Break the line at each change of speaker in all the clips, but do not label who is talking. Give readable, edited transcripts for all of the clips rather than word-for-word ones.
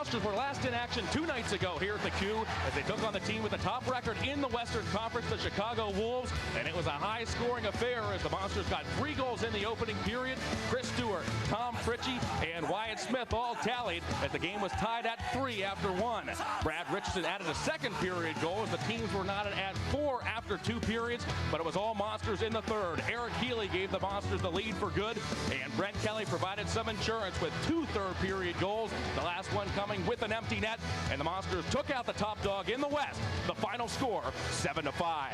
Monsters were last in action 2 nights ago here at the Q as they took on the team with the top record in the Western Conference, the Chicago Wolves, and it was a high-scoring affair as the Monsters got 3 goals in the opening period. Chris Stewart, Tom Fritchie, and Wyatt Smith all tallied as the game was tied at 3 after 1. Brad Richardson added a second period goal as the teams were knotted at 4 after 2 periods, but it was all Monsters in the third. Eric Healy gave the Monsters the lead for good, and Brent Kelly provided some insurance with 2 third-period goals, the last one coming with an empty net, and the Monsters took out the top dog in the West. The final score, 7-5.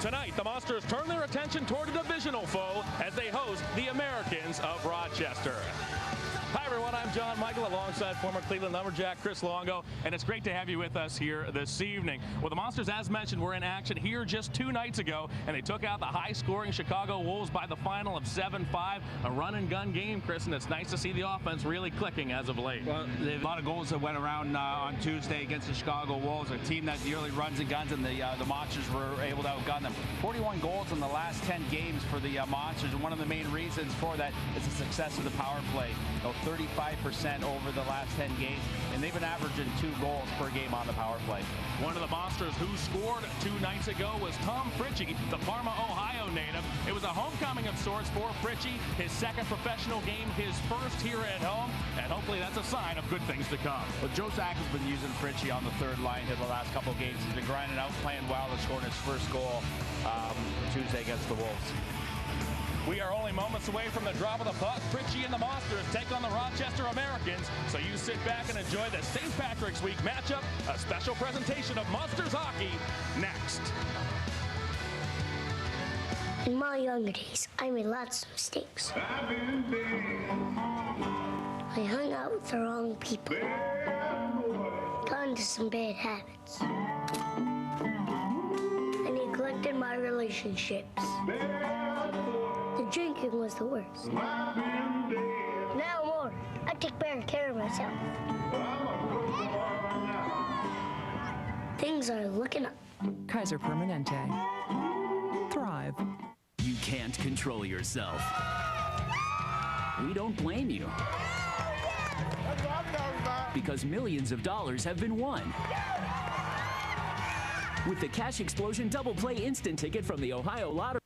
Tonight, the Monsters turn their attention toward a divisional foe as they host the Americans of Rochester. Hi, everyone. I'm John Michael alongside former Cleveland Lumberjack Chris Longo, and it's great to have you with us here this evening. Well, the Monsters, as mentioned, were in action here just 2 nights ago, and they took out the high-scoring Chicago Wolves by the final of 7-5. A run-and-gun game, Chris, and it's nice to see the offense really clicking as of late.
Well, a lot of goals that went around on Tuesday against the Chicago Wolves, a team that really runs and guns, and the Monsters were able to outgun them. 41 goals in the last 10 games for the Monsters, and one of the main reasons for that is the success of the power play. 35% over the last 10 games, and they've been averaging 2 goals per game on the power play.
One of the Monsters who scored 2 nights ago was Tom Fritchie, the Parma, Ohio native. It was a homecoming of sorts for Fritchie, his second professional game, his first here at home, and hopefully that's a sign of good things to come.
Well, Joe Sack has been using Fritchie on the third line here the last couple of games. He's been grinding out, playing well, and scoring his first goal Tuesday against the Wolves.
We are only moments away from the drop of the puck. Fritchie and the Monsters take on the Rochester Americans. So you sit back and enjoy the St. Patrick's Week matchup. A special presentation of Monsters hockey next.
In my younger days, I made lots of mistakes. I hung out with the wrong people. Got into some bad habits. I neglected my relationships. The drinking was the worst. Now I'm older. I take better care of myself. Things are looking up.
Kaiser Permanente. Thrive.
You can't control yourself. We don't blame you. Because millions of dollars have been won. With the Cash Explosion Double Play Instant Ticket from the Ohio Lottery.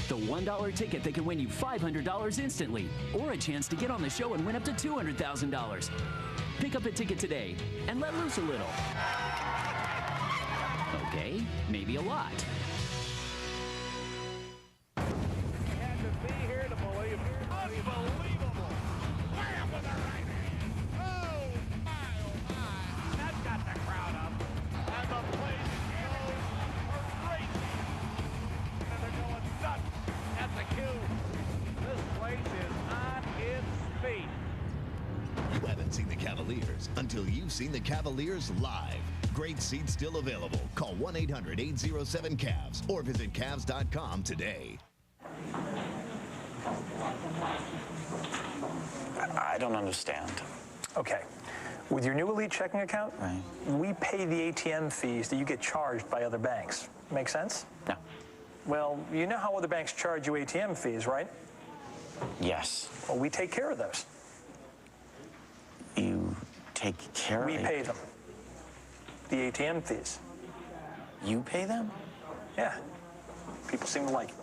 The $1 ticket that can win you $500 instantly, or a chance to get on the show and win up to $200,000. Pick up a ticket today and let loose a little. Okay, maybe a lot.
Had to be here to believe it. Unbelievable. Wham with the right hand. Oh my. That got the crowd up. And the place goes crazy. And they're going nuts at the Q. This place is on its feet.
You haven't seen the Cavaliers until you've seen the Cavaliers live. Great seats still available. Call 1-800-807-CAVS or visit Cavs.com today.
I don't understand.
Okay. With your new Elite checking account, we pay the ATM fees that you get charged by other banks. Make sense?
No.
Well, you know how other banks charge you ATM fees, right?
Yes.
Well, we take care of those.
You take care of it?
We pay them. The ATM fees.
You pay them?
Yeah. People seem to like it.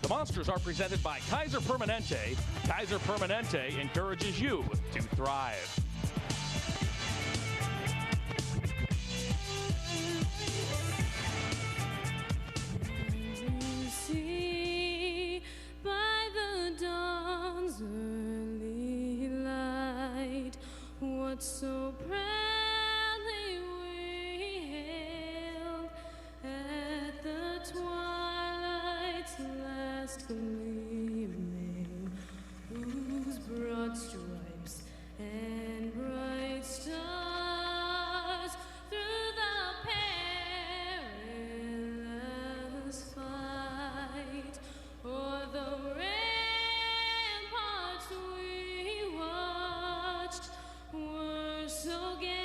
The Monsters are presented by Kaiser Permanente. Kaiser Permanente encourages you to thrive.
By the dawn's early light, what so proudly we hailed at the twilight's last gleaming, whose broad stripes and bright stars through the perilous fight o'er the ramparts we watched were so gay.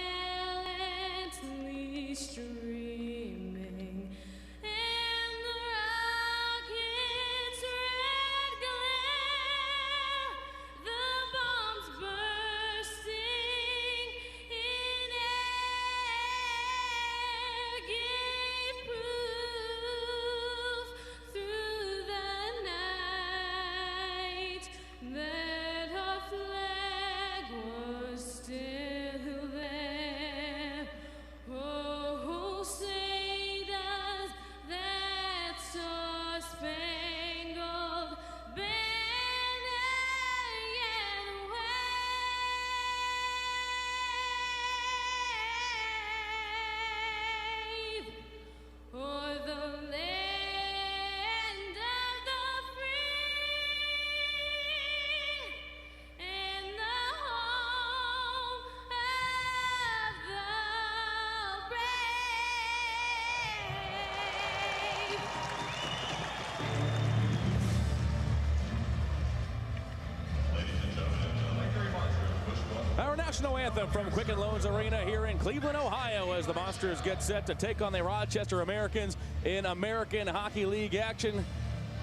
national anthem from Quicken Loans Arena here in Cleveland, Ohio, as the Monsters get set to take on the Rochester Americans in American Hockey League action.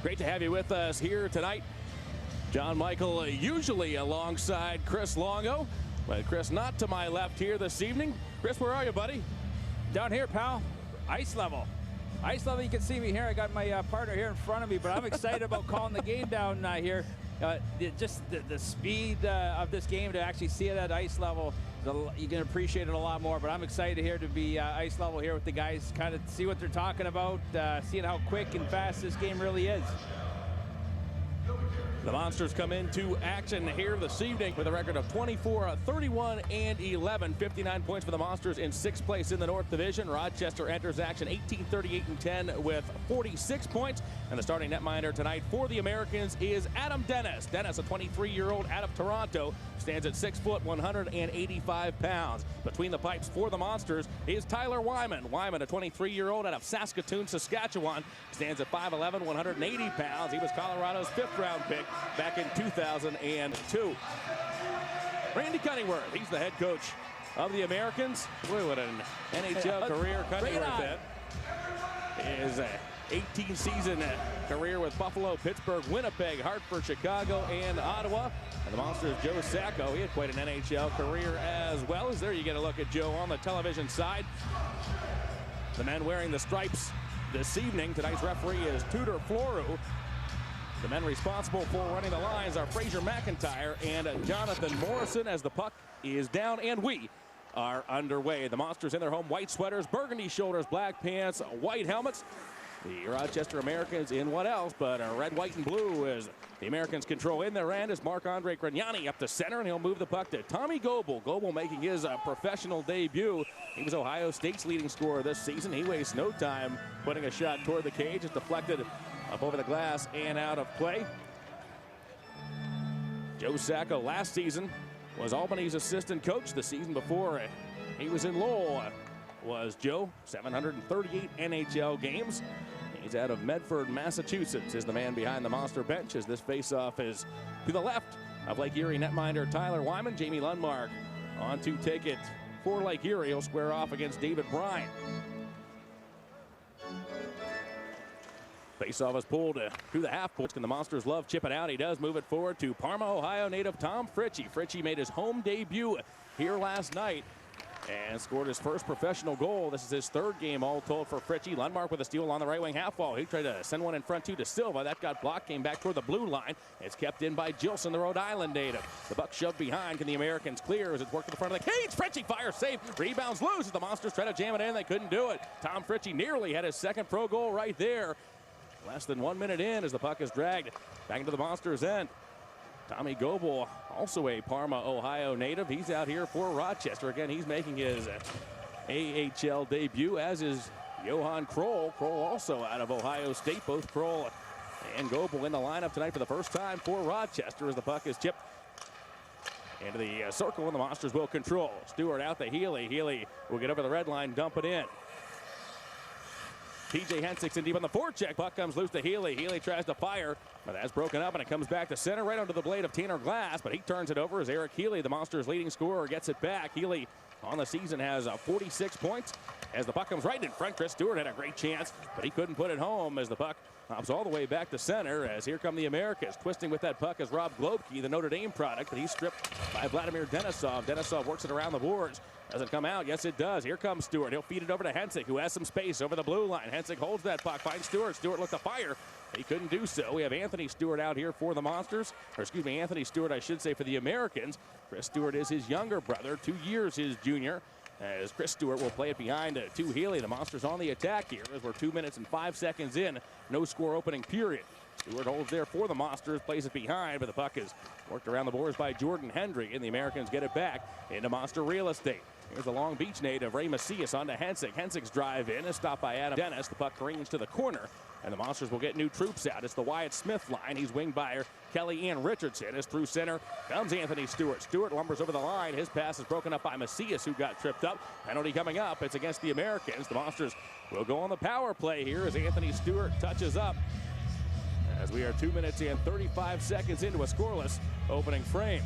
Great to have you with us here tonight. John Michael usually alongside Chris Longo, but Chris not to my left here this evening. Chris, where are you, buddy?
Down here, pal. Ice level. Ice level, you can see me here. I got my partner here in front of me, but I'm excited about calling the game down here. Just the speed of this game, to actually see it at ice level, you can appreciate it a lot more. But I'm excited here to be ice level here with the guys, kind of see what they're talking about, seeing how quick and fast this game really is.
The Monsters come into action here this evening with a record of 24, 31, and 11. 59 points for the Monsters in 6th place in the North Division. Rochester enters action 18, 38, and 10 with 46 points. And the starting netminder tonight for the Americans is Adam Dennis. Dennis, a 23-year-old out of Toronto, stands at 6 foot, 185 pounds. Between the pipes for the Monsters is Tyler Wyman. Wyman, a 23-year-old out of Saskatoon, Saskatchewan, stands at 5'11", 180 pounds. He was Colorado's 5th-round pick back in 2002. Randy Cunningworth, he's the head coach of the Americans. Boy, what an NHL career Cunningworth had. His 18-season career with Buffalo, Pittsburgh, Winnipeg, Hartford, Chicago, and Ottawa. And the Monsters' Joe Sacco, he had quite an NHL career as well. As there you get a look at Joe on the television side. The men wearing the stripes this evening. Tonight's referee is Tudor Floru. The men responsible for running the lines are Fraser McIntyre and Jonathan Morrison, as the puck is down and we are underway. The Monsters in their home white sweaters, burgundy shoulders, black pants, white helmets. The Rochester Americans in what else but red, white, and blue as the Americans control in their end is Marc-Andre Grignani up to center, and he'll move the puck to Tommy Goebel. Goebel making his professional debut. He was Ohio State's leading scorer this season. He wastes no time putting a shot toward the cage. It's deflected up over the glass and out of play. Joe Sacco last season was Albany's assistant coach. The season before he was in Lowell was Joe. 738 NHL games. He's out of Medford, Massachusetts, is the man behind the Monster bench as this faceoff is to the left of Lake Erie netminder Tyler Wyman. Jamie Lundmark on to take it for Lake Erie. He'll square off against David Bryan. Faceoff is pulled to the half point, and the Monsters love chipping out. He does move it forward to Parma, Ohio native Tom Fritchie. Fritchie made his home debut here last night and scored his first professional goal. This is his 3rd game all told for Fritchie. Lundmark with a steal on the right wing half wall. He tried to send one in front to Silva. That got blocked, came back toward the blue line. It's kept in by Gilson, the Rhode Island native. The buck shoved behind. Can the Americans clear as it's worked to the front of the cage? Fritchie fires, save, rebounds loose as the Monsters try to jam it in. They couldn't do it. Tom Fritchie nearly had his 2nd pro goal right there. Less than 1 minute in as the puck is dragged back into the Monsters' end. Tommy Goebel, also a Parma, Ohio native. He's out here for Rochester. Again, he's making his AHL debut, as is Johan Kroll. Kroll also out of Ohio State. Both Kroll and Goebel in the lineup tonight for the first time for Rochester as the puck is chipped into the circle, and the Monsters will control. Stewart out to Healy. Healy will get over the red line, dump it in. P.J. Hensick's in deep on the forecheck. Puck comes loose to Healy. Healy tries to fire, but that's broken up, and it comes back to center right onto the blade of Tanner Glass, but he turns it over as Eric Healy, the Monsters' leading scorer, gets it back. Healy on the season has 46 points. As the puck comes right in front, Chris Stewart had a great chance, but he couldn't put it home as the puck hops all the way back to center, as here come the Americans. Twisting with that puck is Rob Globke, the Notre Dame product, but he's stripped by Vladimir Denisov. Denisov works it around the boards. Does it come out? Yes, it does. Here comes Stewart. He'll feed it over to Hensick, who has some space over the blue line. Hensick holds that puck, finds Stewart. Stewart looked to fire. He couldn't do so. We have Anthony Stewart out here for the Monsters. Or excuse me, Anthony Stewart, I should say, for the Americans. Chris Stewart is his younger brother, 2 years his junior. As Chris Stewart will play it behind to Healy. The Monsters on the attack here as we're 2 minutes and 5 seconds in. No score opening period. Stewart holds there for the Monsters, plays it behind, but the puck is worked around the boards by Jordan Hendry, and the Americans get it back into Monster real estate. Here's the Long Beach native, Ray Macias, onto Hensick. Hensick's drive in is stopped by Adam Dennis. The puck careens to the corner, and the Monsters will get new troops out. It's the Wyatt Smith line. He's winged by Kelly Ann Richardson. As through center comes Anthony Stewart. Stewart lumbers over the line. His pass is broken up by Macias, who got tripped up. Penalty coming up. It's against the Americans. The Monsters will go on the power play here as Anthony Stewart touches up. As we are 2 minutes and 35 seconds into a scoreless opening frame.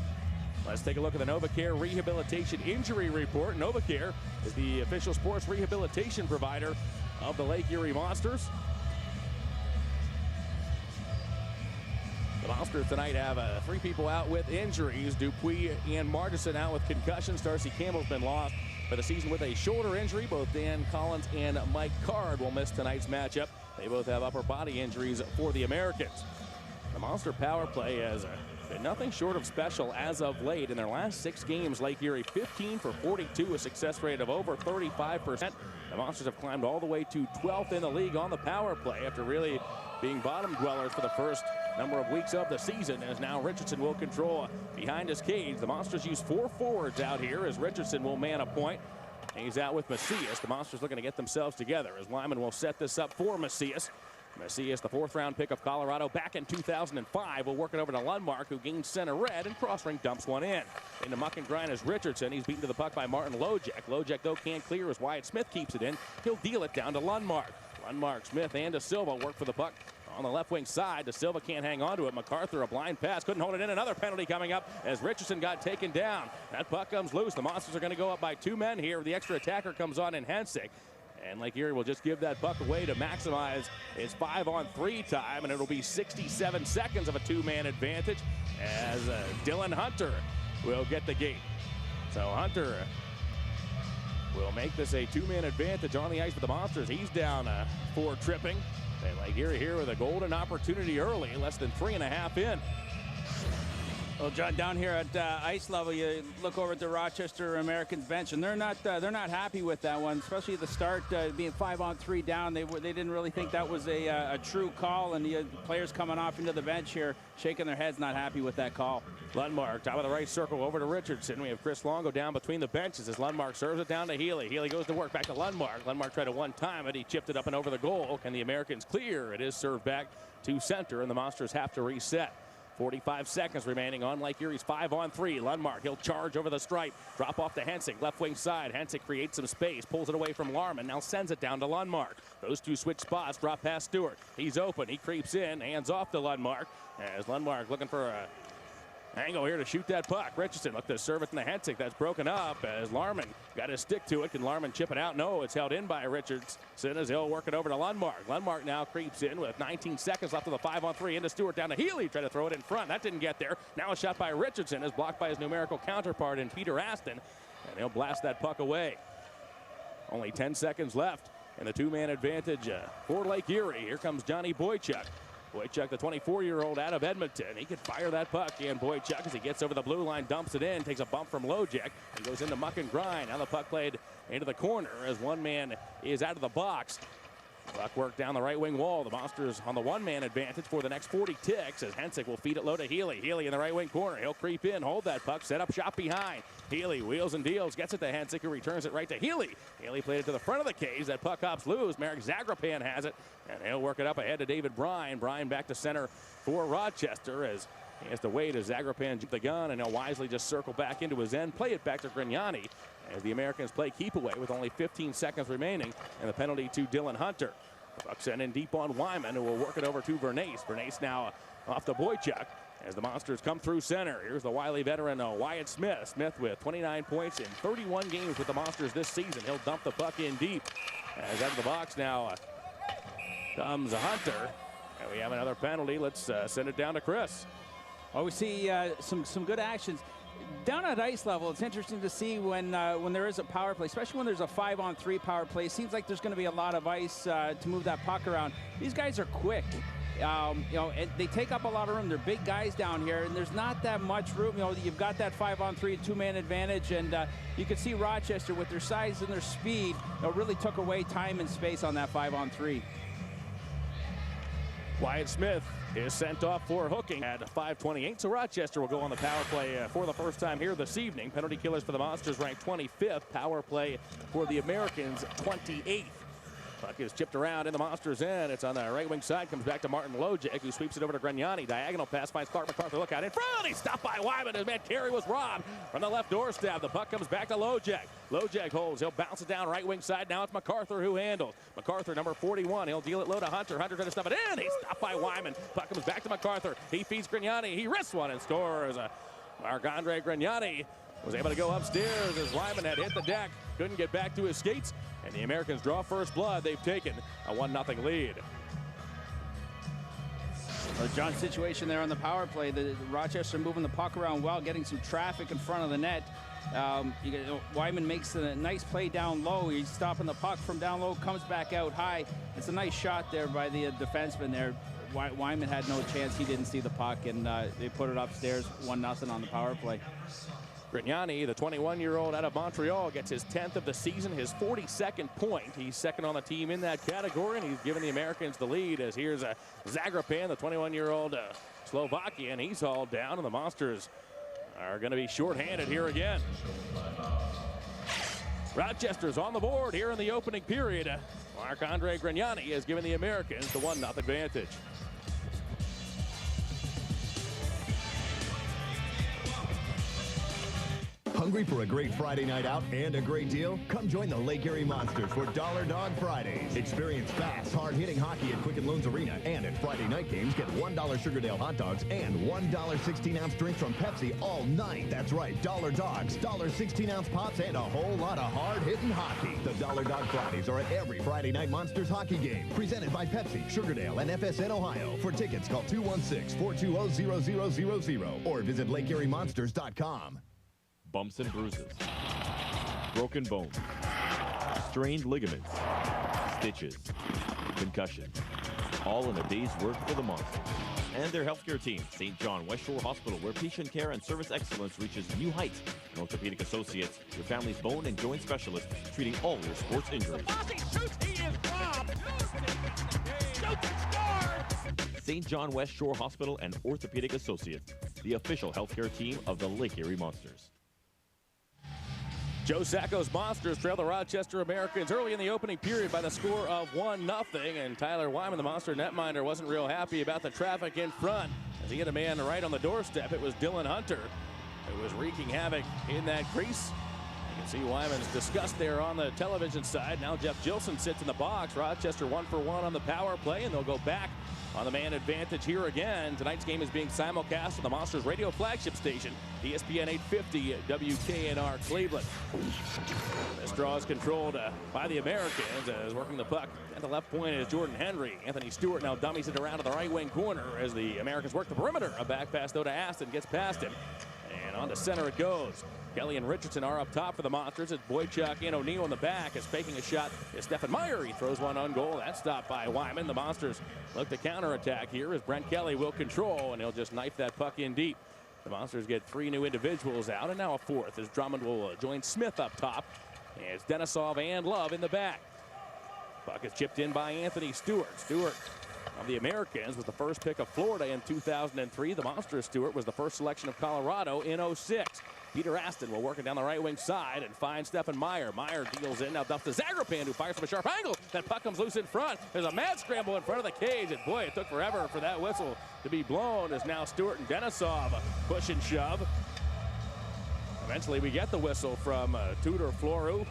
Let's take a look at the NovaCare Rehabilitation Injury Report. NovaCare is the official sports rehabilitation provider of the Lake Erie Monsters. The Monsters tonight have 3 people out with injuries. Dupuis and Martison out with concussions. Darcy Campbell's been lost for the season with a shoulder injury. Both Dan Collins and Mike Card will miss tonight's matchup. They both have upper body injuries for the Americans. The Monster power play has been nothing short of special as of late. In their last 6 games, Lake Erie 15 for 42, a success rate of over 35%. The Monsters have climbed all the way to 12th in the league on the power play after really being bottom dwellers for the first number of weeks of the season, as now Richardson will control behind his cage. The Monsters use 4 forwards out here as Richardson will man a point. He's out with Macias. The Monsters looking to get themselves together as Wyman will set this up for Macias. Macias, the 4th-round pick of Colorado back in 2005, will work it over to Lundmark, who gains center red, and cross-ring dumps one in. Into muck and grind is Richardson. He's beaten to the puck by Martin Lojek. Lojek, though, can't clear as Wyatt Smith keeps it in. He'll deal it down to Lundmark. Lundmark, Smith, and De Silva work for the puck on the left wing side. De Silva can't hang on to it. MacArthur, a blind pass, couldn't hold it in. Another penalty coming up as Richardson got taken down. That puck comes loose. The Monsters are going to go up by 2 men here. The extra attacker comes on in Hensick. And Lake Erie will just give that puck away to maximize its 5-on-3 time, and it'll be 67 seconds of a 2-man advantage as Dylan Hunter will get the gate. So Hunter will make this a 2-man advantage on the ice for the Monsters. He's down 4 tripping. And Lake Erie here with a golden opportunity early, less than 3.5 in.
Well, John, down here at ice level, you look over at the Rochester Americans bench, and they're not happy with that one, especially at the start, being 5-on-3 down. They didn't really think that was a true call, and the players coming off into the bench here, shaking their heads, not happy with that call.
Lundmark, top of the right circle, over to Richardson. We have Chris Longo down between the benches as Lundmark serves it down to Healy. Healy goes to work, back to Lundmark. Lundmark tried to one-time it. He chipped it up and over the goal. Can the Americans clear? It is served back to center, and the Monsters have to reset. 45 seconds remaining on Lake Erie's 5-on-3. Lundmark, he'll charge over the stripe. Drop off to Hensick, left wing side. Hensick creates some space, pulls it away from Larman, now sends it down to Lundmark. Those 2 switch spots, drop past Stewart. He's open, he creeps in, hands off to Lundmark. As Lundmark looking for a angle here to shoot that puck. Richardson looked to serve it in the Hensick. That's broken up as Larman got to stick to it. Can Larman chip it out? No, it's held in by Richardson as he'll work it over to Lundmark. Lundmark now creeps in with 19 seconds left of the 5-on-3 into Stewart down to Healy. Tried to throw it in front. That didn't get there. Now a shot by Richardson is blocked by his numerical counterpart in Peter Aston, and he'll blast that puck away. Only 10 seconds left in the 2-man advantage for Lake Erie. Here comes Johnny Boychuk. Boychuk, the 24-year-old out of Edmonton. He could fire that puck. And Boychuk, as he gets over the blue line, dumps it in, takes a bump from Lojek. He goes into muck and grind. Now the puck played into the corner as one man is out of the box. Puck work down the right wing wall. The Monsters on the 1-man advantage for the next 40 ticks as Hensick will feed it low to Healy. Healy in the right wing corner. He'll creep in, hold that puck, set up shot behind. Healy wheels and deals, gets it to Hensick, who returns it right to Healy. Healy played it to the front of the cage. That puck hops loose. Marek Zagrapan has it, and he'll work it up ahead to David Bryan. Bryan back to center for Rochester as he has to wait as Zagrapan jump the gun, and he'll wisely just circle back into his end, play it back to Grignani as the Americans play keep away with only 15 seconds remaining, and the penalty to Dylan Hunter. Puck sent in deep on Wyman, who will work it over to Bernace. Bernace now off to Boychuk as the Monsters come through center. Here's the wily veteran Wyatt Smith. Smith with 29 points in 31 games with the Monsters this season. He'll dump the puck in deep. As out of the box now comes Hunter. And we have another penalty. Let's send it down to Chris.
Well, we see some good actions. Down at ice level, it's interesting to see when there is a power play, especially when there's a 5-on-3 power play. It seems like there's going to be a lot of ice to move that puck around. These guys are quick. They take up a lot of room. They're big guys down here, and there's not that much room. You've got that 5-on-3 2-man advantage, and you can see Rochester with their size and their speed really took away time and space on that 5-on-3.
Wyatt Smith is sent off for hooking at 5:28. So Rochester will go on the power play for the first time here this evening. Penalty killers for the Monsters ranked 25th. Power play for the Americans 28th. Puck is chipped around in the Monsters' end. It's on the right wing side. Comes back to Martin Lojek, who sweeps it over to Grignani. Diagonal pass finds Clark MacArthur. Look out in front. He's stopped by Wyman. His man Carey was robbed from the left doorstep. The puck comes back to Lojek. Lojek holds. He'll bounce it down right wing side. Now it's MacArthur who handles. MacArthur, number 41. He'll deal it low to Hunter. Hunter trying to stuff it in. He's stopped by Wyman. Puck comes back to MacArthur. He feeds Grignani. He risks one and scores. Marc-Andre Grignani was able to go upstairs as Wyman had hit the deck. Couldn't get back to his skates. And the Americans draw first blood. They've taken a 1-0 lead.
John's situation there on the power play. The Rochester moving the puck around well, getting some traffic in front of the net. Wyman makes a nice play down low. He's stopping the puck from down low, comes back out high. It's a nice shot there by the defenseman there. Wyman had no chance. He didn't see the puck, and they put it upstairs, 1-0 on the power play.
Grignani, the 21-year-old out of Montreal, gets his 10th of the season, his 42nd point. He's second on the team in that category, and he's given the Americans the lead. As here's Zagrapan, the 21-year-old Slovakian. He's hauled down, and the Monsters are going to be shorthanded here again. Rochester's on the board here in the opening period. Marc-Andre Grignani has given the Americans the 1-0 advantage.
Hungry for a great Friday night out and a great deal? Come join the Lake Erie Monsters for Dollar Dog Fridays. Experience fast, hard-hitting hockey at Quicken Loans Arena, and at Friday night games, get $1 Sugardale hot dogs and $1 16-ounce drinks from Pepsi all night. That's right, Dollar Dogs, $1 16-ounce pops, and a whole lot of hard-hitting hockey. The Dollar Dog Fridays are at every Friday night Monsters hockey game. Presented by Pepsi, Sugardale, and FSN Ohio. For tickets, call 216-420-0000 or visit LakeErieMonsters.com.
Bumps and bruises, broken bones, strained ligaments, stitches, concussions, all in a day's work for the Monsters. And their healthcare team, St. John West Shore Hospital, where patient care and service excellence reaches new heights. And Orthopedic Associates, your family's bone and joint specialist, treating all your sports injuries. St. John West Shore Hospital and Orthopedic Associates, the official healthcare team of the Lake Erie Monsters.
Joe Sacco's Monsters trail the Rochester Americans early in the opening period by the score of 1-0. And Tyler Wyman, the Monster netminder, wasn't real happy about the traffic in front as he had a man right on the doorstep. It was Dylan Hunter who was wreaking havoc in that crease. You can see Wyman's disgust there on the television side. Now Jeff Gilson sits in the box. Rochester 1-for-1 on the power play, and they'll go back on the man advantage here again. Tonight's game is being simulcast on the Monsters radio flagship station, ESPN 850 WKNR Cleveland. This draw is controlled by the Americans as working the puck at the left point is Jordan Henry. Anthony Stewart now dummies it around to the right wing corner as the Americans work the perimeter. A back pass though to Aston, gets past him, and on to center it goes. Kelly and Richardson are up top for the Monsters. It's Boychuk and O'Neill in the back. Is faking a shot is Stephen Meyer. He throws one on goal. That's stopped by Wyman. The Monsters look to counterattack here as Brent Kelly will control, and he'll just knife that puck in deep. The Monsters get 3 new individuals out, and now a 4th as Drummond will join Smith up top. And it's Denisov and Love in the back. Puck is chipped in by Anthony Stewart. Stewart of the Americans was the first pick of Florida in 2003. The Monster Stewart was the first selection of Colorado in 06. Peter Aston will work it down the right wing side and find Stephen Meyer. Meyer deals in, now dumps to Zagrapan, who fires from a sharp angle. That puck comes loose in front. There's a mad scramble in front of the cage, and boy, it took forever for that whistle to be blown as now Stewart and Denisov push and shove. Eventually we get the whistle from Tudor Floru,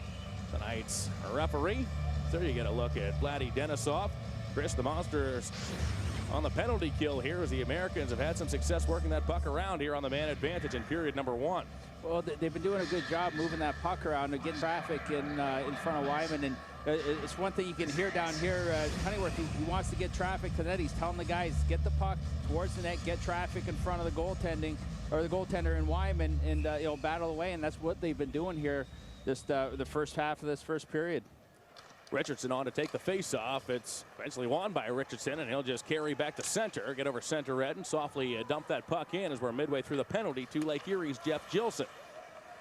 tonight's referee. There you get a look at Vladdy Denisov. Chris, the Monsters on the penalty kill here as the Americans have had some success working that puck around here on the man advantage in period number 1.
Well, they've been doing a good job moving that puck around and getting traffic in front of Wyman. And it's one thing you can hear down here. Honeyworth, he wants to get traffic to the net. He's telling the guys, get the puck towards the net, get traffic in front of the goaltender in Wyman, and battle away. And that's what they've been doing here the first half of this first period.
Richardson on to take the face-off. It's eventually won by Richardson, and he'll just carry back to center, get over center red, and softly dump that puck in as we're midway through the penalty to Lake Erie's Jeff Gilson.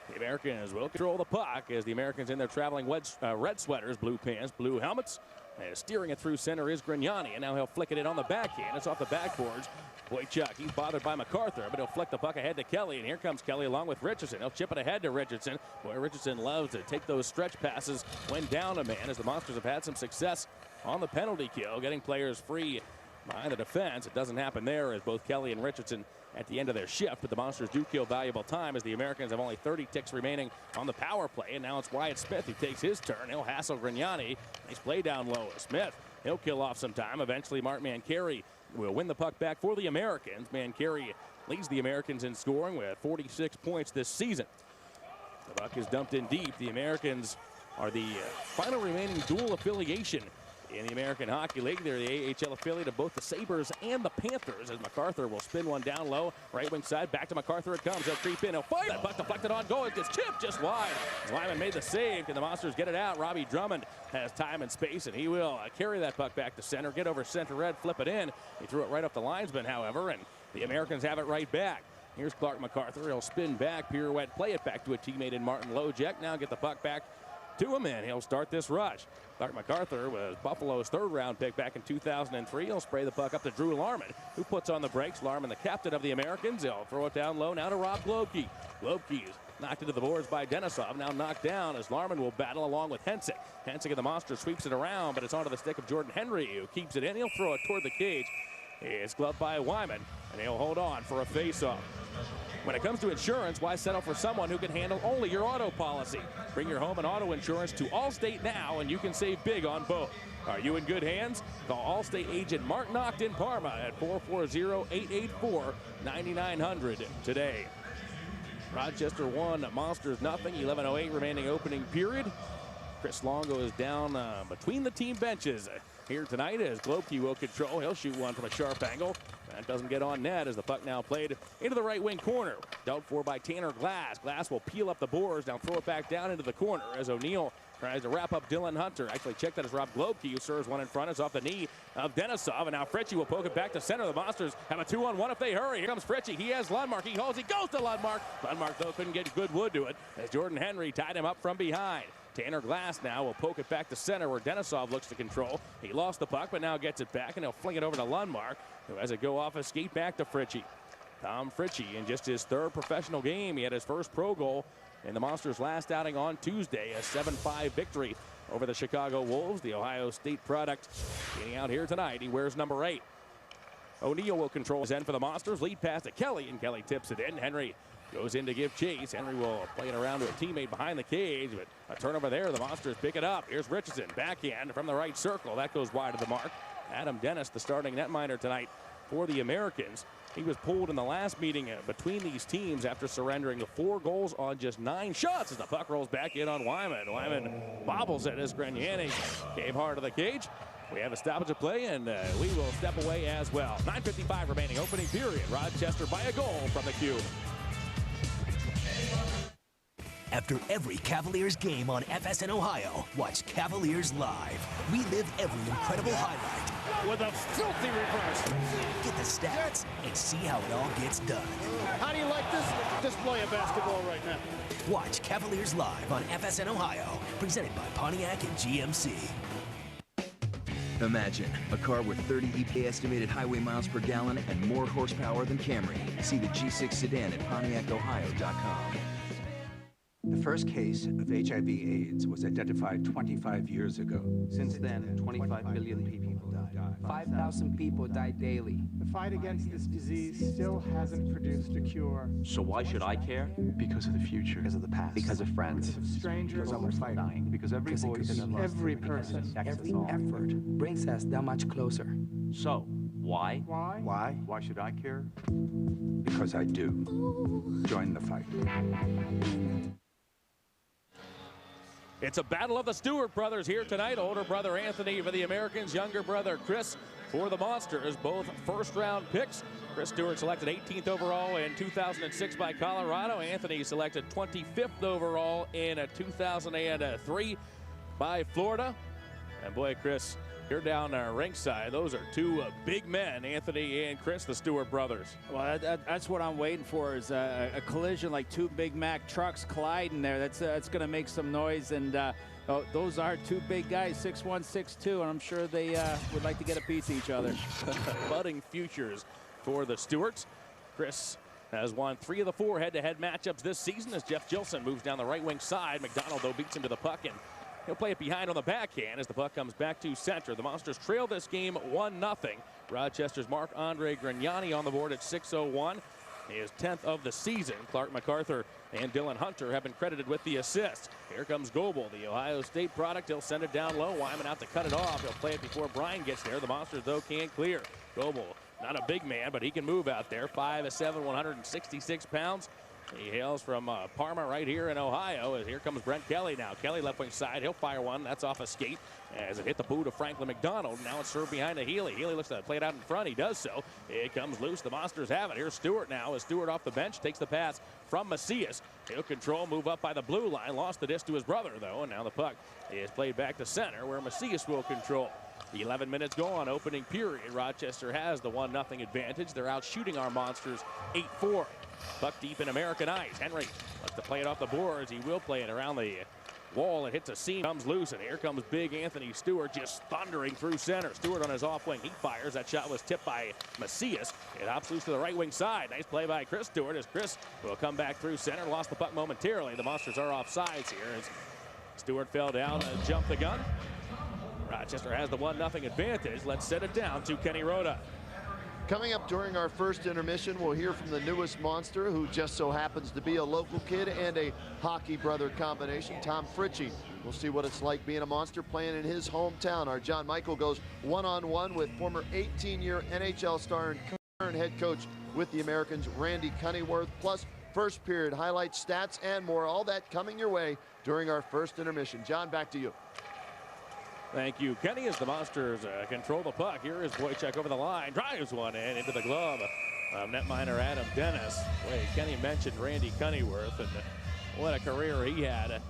The Americans will control the puck as the Americans in their traveling red sweaters, blue pants, blue helmets. And steering it through center is Grignani, and now he'll flick it in on the backhand. It's off the backboards. Boychuk, he's bothered by MacArthur, but he'll flick the puck ahead to Kelly, and here comes Kelly along with Richardson. He'll chip it ahead to Richardson. Boy, Richardson loves to take those stretch passes when down a man as the Monsters have had some success on the penalty kill, getting players free behind the defense. It doesn't happen there as both Kelly and Richardson at the end of their shift, but the Monsters do kill valuable time as the Americans have only 30 ticks remaining on the power play, and now it's Wyatt Smith who takes his turn. He'll hassle Grignani. Nice play down low. Smith, he'll kill off some time. Eventually, Mark Mancari will win the puck back for the Americans. Mancari leads the Americans in scoring with 46 points this season. The puck is dumped in deep. The Americans are the final remaining dual affiliation in the American Hockey League. They're the AHL affiliate of both the Sabres and the Panthers, as MacArthur will spin one down low. Right wing side, back to MacArthur it comes. He'll creep in, he'll fire. That puck deflected on goal. It gets chipped just wide. Lyman made the save. Can the Monsters get it out? Robbie Drummond has time and space, and he will carry that puck back to center, get over center red, flip it in. He threw it right up the linesman, however, and the Americans have it right back. Here's Clark MacArthur. He'll spin back, pirouette, play it back to a teammate in Martin Lojek. Now get the puck back to him, and he'll start this rush. Clark MacArthur was Buffalo's third-round pick back in 2003. He'll spray the puck up to Drew Larman, who puts on the brakes. Larman, the captain of the Americans. He'll throw it down low now to Rob Globke. Globke is knocked into the boards by Denisov. Now knocked down as Larman will battle along with Hensick. Hensick and the Monster sweeps it around, but it's onto the stick of Jordan Henry, who keeps it in. He'll throw it toward the cage. It's gloved by Wyman, and he'll hold on for a face-off. When it comes to insurance, why settle for someone who can handle only your auto policy? Bring your home and auto insurance to Allstate now, and you can save big on both. Are you in good hands? Call Allstate agent Mark Nocht in Parma at 440-884-9900 today. Rochester 1, Monsters nothing. 11:08 remaining opening period. Chris Longo is down between the team benches here tonight as Globke will control. He'll shoot one from a sharp angle. That doesn't get on net as the puck now played into the right wing corner. Dealt for by Tanner Glass. Glass will peel up the boards, now throw it back down into the corner as O'Neill tries to wrap up Dylan Hunter. Actually checked that as Rob Globke, who serves one in front. It's off the knee of Denisov, and now Fritchie will poke it back to center. The Monsters have a 2-on-1 if they hurry. Here comes Fritchie. He has Lundmark. He holds. He goes to Lundmark. Lundmark, though, couldn't get good wood to it as Jordan Henry tied him up from behind. Tanner Glass now will poke it back to center where Denisov looks to control. He lost the puck, but now gets it back, and he'll fling it over to Lundmark, who has it go off a skate back to Fritchie. Tom Fritchie, in just his third professional game, he had his first pro goal in the Monsters' last outing on Tuesday, a 7-5 victory over the Chicago Wolves, the Ohio State product. Getting out here tonight, he wears number 8. O'Neill will control his end for the Monsters. Lead pass to Kelly, and Kelly tips it in. Henry goes in to give chase. Henry will play it around to a teammate behind the cage, but a turnover there. The Monsters pick it up. Here's Richardson, backhand from the right circle. That goes wide of the mark. Adam Dennis, the starting netminder tonight for the Americans. He was pulled in the last meeting between these teams after surrendering 4 goals on just 9 shots as the puck rolls back in on Wyman. Wyman bobbles it as Grenier came hard to the cage. We have a stoppage of play, and we will step away as well. 9:55 remaining opening period. Rochester by a goal from the Q.
After every Cavaliers game on FSN Ohio, watch Cavaliers Live. Relive every incredible highlight.
With a filthy reverse.
Get the stats and see how it all gets done.
How do you like this display of basketball right now?
Watch Cavaliers Live on FSN Ohio, presented by Pontiac and GMC.
Imagine a car with 30 EPA estimated highway miles per gallon and more horsepower than Camry. See the G6 sedan at PontiacOhio.com.
The first case of HIV/AIDS was identified 25 years ago. Since then, 25 million people died.
5,000 people die daily.
The fight against this disease still hasn't produced a cure.
So why should I care?
Because of the future. Because of the past.
Because of friends.
Because of strangers.
Because of dying. Because every voice.
Every person.
Every effort brings us that much closer.
So, why?
Why?
Why? Why should I care? Because I do. Join the fight.
It's a battle of the Stewart brothers here tonight. Older brother Anthony for the Americans, younger brother Chris for the Monsters, both first-round picks. Chris Stewart selected 18th overall in 2006 by Colorado. Anthony selected 25th overall in 2003 by Florida. And boy, Chris, you're down ringside. Those are 2 big men, Anthony and Chris, the Stewart brothers.
Well, that's what I'm waiting for, is a collision like 2 Big Mac trucks colliding there. That's going to make some noise, and those are 2 big guys, 6'1", 6'2", and I'm sure they would like to get a piece of each other.
Budding futures for the Stewarts. Chris has won 3 of the 4 head-to-head matchups this season as Jeff Gilson moves down the right wing side. McDonald, though, beats him to the puck, and he'll play it behind on the backhand as the puck comes back to center. The Monsters trail this game 1-0. Rochester's Marc-Andre Grignani on the board at 6:01. His 10th of the season. Clark MacArthur and Dylan Hunter have been credited with the assists. Here comes Goebel, the Ohio State product. He'll send it down low. Wyman out to cut it off. He'll play it before Bryan gets there. The Monsters, though, can't clear. Goebel Not a big man, but he can move out there. 5'7", 166 pounds. He hails from Parma right here in Ohio. As here comes Brent Kelly now. Kelly left wing side. He'll fire one. That's off a skate as it hit the boot of Franklin McDonald. Now it's served behind to Healy. Healy looks to play it out in front. He does so. It comes loose. The Monsters have it. Here's Stewart now. As Stewart off the bench takes the pass from Macias. He'll control, move up by the blue line. Lost the disc to his brother, though. And now the puck is played back to center where Macias will control. 11 minutes gone, opening period. Rochester has the 1-0 advantage. They're out shooting our Monsters 8-4. Puck deep in American ice. Henry looks to play it off the boards. He will play it around the wall. It hits a seam, comes loose, and here comes big Anthony Stewart just thundering through center. Stewart on his off wing. He fires. That shot was tipped by Macias. It hops loose to the right wing side. Nice play by Chris Stewart as Chris will come back through center. Lost the puck momentarily. The Monsters are off sides here as Stewart fell down and jumped the gun. Rochester has the 1-0 advantage. Let's set it down to Kenny Rhoda.
Coming up during our first intermission, we'll hear from the newest Monster, who just so happens to be a local kid and a hockey brother combination, Tom Fritchie. We'll see what it's like being a Monster playing in his hometown. Our John Michael goes one-on-one with former 18-year NHL star and current head coach with the Americans, Randy Cunneyworth, plus first period highlights, stats, and more. All that coming your way during our first intermission. John, back to you.
Thank you, Kenny, as the Monsters control the puck. Here is Wojciech over the line, drives one in into the glove of netminder Adam Dennis. Wait, Kenny mentioned Randy Cunneyworth, and what a career he had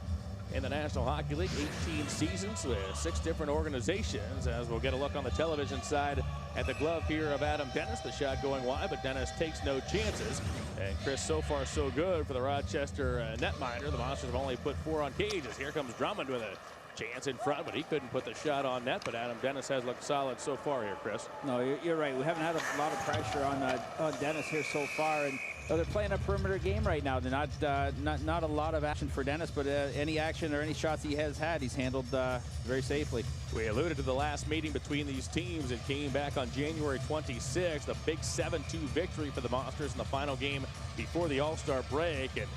in the National Hockey League. 18 seasons with 6 different organizations, as we'll get a look on the television side at the glove here of Adam Dennis. The shot going wide, but Dennis takes no chances. And Chris, so far so good for the Rochester netminder. The Monsters have only put 4 on cages. Here comes Drummond with a chance in front, but he couldn't put the shot on net. But Adam Dennis has looked solid so far here, Chris.
No, you're right. We haven't had a lot of pressure on Dennis here so far, and they're playing a perimeter game right now. They're not a lot of action for Dennis, but any action or any shots he has had, he's handled very safely.
We alluded to the last meeting between these teams. It came back on January 26th, a big 7-2 victory for the Monsters in the final game before the All-Star break. And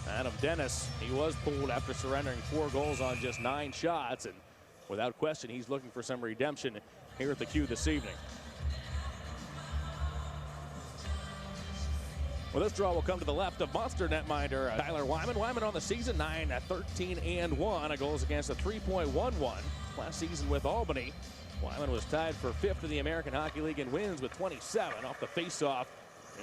Adam Dennis, he was pulled after surrendering 4 goals on just 9 shots, and without question, he's looking for some redemption here at the Q this evening. Well, this draw will come to the left of Monster netminder Tyler Wyman. Wyman on the season, 9-13-1, a goals against a 3.11. Last season with Albany, Wyman was tied for 5th in the American Hockey League in wins with 27 off the face-off.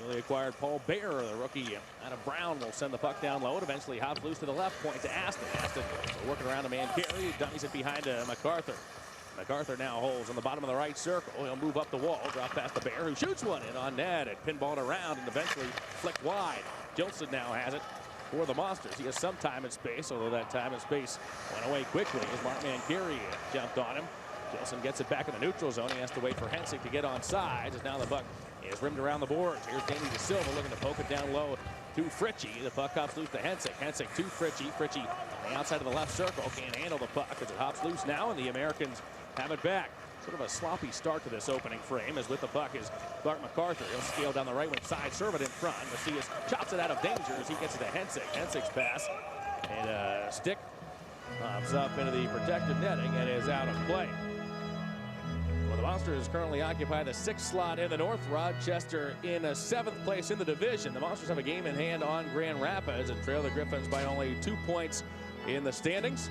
Newly acquired Paul Bear, the rookie out of Brown, will send the puck down low. It eventually hops loose to the left point to Aston. Aston working around a man carry, dummies it behind MacArthur. MacArthur now holds on the bottom of the right circle. He'll move up the wall, drop past the Bear, who shoots one in on net and pinballed around and eventually flicked wide. Gilson now has it for the Monsters. He has some time and space, although that time and space went away quickly as Mark Mancari jumped on him. Gilson gets it back in the neutral zone. He has to wait for Hensik to get on sides, as now the puck is rimmed around the boards. Here's Danny De Silva looking to poke it down low to Fritchie. The puck hops loose to Hensik. Hensik to Fritchie. Fritchie on the outside of the left circle. Can't handle the puck as it hops loose now, and the Americans have it back. Sort of a sloppy start to this opening frame, as with the puck is Clark MacArthur. He'll scale down the right wing side, serve it in front. Macias chops it out of danger as he gets it to Hensik. Hensik's pass, and stick pops up into the protective netting and is out of play. Well, the Monsters currently occupy the 6th slot in the North. Rochester in 7th place in the division. The Monsters have a game in hand on Grand Rapids and trail the Griffins by only 2 points in the standings.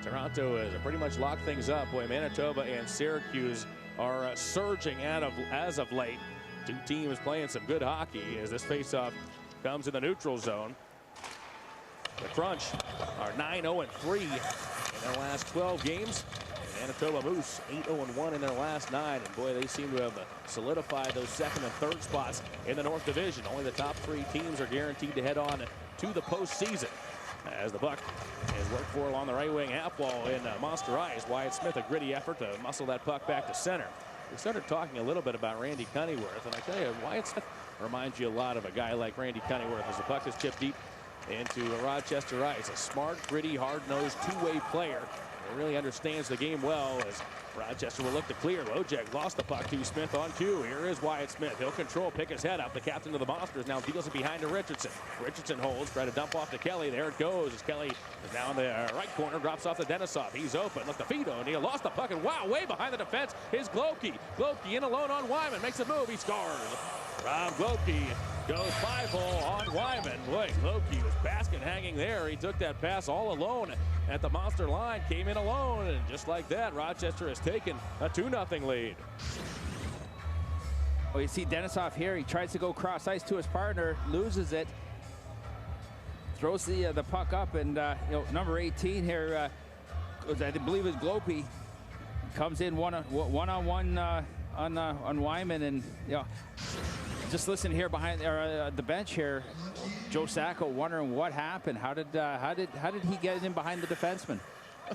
Toronto has pretty much locked things up. Boy, Manitoba and Syracuse are surging as of late. 2 teams playing some good hockey as this faceoff comes in the neutral zone. The Crunch are 9-0-3 in their last 12 games. Manitoba Moose 8-0-1 in their last 9, and boy, they seem to have solidified those 2nd and 3rd spots in the North Division. Only the top 3 teams are guaranteed to head on to the postseason. As the puck is worked for along the right wing half wall in Monster Ice. Wyatt Smith, a gritty effort to muscle that puck back to center. We started talking a little bit about Randy Cunneyworth, and I tell you, Wyatt Smith reminds you a lot of a guy like Randy Cunneyworth as the puck is chipped deep into Rochester Ice. A smart, gritty, hard-nosed, two-way player. really understands the game well as Rochester will look to clear. Wojak lost the puck to Smith on cue. Here is Wyatt Smith. He'll control, pick his head up. The captain of the Monsters now deals it behind to Richardson. Richardson holds, try to dump off to Kelly. There it goes as Kelly is now in the right corner, drops off to Denisov. He's open. Look to Fido. O'Neill lost the puck, and wow, way behind the defense is Glokey. Glokey in alone on Wyman. Makes a move. He scores. Rob Glokey goes 5-hole on Wyman. Boy, Glokey was basket hanging there. He took that pass all alone at the Monster line, came in alone, and just like that, Rochester has taken a 2-0 lead.
Well, you see Denisov here. He tries to go cross ice to his partner, loses it, throws the puck up, and number 18 here, I believe it's Glopey, comes in one-on-one on Wyman, and just listen here behind the bench here. Joe Sacco wondering what happened. How did he get in behind the defenseman?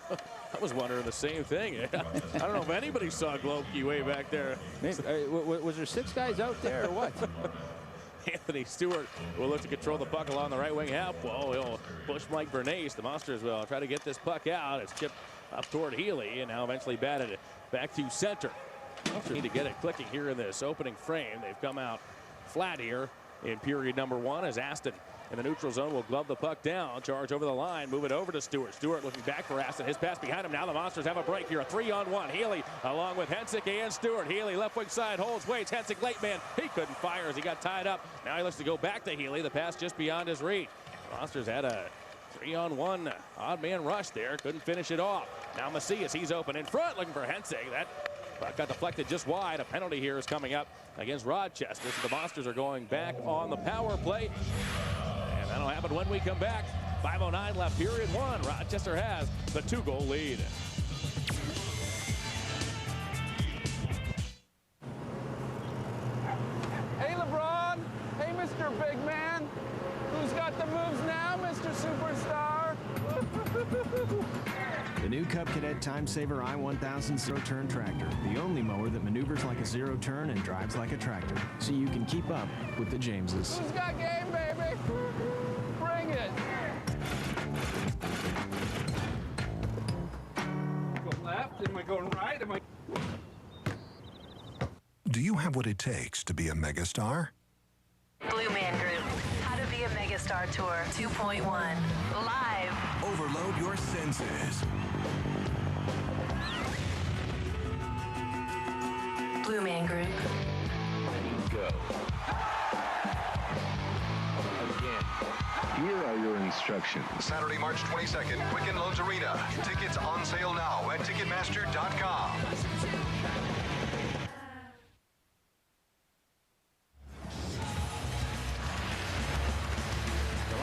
I was wondering the same thing. I don't know if anybody saw Glokey way back there.
Was there 6 guys out there or what?
Anthony Stewart will look to control the puck along the right wing half wall. He'll push Mike Bernays. The Monsters will try to get this puck out. It's chipped up toward Healy and now eventually batted it back to center. Monsters need to get it clicking here in this opening frame. They've come out flat here in period number 1 as Aston in the neutral zone will glove the puck down, charge over the line, move it over to Stewart. Stewart looking back for Aston. His pass behind him. Now the Monsters have a break here. A 3-on-1. Healy along with Hensick and Stewart. Healy left wing side holds, waits. Hensick late man. He couldn't fire as he got tied up. Now he looks to go back to Healy. The pass just beyond his reach. The Monsters had a 3-on-1 odd man rush there. Couldn't finish it off. Now Macias, he's open in front looking for Hensick. That puck got deflected just wide. A penalty here is coming up against Rochester. So the Monsters are going back on the power play. And that'll happen when we come back. 5:09 left, period 1. Rochester has the 2-goal lead.
Hey, LeBron. Hey, Mr. Big Man. Who's got the moves now, Mr. Superstar?
The new Cub Cadet Time Saver I-1000 zero-turn tractor. The only mower that maneuvers like a zero-turn and drives like a tractor. So you can keep up with the Jameses.
Who's got game, baby? Bring it. Go left? Am I going right? Am I...
Do you have what it takes to be a megastar?
Blue Man Group. How to be a megastar tour 2.1. Live.
Overload your senses.
Blue Man Group.
Go. Again. Here are your instructions.
Saturday, March 22nd, Quicken Loans Arena. Tickets on sale now at Ticketmaster.com.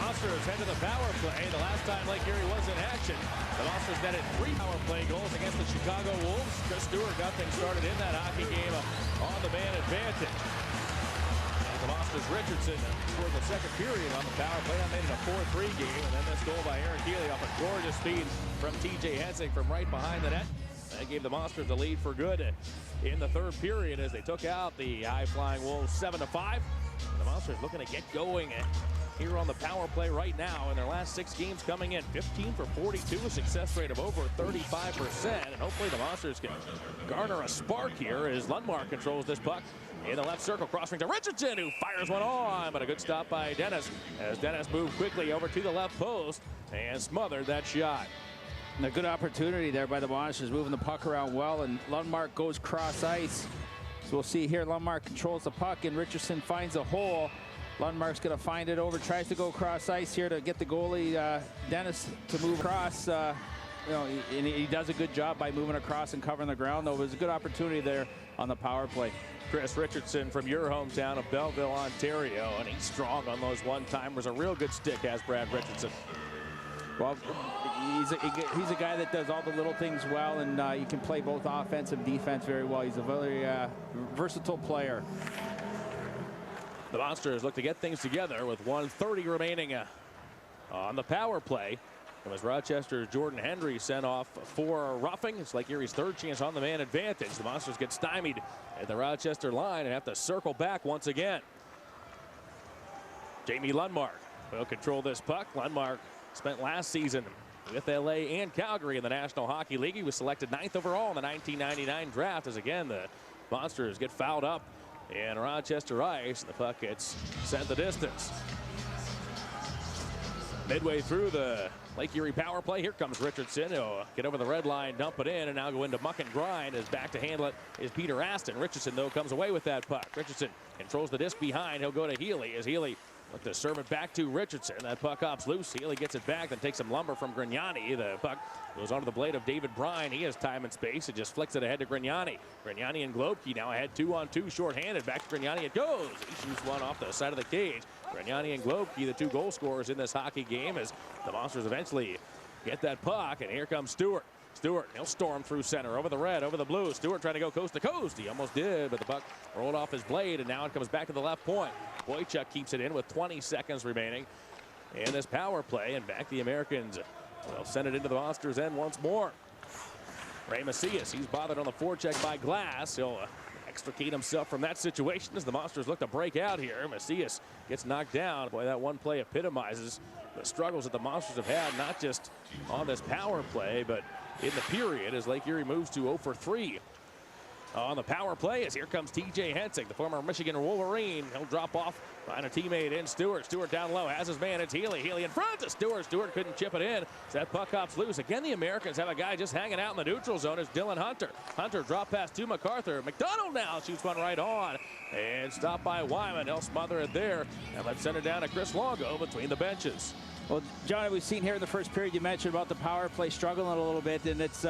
Monsters head to the power play. The last time Lake Erie was in action, the Monsters netted 3 power play goals against the Chicago Wolves. Chris Stewart got things started in that hockey game on the man advantage. And the Monsters Richardson scored the second period on the power play. That made it a 4-3 game. And then this goal by Aaron Keeley off a gorgeous feed from TJ Hensick from right behind the net. That gave the Monsters the lead for good in the third period as they took out the high-flying Wolves 7-5. The Monsters looking to get going here on the power play right now in their last 6 games coming in. 15 for 42, a success rate of over 35%. And hopefully the Monsters can garner a spark here as Lundmark controls this puck in the left circle, crossing to Richardson, who fires one on, but a good stop by Dennis as Dennis moved quickly over to the left post and smothered that shot.
And a good opportunity there by the Monsters, moving the puck around well, and Lundmark goes cross ice. So we'll see here, Lundmark controls the puck and Richardson finds a hole. Lundmark's going to find it over, tries to go cross ice here to get the goalie, Dennis, to move across. And he does a good job by moving across and covering the ground, though. It was a good opportunity there on the power play.
Chris Richardson from your hometown of Belleville, Ontario, and he's strong on those one-timers. A real good stick has Brad Richardson.
Well, he's a guy that does all the little things well, and he can play both offense and defense very well. He's a very versatile player.
The Monsters look to get things together with 1:30 remaining on the power play. It was Rochester's Jordan Hendry sent off for roughing. It's like Erie's third chance on the man advantage. The Monsters get stymied at the Rochester line and have to circle back once again. Jamie Lundmark will control this puck. Lundmark spent last season with LA and Calgary in the National Hockey League. He was selected 9th overall in the 1999 draft as again the Monsters get fouled up in Rochester ice. The puck gets sent the distance. Midway through the Lake Erie power play, here comes Richardson. He'll get over the red line, dump it in, and now go into muck and grind. As back to handle it is Peter Aston. Richardson, though, comes away with that puck. Richardson controls the disc behind. He'll go to Healy as Healy look to serve it back to Richardson. That puck hops loose. Healy gets it back, then takes some lumber from Grignani. The puck goes onto the blade of David Bryan. He has time and space. It just flicks it ahead to Grignani. Grignani and Globke now ahead 2-on-2, shorthanded. Back to Grignani it goes. He shoots one off the side of the cage. Grignani and Globke, the 2 goal scorers in this hockey game, as the Monsters eventually get that puck. And here comes Stewart. Stewart, he'll storm through center, over the red, over the blue. Stewart trying to go coast to coast. He almost did, but the puck rolled off his blade, and now it comes back to the left point. Boychuk keeps it in with 20 seconds remaining in this power play, and back the Americans will send it into the Monsters' end once more. Ray Macias, he's bothered on the forecheck by Glass. He'll extricate himself from that situation as the Monsters look to break out here. Macias gets knocked down. Boy, that one play epitomizes the struggles that the Monsters have had, not just on this power play, but in the period as Lake Erie moves to 0 for 3 on the power play. As here comes T.J. Hensik, the former Michigan Wolverine. He'll drop off behind a teammate in Stewart. Stewart down low, has his man. It's Healy. Healy in front to Stewart. Stewart couldn't chip it in. So that puck hops loose. Again, the Americans have a guy just hanging out in the neutral zone. It's Dylan Hunter. Hunter drop pass to MacArthur. McDonald now shoots one right on. And stopped by Wyman. He'll smother it there. And let's send it down to Chris Longo between the benches.
Well, John, we've seen here in the first period, you mentioned about the power play struggling a little bit, and it's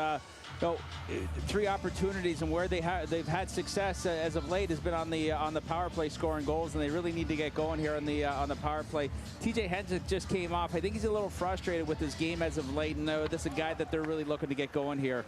3 opportunities, and where they've had success as of late has been on the power play scoring goals, and they really need to get going here on the power play. T.J. Hensik just came off. I think he's a little frustrated with his game as of late, and this is a guy that they're really looking to get going here.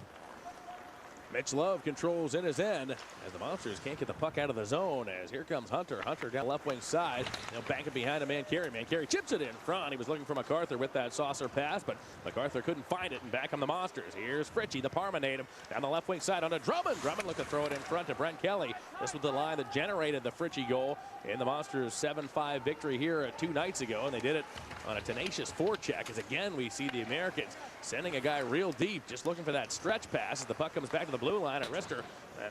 Mitch Love controls in his end as the Monsters can't get the puck out of the zone. As here comes Hunter. Hunter down left wing side. They'll bank it behind a Mancari. Mancari chips it in front. He was looking for MacArthur with that saucer pass, but MacArthur couldn't find it, and back come the Monsters. Here's Fritchie, the Parma native, down the left wing side onto Drummond. Drummond looked to throw it in front to Brent Kelly. This was the line that generated the Fritchie goal in the Monsters' 7-5 victory here 2 nights ago, and they did it on a tenacious forecheck. As again, we see the Americans sending a guy real deep, just looking for that stretch pass as the puck comes back to the blue line. At Rister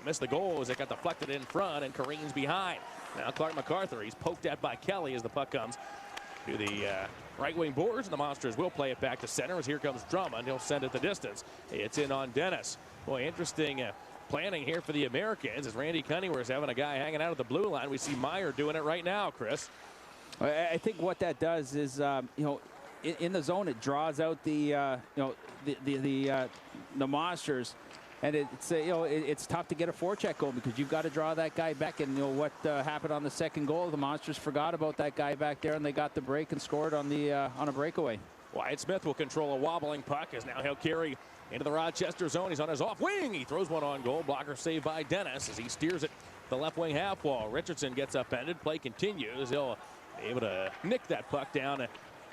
missed the goal as it got deflected in front and careens behind. Now Clark MacArthur, he's poked at by Kelly as the puck comes to the right wing boards, and the Monsters will play it back to center as here comes Drummond. He'll send it the distance. It's in on Dennis. Boy, interesting planning here for the Americans as Randy Cunningham having a guy hanging out at the blue line. We see Meyer doing it right now, Chris.
I think what that does is, in the zone, it draws out the Monsters, and it's tough to get a forecheck goal because you've got to draw that guy back. And what happened on the second goal, the Monsters forgot about that guy back there, and they got the break and scored on a breakaway.
Wyatt Smith will control a wobbling puck as now he'll carry into the Rochester zone. He's on his off wing. He throws one on goal. Blocker saved by Dennis as he steers it to the left wing half wall. Richardson gets upended. Play continues. He'll be able to nick that puck down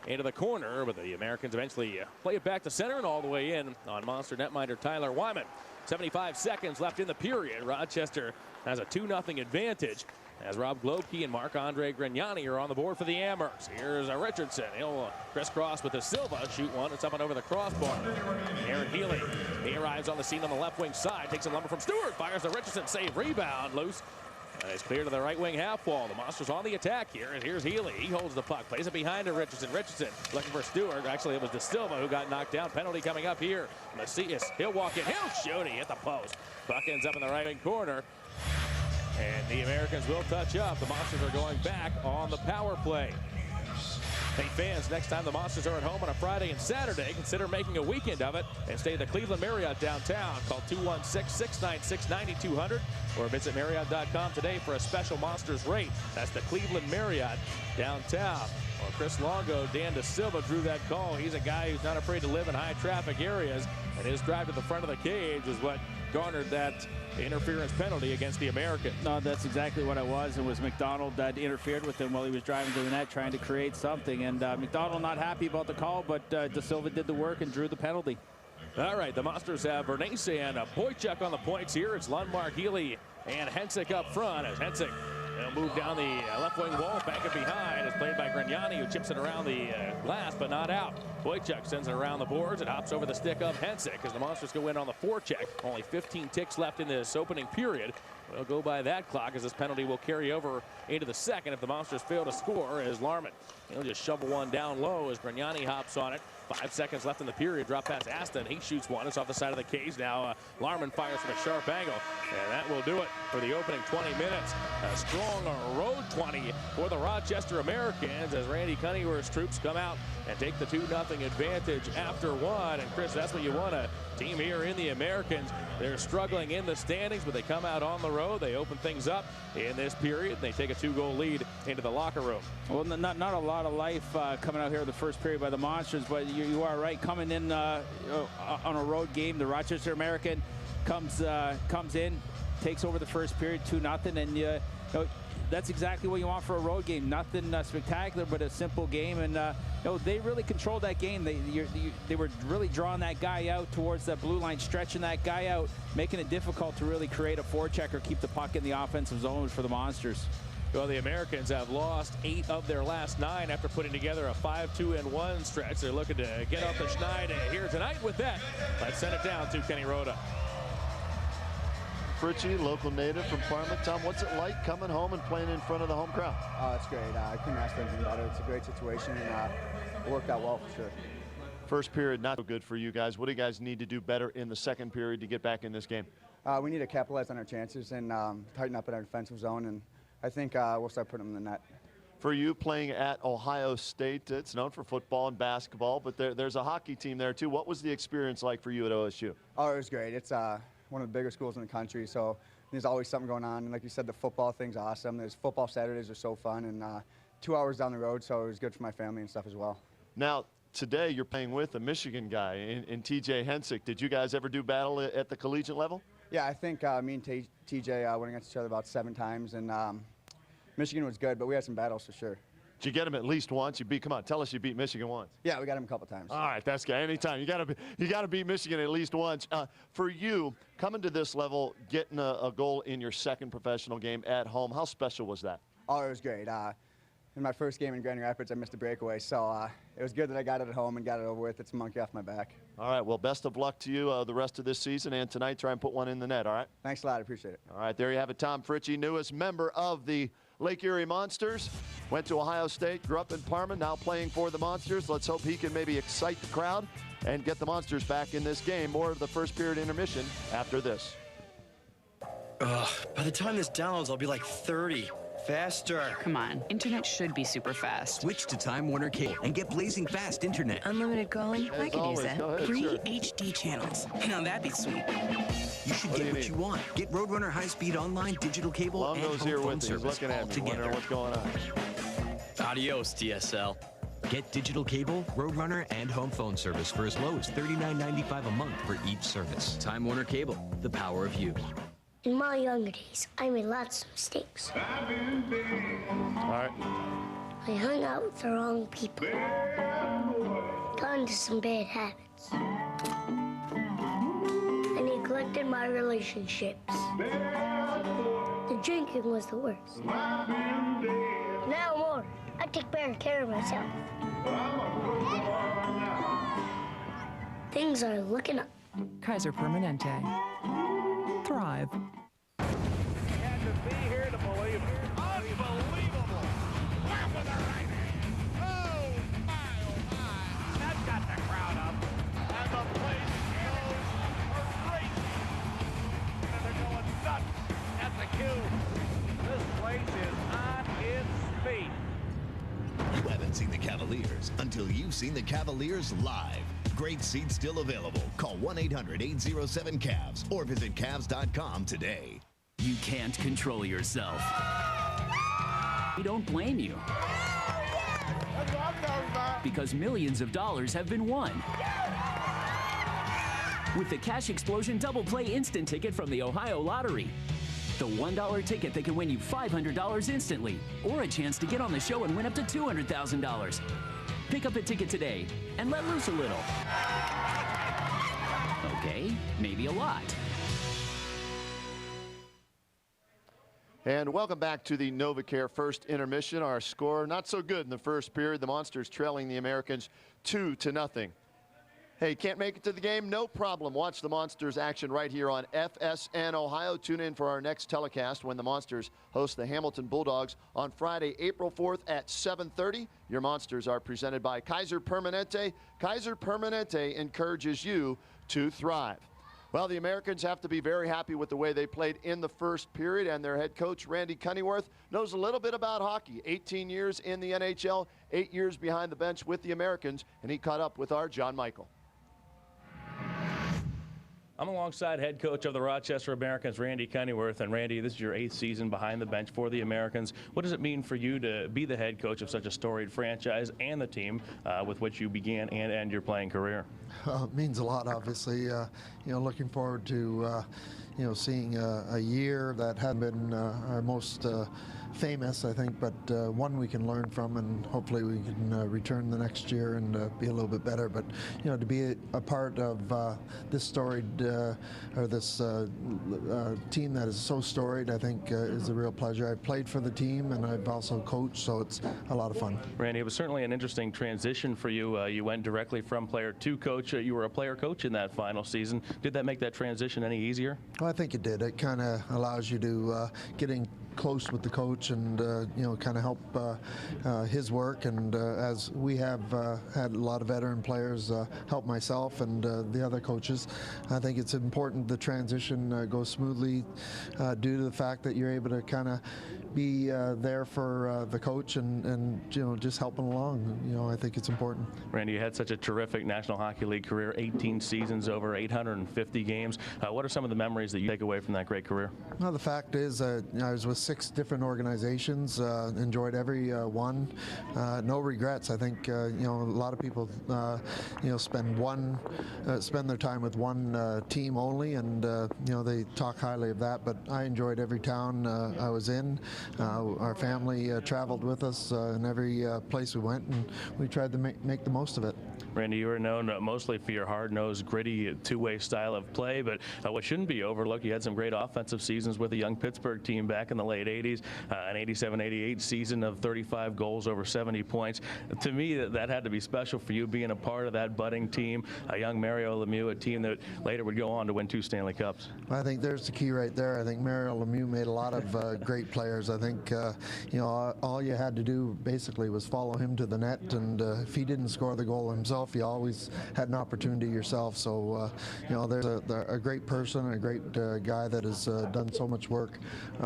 into the corner, but the Americans eventually play it back to center and all the way in on Monster netminder Tyler Wyman. 75 seconds left in the period. Rochester has a 2-0 advantage as Rob Globke and Marc-Andre Grignani are on the board for the Amherst. Here's Richardson. He'll crisscross with the Silva. Shoot one. It's up and over the crossbar. Aaron Healy. He arrives on the scene on the left wing side. Takes a lumber from Stewart. Fires the Richardson. Save. Rebound. Loose. And it's clear to the right wing half wall. The Monsters on the attack here. And here's Healy. He holds the puck. Plays it behind to Richardson. Richardson looking for Stewart. Actually, it was De Silva who got knocked down. Penalty coming up here. Macias. He'll walk in. He'll shoot. He hit the post. Puck ends up in the right wing corner. And the Americans will touch up. The Monsters are going back on the power play. Hey fans, next time the Monsters are at home on a Friday and Saturday, consider making a weekend of it and stay at the Cleveland Marriott downtown. Call 216-696-9200 or visit Marriott.com today for a special Monsters rate. That's the Cleveland Marriott downtown. Well, Chris Longo, Dan De Silva drew that call. He's a guy who's not afraid to live in high traffic areas, and his drive to the front of the cage was what garnered that interference penalty against the Americans.
No, that's exactly what it was. It was McDonald that interfered with him while he was driving to the net trying to create something. And McDonald not happy about the call, but De Silva did the work and drew the penalty.
All right, the Monsters have Bernays and Boychuk on the points here. It's Lundmark, Healy, and Hensik up front as Hensik They'll move down the left wing wall, back and behind. It's played by Grignani, who chips it around the glass, but not out. Boychuk sends it around the boards. It hops over the stick of Hensick as the Monsters go in on the forecheck. Only 15 ticks left in this opening period. We'll go by that clock as this penalty will carry over into the second if the Monsters fail to score as Larman. He'll just shovel one down low as Grignani hops on it. 5 seconds left in the period. Drop pass Aston. He shoots one. It's off the side of the cage. Now Larman fires from a sharp angle. And that will do it for the opening 20 minutes. A strong road 20 for the Rochester Americans as Randy Cunningham's troops come out and take the 2-0 advantage after one. And Chris, that's what you want, a team here in the Americans. They're struggling in the standings, but they come out on the road. They open things up in this period. They take a 2-goal lead into the locker room.
Well, not a lot of life coming out here in the first period by the Monsters, but you are right. Coming in on a road game, the Rochester American comes in, takes over the first period 2-0, and that's exactly what you want for a road game. Nothing spectacular, but a simple game. And they really controlled that game. They were really drawing that guy out towards that blue line, stretching that guy out, making it difficult to really create a forecheck or keep the puck in the offensive zone for the Monsters.
Well, the Americans have lost 8 of their last 9 after putting together a 5-2-1 stretch. They're looking to get off the schneid here tonight with that. Let's send it down to Kenny Rhoda.
Fritchie, local native from Parma. Tom, what's it like coming home and playing in front of the home crowd?
Oh, it's great. I couldn't ask for anything better. It's a great situation, and it worked out well for sure.
First period, not so good for you guys. What do you guys need to do better in the second period to get back in this game?
We need to capitalize on our chances and tighten up in our defensive zone, and I think we'll start putting them in the net.
For you, playing at Ohio State, it's known for football and basketball, but there's a hockey team there too. What was the experience like for you at OSU?
Oh, it was great. It's one of the bigger schools in the country, so there's always something going on. And like you said, the football thing's awesome. There's football Saturdays are so fun, and 2 hours down the road, so it was good for my family and stuff as well.
Now, today you're playing with a Michigan guy in TJ Hensick. Did you guys ever do battle at the collegiate level?
Yeah, I think me and TJ went against each other about 7 times, and Michigan was good, but we had some battles for sure.
Did you get him at least once? Come on, tell us you beat Michigan once.
Yeah, we got him a couple times.
All right, that's good. Anytime. You gotta beat Michigan at least once. For you, coming to this level, getting a goal in your second professional game at home, how special was that?
Oh, it was great. In my first game in Grand Rapids, I missed a breakaway, so it was good that I got it at home and got it over with. It's a monkey off my back.
All right, well, best of luck to you the rest of this season, and tonight try and put one in the net, all right?
Thanks a lot. I appreciate it.
All right, there you have it. Tom Fritchie, newest member of the Lake Erie Monsters. Went to Ohio State, grew up in Parma, now playing for the Monsters. Let's hope he can maybe excite the crowd and get the Monsters back in this game. More of the first period intermission after this.
By the time this downloads, I'll be like 30. Faster.
Come on, internet should be super fast.
Switch to Time Warner Cable and get blazing fast internet.
Unlimited calling? I could use that.
Go ahead,
3
sure.
HD channels. Now that'd be sweet.
You should get what you want. Get Roadrunner high-speed online, digital cable, and
Longo's
home
here
phone
with me. He's
service
looking
all
at me,
together.
wondering what's going on.
Adios, DSL.
Get digital cable, Roadrunner, and home phone service for as low as $39.95 a month for each service. Time Warner Cable, the power of you.
In my younger days, I made lots of mistakes.
All right.
I hung out with the wrong people. Got into some bad habits. I neglected my relationships. The drinking was the worst. Now I'm older. I take better care of myself. Things are looking up.
Kaiser Permanente. Thrive.
And to be here to believe it. Unbelievable. Wham with the right hand. Oh, my. That got the crowd up. And the place goes crazy. And they're going nuts at the cube. This place is on its feet.
You haven't seen the Cavaliers until you've seen the Cavaliers live. Great seats still available. Call 1-800-807-CAVS or visit Cavs.com today.
You can't control yourself. We don't blame you. Because millions of dollars have been won. With the Cash Explosion Double Play Instant Ticket from the Ohio Lottery. The $1 ticket that can win you $500 instantly, or a chance to get on the show and win up to $200,000. Pick up a ticket today and let loose a little. Okay, maybe a lot.
And welcome back to the NovaCare first intermission. Our score not so good in the first period. The Monsters trailing the Americans 2-0. Hey, can't make it to the game? No problem. Watch the Monsters action right here on FSN Ohio. Tune in for our next telecast when the Monsters host the Hamilton Bulldogs on Friday, April 4th at 7:30. Your Monsters are presented by Kaiser Permanente. Kaiser Permanente encourages you to thrive. Well, the Americans have to be very happy with the way they played in the first period, and their head coach, Randy Cunneyworth, knows a little bit about hockey. 18 years in the NHL, 8 years behind the bench with the Americans, and he caught up with our John Michael.
I'm alongside head coach of the Rochester Americans, Randy Cunneyworth. And Randy, this is your 8th season behind the bench for the Americans. What does it mean for you to be the head coach of such a storied franchise and the team with which you began and end your playing career?
It means a lot, obviously. Looking forward to, seeing a year that hadn't been our most famous, I think, but one we can learn from, and hopefully we can return the next year and be a little bit better. But to be a part of this storied or this team that is so storied, I think is a real pleasure. I've played for the team and I've also coached, so it's a lot of fun.
Randy, it was certainly an interesting transition for you. You went directly from player to coach. You were a player coach in that final season. Did that make that transition any easier?
Well, I think it did. It kind of allows you to get in close with the coach and kind of help his work, and as we have had a lot of veteran players help myself and the other coaches, I think it's important the transition goes smoothly due to the fact that you're able to kind of be there for the coach and just helping along. I think it's important.
Randy, you had such a terrific National Hockey League career, 18 seasons, over 850 games. What are some of the memories that you take away from that great career?
Well, the fact is I was with 6 different organizations, enjoyed every one. No regrets. I think a lot of people spend their time with one team only, and they talk highly of that, but I enjoyed every town I was in. Our family traveled with us in every place we went, and we tried to make the most of it.
Randy, you were known mostly for your hard-nosed, gritty, two-way style of play, but what shouldn't be overlooked, you had some great offensive seasons with a young Pittsburgh team back in the late 80s, an 87-88 season of 35 goals, over 70 points. To me, that had to be special for you, being a part of that budding team, a young Mario Lemieux, a team that later would go on to win 2 Stanley Cups.
I think there's the key right there. I think Mario Lemieux made a lot of great players. I think, all you had to do basically was follow him to the net, and if he didn't score the goal himself, you always had an opportunity yourself. So, there's a great person, a great guy that has done so much work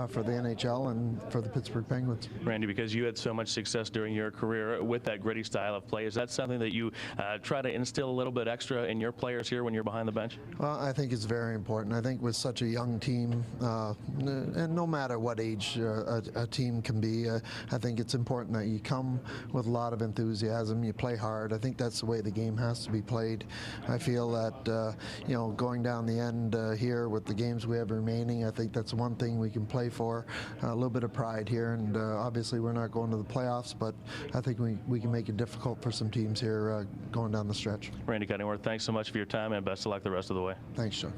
for the NHL and for the Pittsburgh Penguins.
Randy, because you had so much success during your career with that gritty style of play, is that something that you try to instill a little bit extra in your players here when you're behind the bench?
Well, I think it's very important. I think with such a young team, and no matter what age a team can be, I think it's important that you come with a lot of enthusiasm, you play hard. I think that's the way the game has to be played. I feel that, going down the end here with the games we have remaining, I think that's one thing we can play for, a little bit of pride here, and obviously we're not going to the playoffs, but I think we can make it difficult for some teams here going down the stretch.
Randy Cunneyworth, thanks so much for your time, and best of luck the rest of the way.
Thanks, John.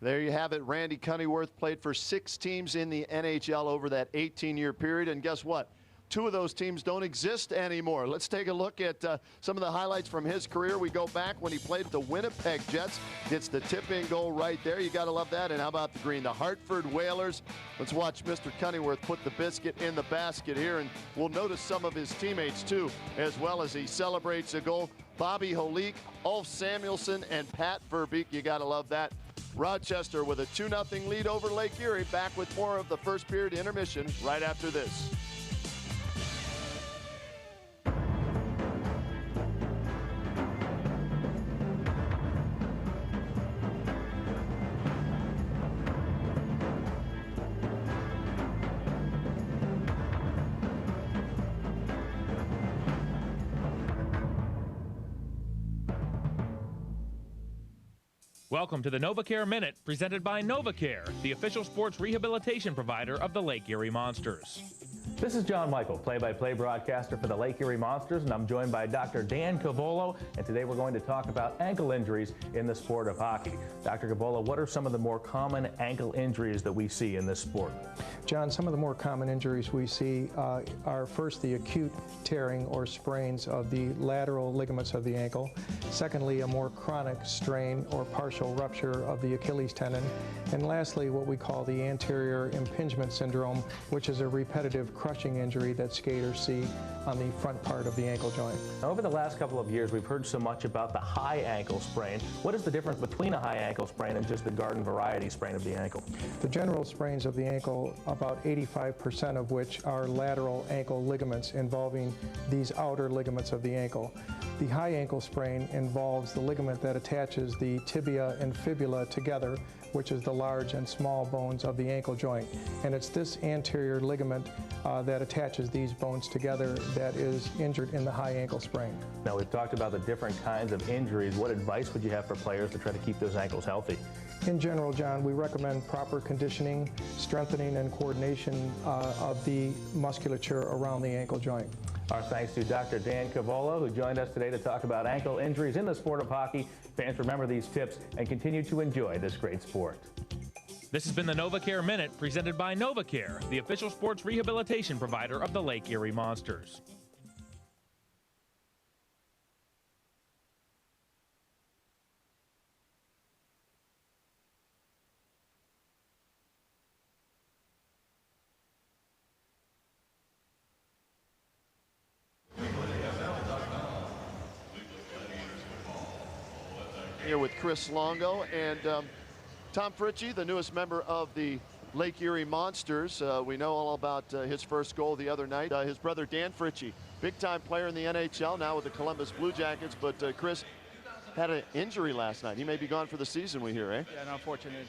There you have it. Randy Cunneyworth played for 6 teams in the NHL over that 18-year period, and guess what? 2 of those teams don't exist anymore. Let's take a look at some of the highlights from his career. We go back when he played the Winnipeg Jets. Gets the tip-in goal right there. You got to love that. And how about the green? The Hartford Whalers. Let's watch Mr. Cunneyworth put the biscuit in the basket here, and we'll notice some of his teammates, too, as well as he celebrates a goal. Bobby Holik, Ulf Samuelsson, and Pat Verbeek. You got to love that. Rochester with a 2-0 lead over Lake Erie. Back with more of the first period intermission right after this.
Welcome to the NovaCare Minute, presented by NovaCare, the official sports rehabilitation provider of the Lake Erie Monsters. This is John Michael, play-by-play broadcaster for the Lake Erie Monsters, and I'm joined by Dr. Dan Cavolo, and today we're going to talk about ankle injuries in the sport of hockey. Dr. Cavolo, what are some of the more common ankle injuries that we see in this sport?
John, some of the more common injuries we see are first the acute tearing or sprains of the lateral ligaments of the ankle. Secondly, a more chronic strain or partial rupture of the Achilles tendon. And lastly, what we call the anterior impingement syndrome, which is a repetitive crushing injury that skaters see on the front part of the ankle joint.
Over the last couple of years, we've heard so much about the high ankle sprain. What is the difference between a high ankle sprain and just the garden variety sprain of the ankle?
The general sprains of the ankle, about 85% of which are lateral ankle ligaments involving these outer ligaments of the ankle. The high ankle sprain involves the ligament that attaches the tibia and fibula together, which is the large and small bones of the ankle joint. And it's this anterior ligament that attaches these bones together that is injured in the high ankle sprain.
Now, we've talked about the different kinds of injuries. What advice would you have for players to try to keep those ankles healthy?
In general, John, we recommend proper conditioning, strengthening, and coordination of the musculature around the ankle joint.
Our thanks to Dr. Dan Cavolo, who joined us today to talk about ankle injuries in the sport of hockey. Fans, remember these tips and continue to enjoy this great sport.
This has been the NovaCare Minute, presented by NovaCare, the official sports rehabilitation provider of the Lake Erie Monsters.
Here with Chris Longo and Tom Fritchie, the newest member of the Lake Erie Monsters. We know all about his first goal the other night. His brother Dan Fritchie, big-time player in the NHL, now with the Columbus Blue Jackets. But Chris had an injury last night. He may be gone for the season, we hear, eh?
Yeah, an unfortunate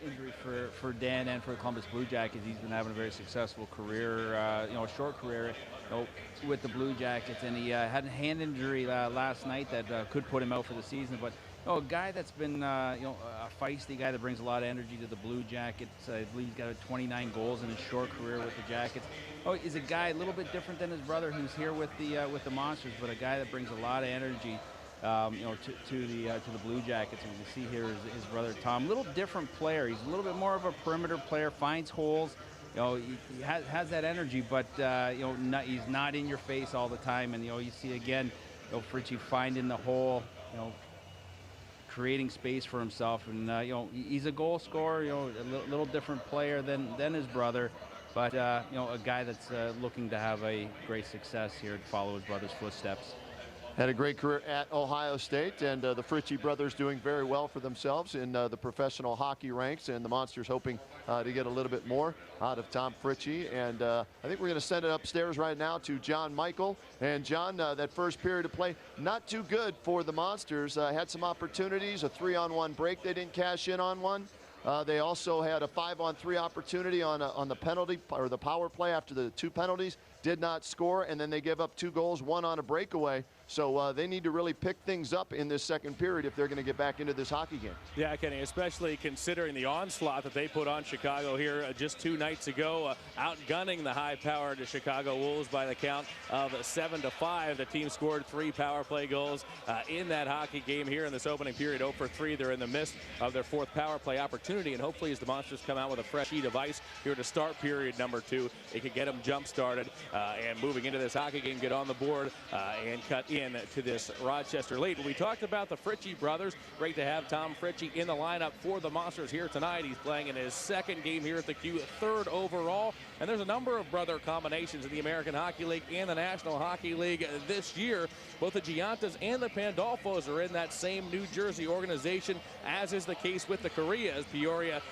injury for Dan and for the Columbus Blue Jackets. He's been having a very successful career, a short career, with the Blue Jackets, and he had a hand injury last night that could put him out for the season. But a guy that's been, a feisty guy that brings a lot of energy to the Blue Jackets. I believe he's got 29 goals in his short career with the Jackets. He's a guy a little bit different than his brother, who's here with the Monsters, but a guy that brings a lot of energy, to the Blue Jackets. And you see here is his brother Tom, a little different player. He's a little bit more of a perimeter player, finds holes. He has that energy, but he's not in your face all the time. And you see again, Fritchie finding the hole, creating space for himself, and he's a goal scorer, a little different player than his brother, but a guy that's looking to have a great success here to follow his brother's footsteps.
Had a great career at Ohio State, and the Fritchie brothers doing very well for themselves in the professional hockey ranks, and the Monsters hoping to get a little bit more out of Tom Fritchie. And I think we're going to send it upstairs right now to John Michael. And John, that first period of play, not too good for the Monsters. Had some opportunities, a 3-on-1 break. They didn't cash in on one. They also had a 5-on-3 opportunity on the penalty or the power play after the 2 penalties. Did not score, and then they gave up 2 goals, 1 on a breakaway. So they need to really pick things up in this second period if they're going to get back into this hockey game.
Yeah, Kenny, especially considering the onslaught that they put on Chicago here just 2 nights ago, outgunning the high-powered Chicago Wolves by the count of 7-5. The team scored 3 power play goals in that hockey game here in this opening period. 0 for 3. They're in the midst of their 4th power play opportunity, and hopefully as the Monsters come out with a fresh sheet of ice here to start period number 2, it could get them jump-started and moving into this hockey game, get on the board and cut in to this Rochester lead. We talked about the Fritchie brothers. Great to have Tom Fritchie in the lineup for the Monsters here tonight. He's playing in his 2nd game here at the Q, 3rd overall. And there's a number of brother combinations in the American Hockey League and the National Hockey League this year. Both the Giantas and the Pandolfos are in that same New Jersey organization, as is the case with the Koreas. Peoria,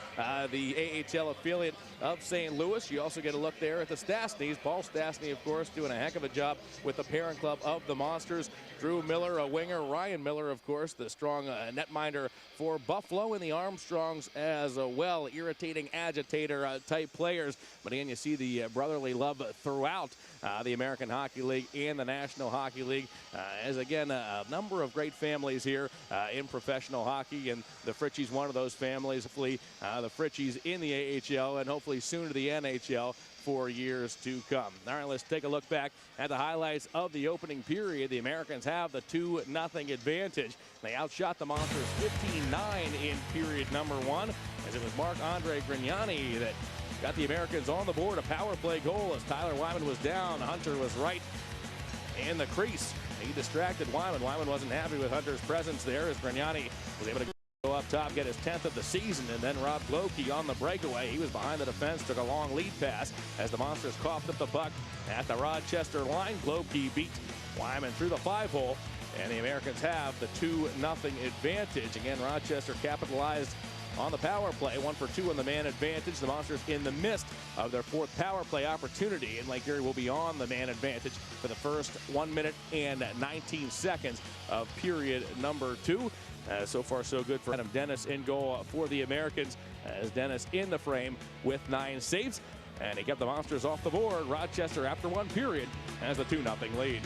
the AHL affiliate of St. Louis. You also get a look there at the Stastnys. Paul Stastny, of course, doing a heck of a job with the parent club of the Monsters. Drew Miller, a winger. Ryan Miller, of course, the strong netminder for Buffalo, and the Armstrongs as well. Irritating agitator type players. But again, you see the brotherly love throughout the American Hockey League and the National Hockey League. As again, a number of great families here in professional hockey, and the Fritchies one of those families. Hopefully, the Fritchies in the AHL and hopefully soon to the NHL. for years to come. All right, let's take a look back at the highlights of the opening period. The Americans have the 2-0 advantage. They outshot the Monsters 15-9 in period number 1, as it was Marc-Andre Grignani that got the Americans on the board. A power play goal as Tyler Wyman was down. Hunter was right in the crease. He distracted Wyman. Wyman wasn't happy with Hunter's presence there as Grignani was able to go up top, get his 10th of the season, and then Rob Glokey on the breakaway. He was behind the defense, took a long lead pass as the Monsters coughed up the puck at the Rochester line. Glokey beat Wyman through the 5-hole, and the Americans have the 2-0 advantage. Again, Rochester capitalized on the power play, 1 for 2 on the man advantage. The Monsters in the midst of their 4th power play opportunity, and Lake Erie will be on the man advantage for the first 1 minute and 19 seconds of period number 2. So far, so good for Adam Dennis in goal for the Americans, as Dennis in the frame with 9 saves, and he kept the Monsters off the board. Rochester, after 1 period, has a 2-0 lead.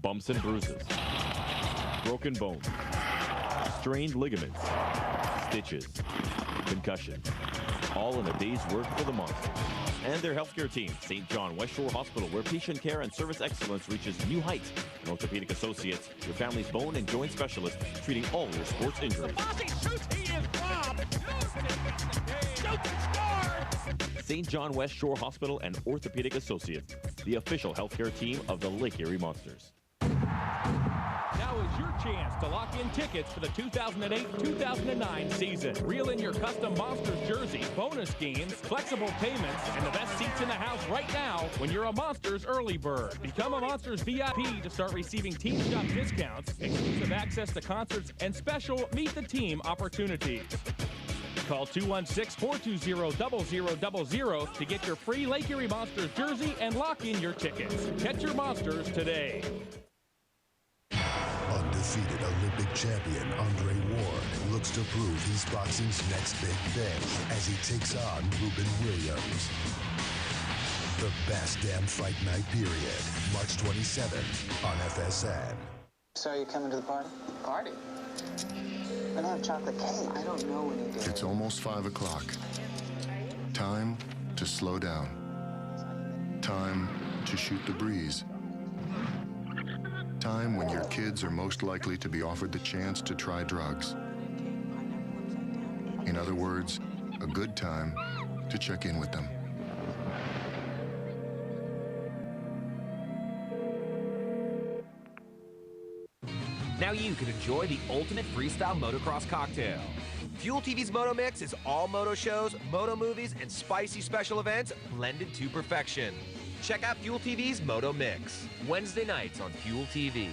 Bumps and bruises, broken bones, strained ligaments, stitches, concussion, all in a day's work for the Monsters and their healthcare team, St. John West Shore Hospital, where patient care and service excellence reaches new heights. And Orthopedic Associates, your family's bone and joint specialist, treating all your sports injuries. St. John West Shore Hospital and Orthopedic Associates, the official healthcare team of the Lake Erie Monsters.
Now is your chance to lock in tickets for the 2008-2009 season. Reel in your custom Monsters jersey, bonus games, flexible payments, and the best seats in the house right now when you're a Monsters early bird. Become a Monsters VIP to start receiving team shop discounts, exclusive access to concerts, and special Meet the Team opportunities. Call 216-420-0000 to get your free Lake Erie Monsters jersey and lock in your tickets. Catch your Monsters today.
Undefeated Olympic champion Andre Ward looks to prove he's boxing's next big thing as he takes on Ruben Williams. The best damn fight night period, March 27th on FSN.
So are you coming to the party? Party? I don't have chocolate cake. I don't know when you did.
It's almost 5 o'clock. Time to slow down. Time to shoot the breeze. Time when your kids are most likely to be offered the chance to try drugs. In other words, a good time to check in with them.
Now you can enjoy the ultimate freestyle motocross cocktail. Fuel TV's Moto Mix is all moto shows, moto movies, and spicy special events blended to perfection. Check out Fuel TV's Moto Mix, Wednesday nights on Fuel TV.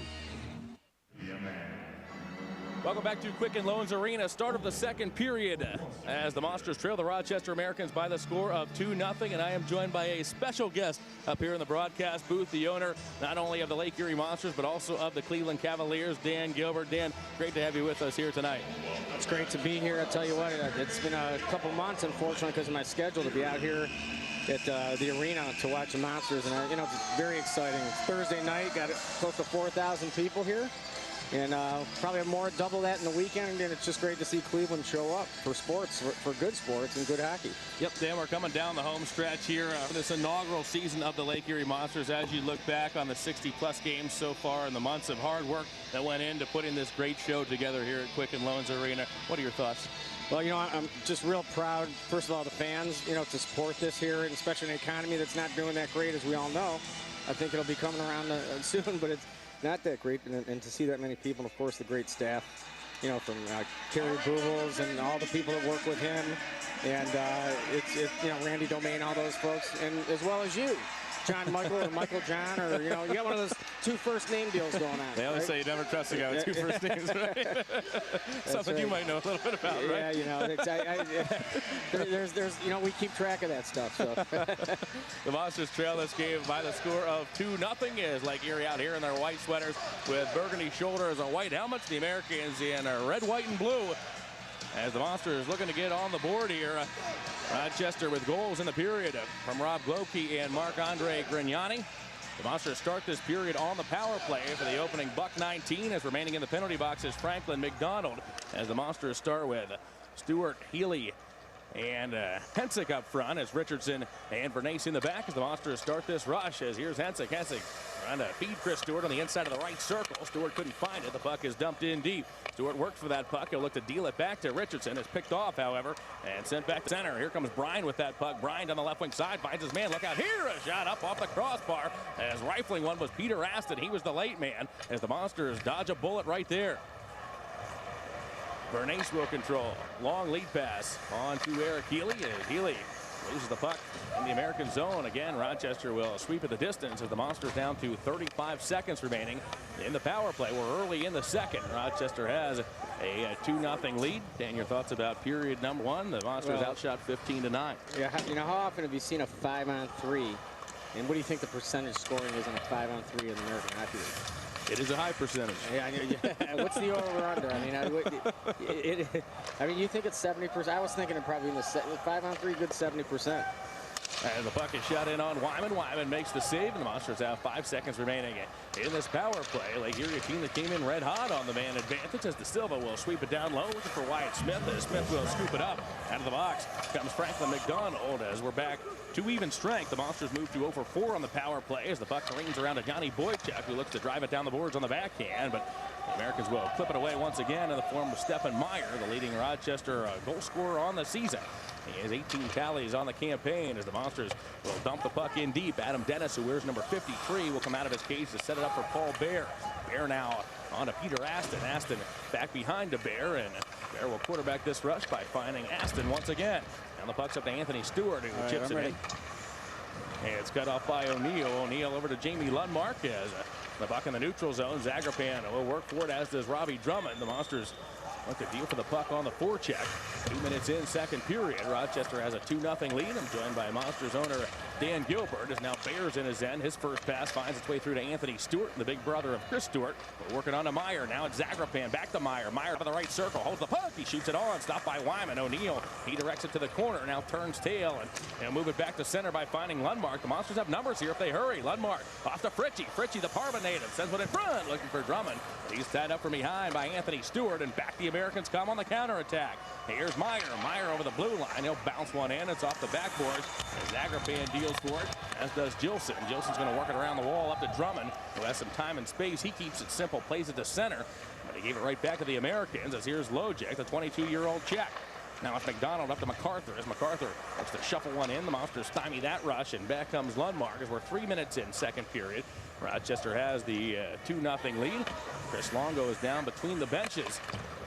Welcome back to Quicken Loans Arena. Start of the 2nd period as the Monsters trail the Rochester Americans by the score of 2-0. And I am joined by a special guest up here in the broadcast booth, the owner not only of the Lake Erie Monsters, but also of the Cleveland Cavaliers, Dan Gilbert. Dan, great to have you with us here tonight.
It's great to be here. I tell you what, it's been a couple months, unfortunately, because of my schedule to be out here at the arena to watch the Monsters, and it's very exciting. It's Thursday night, got close to 4,000 people here, and probably more, double that in the weekend, and it's just great to see Cleveland show up for sports, for good sports and good hockey.
Yep, Dan, we're coming down the home stretch here for this inaugural season of the Lake Erie Monsters. As you look back on the 60-plus games so far and the months of hard work that went into putting this great show together here at Quicken Loans Arena, what are your thoughts?
Well, I'm just real proud, first of all, the fans, to support this here, and especially an economy that's not doing that great, as we all know. I think it'll be coming around soon, but it's not that great. And to see that many people, and of course, the great staff, from Terry Bubbles and all the people that work with him, and it's Randy Domain, all those folks, and as well as you. John Michael or Michael John, or you got one of those 2 first name deals going on.
They always say you never trust a guy with 2 first names, right? Something right. You might know a little bit about, right?
Yeah, there's we keep track of that stuff. So
the Monsters trail this game by the score of 2-0 as Lake Erie out here in their white sweaters with burgundy shoulders and white helmets. The Americans in red, white, and blue. As the Monsters looking to get on the board here. Rochester with goals in the period from Rob Glokey and Marc-Andre Grignani. The Monsters start this period on the power play for the opening buck 19, as remaining in the penalty box is Franklin McDonald. As the Monsters start with Stuart Healy and Hensick up front as Richardson and Bernace in the back as the Monsters start this rush. As here's Hensick. Hensick trying to feed Chris Stewart on the inside of the right circle. Stewart couldn't find it. The puck is dumped in deep. Stewart worked for that puck. He'll look to deal it back to Richardson. It's picked off, however, and sent back to center. Here comes Bryan with that puck. Bryan on the left wing side finds his man. Look out here. A shot up off the crossbar. As rifling one was Peter Aston. He was the late man as the Monsters dodge a bullet right there. Bernace will control. Long lead pass on to Eric Healy. As Healy loses the puck in the American zone. Again, Rochester will sweep at the distance as the Monsters down to 35 seconds remaining in the power play. We're early in the second. Rochester has a 2-0 lead. Dan, your thoughts about period number one? The Monsters outshot 15-9.
Yeah, you know, how often have you seen a 5-on-3? And what do you think the percentage scoring is on a 5-on-3 in the American Hockey League?
It is a high percentage.
Yeah, what's the over/under? I mean, you think it's 70%? I was thinking it probably in the 5-on-3, good 70%.
And the puck is shot in on Wyman. Wyman makes the save, and the Monsters have 5 seconds remaining in this power play. Lake Erie, a team that came in red hot on the man advantage as De Silva will sweep it down low, looking for Wyatt Smith. As Smith will scoop it up out of the box. Comes Franklin McDonald as we're back to even strength. The Monsters move to 0-for-4 on the power play as the puck careens around to Johnny Boychuk, who looks to drive it down the boards on the backhand, but the Americans will clip it away once again in the form of Stephen Meyer, the leading Rochester goal scorer on the season. He has 18 tallies on the campaign as the Monsters will dump the puck in deep. Adam Dennis, who wears number 53, will come out of his cage to set it up for Paul Bear. Bear now on to Peter Aston. Aston back behind to Bear, and Bear will quarterback this rush by finding Aston once again. And the puck's up to Anthony Stewart, who chips it in. And it's cut off by O'Neill. O'Neill over to Jamie Lundmark as the puck in the neutral zone. Zagrapan will work for it, as does Robbie Drummond. The Monsters look to deal for the puck on the forecheck. 2 minutes in, second period. Rochester has a 2-0 lead. I'm joined by Monsters owner Dan Gilbert. As now Bears in his end. His first pass finds its way through to Anthony Stewart, the big brother of Chris Stewart. We're working on to Meyer. Now it's Zagrapan. Back to Meyer. Meyer up in the right circle. Holds the puck. He shoots it on. Stopped by Wyman. O'Neill. He directs it to the corner. Now turns tail and move it back to center by finding Lundmark. The Monsters have numbers here if they hurry. Lundmark off to Fritchie. Fritchie, the Parma native, sends one in front. Looking for Drummond. He's tied up from behind by Anthony Stewart, and back the Americans come on the counterattack. Here's Meyer. Meyer over the blue line. He'll bounce one in. It's off the backboard. Zagrapan deals for it, as does Gilson. Gilson's going to work it around the wall up to Drummond, who has some time and space. He keeps it simple, plays it to center, but he gave it right back to the Americans, as here's Lojek, the 22-year-old Czech. Now it's McDonald up to MacArthur, as MacArthur looks to shuffle one in. The Monsters stymie that rush, and back comes Lundmark as we're 3 minutes in, second period. Rochester has the 2-0 lead. Chris Longo is down between the benches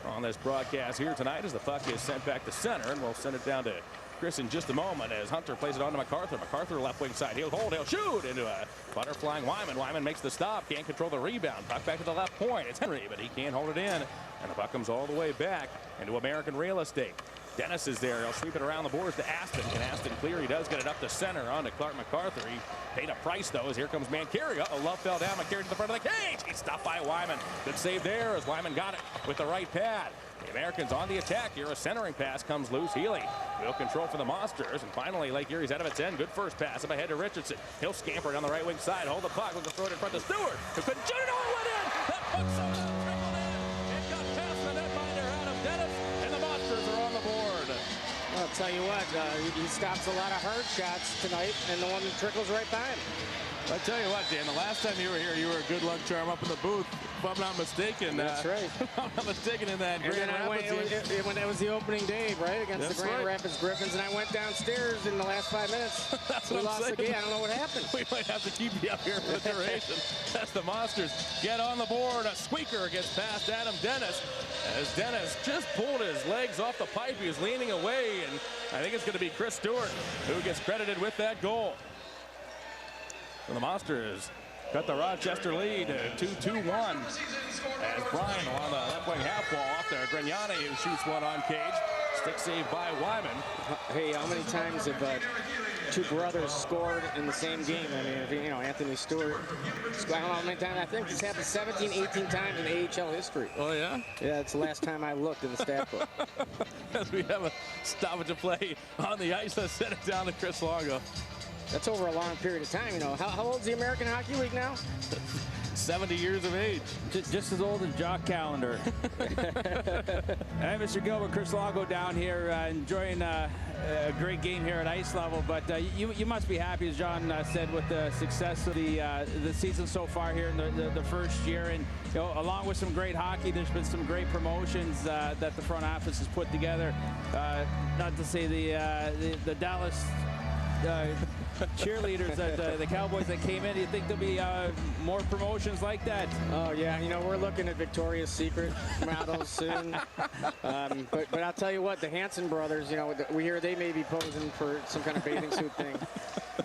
on this broadcast here tonight as the puck is sent back to center, and we'll send it down to Chris in just a moment as Hunter plays it on to MacArthur. MacArthur left wing side. He'll hold, he'll shoot into a butterflying Wyman. Wyman makes the stop, can't control the rebound. Puck back to the left point. It's Henry, but he can't hold it in. And the puck comes all the way back into American real estate. Dennis is there. He'll sweep it around the boards to Aston. Can Aston clear? He does get it up to center on to Clark MacArthur. He paid a price, though, as here comes Mancari. Love fell down. Mancari to the front of the cage. He's stopped by Wyman. Good save there as Wyman got it with the right pad. The Americans on the attack here. A centering pass comes loose. Healy will control for the Monsters. And finally, Lake Erie's out of its end. Good first pass up ahead to Richardson. He'll scamper down the right wing side. Hold the puck. Looking to throw it in front to Stewart, who couldn't shoot it. Oh, it went in. That puck's so trickled in. It got past the netminder Adam Dennis, and the Monsters are on the board.
I'll tell you what, he stops a lot of hard shots tonight, and the one that trickles right by him.
I'll tell you what, Dan, the last time you were here, you were a good luck charm up in the booth, if I'm not mistaken.
That's right.
If I'm not mistaken, in that
and
Grand Rapids.
When that was the opening day, right, against the Grand Rapids Griffins, and I went downstairs in the last 5 minutes.
That's
we
what I'm
lost
saying.
the game. I don't know what happened.
We might have to keep you up here for the duration. As the Monsters get on the board. A squeaker gets past Adam Dennis, as Dennis just pulled his legs off the pipe. He was leaning away, and I think it's going to be Chris Stewart who gets credited with that goal. So the Monsters cut the Rochester lead to 2-1 as Bryan along the left wing half wall off there. Grignani, who shoots one on cage. Stick save by Wyman.
Hey, how many times have two brothers scored in the same game? I mean, you know, Anthony Stewart, I don't know how many times. I think this happened 17, 18 times in AHL history.
Oh, yeah?
Yeah, that's the last time I looked in the stat book.
As we have a stoppage of play on the ice, let's send it down to Chris Longo.
That's over a long period of time, you know. How old's the American Hockey League now?
70 years of age.
Just as old as Jock Calendar. Hey, Mr. Gilbert, Chris Longo down here enjoying a great game here at ice level, but you must be happy, as John said, with the success of the season so far here in the first year. And you know, along with some great hockey, there's been some great promotions that the front office has put together. Not to say the Dallas cheerleaders, the Cowboys that came in. Do you think there'll be more promotions like that?
Oh yeah, you know, we're looking at Victoria's Secret models soon. But I'll tell you what, the Hanson brothers, you know, we hear they may be posing for some kind of bathing suit thing.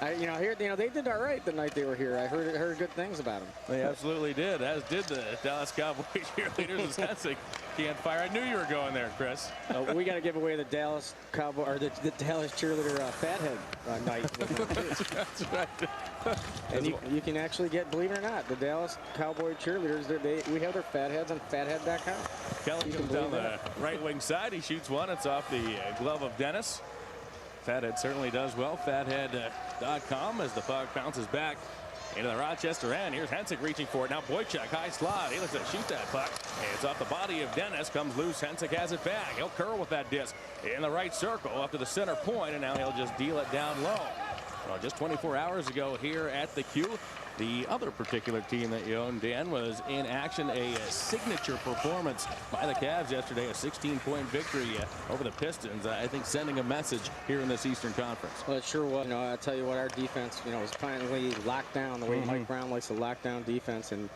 They did all right the night they were here. I heard good things about them.
They absolutely did, as did the Dallas Cowboys cheerleaders. Can't fire. I knew you were going there, Chris.
We got to give away the Dallas Cowboy or the Dallas cheerleader fathead night.
That's right.
And you can actually get, believe it or not, the Dallas Cowboy cheerleaders. We have their fatheads on fathead.com.
Kelly comes down the right wing side. He shoots one. It's off the glove of Dennis. Fathead certainly does well. Fathead.com as the puck bounces back into the Rochester end. Here's Hensick reaching for it. Now Boychuk, high slot. He looks to shoot that puck. It's off the body of Dennis. Comes loose. Hensick has it back. He'll curl with that disc in the right circle up to the center point, and now he'll just deal it down low. Well, just 24 hours ago here at the Q, the other particular team that you own, Dan, was in action. A signature performance by the Cavs yesterday, a 16-point victory over the Pistons. I think sending a message here in this Eastern Conference.
Well, it sure was. You know, I tell you what, our defense, you know, was finally locked down the way Mike Brown likes to lock down defense. And,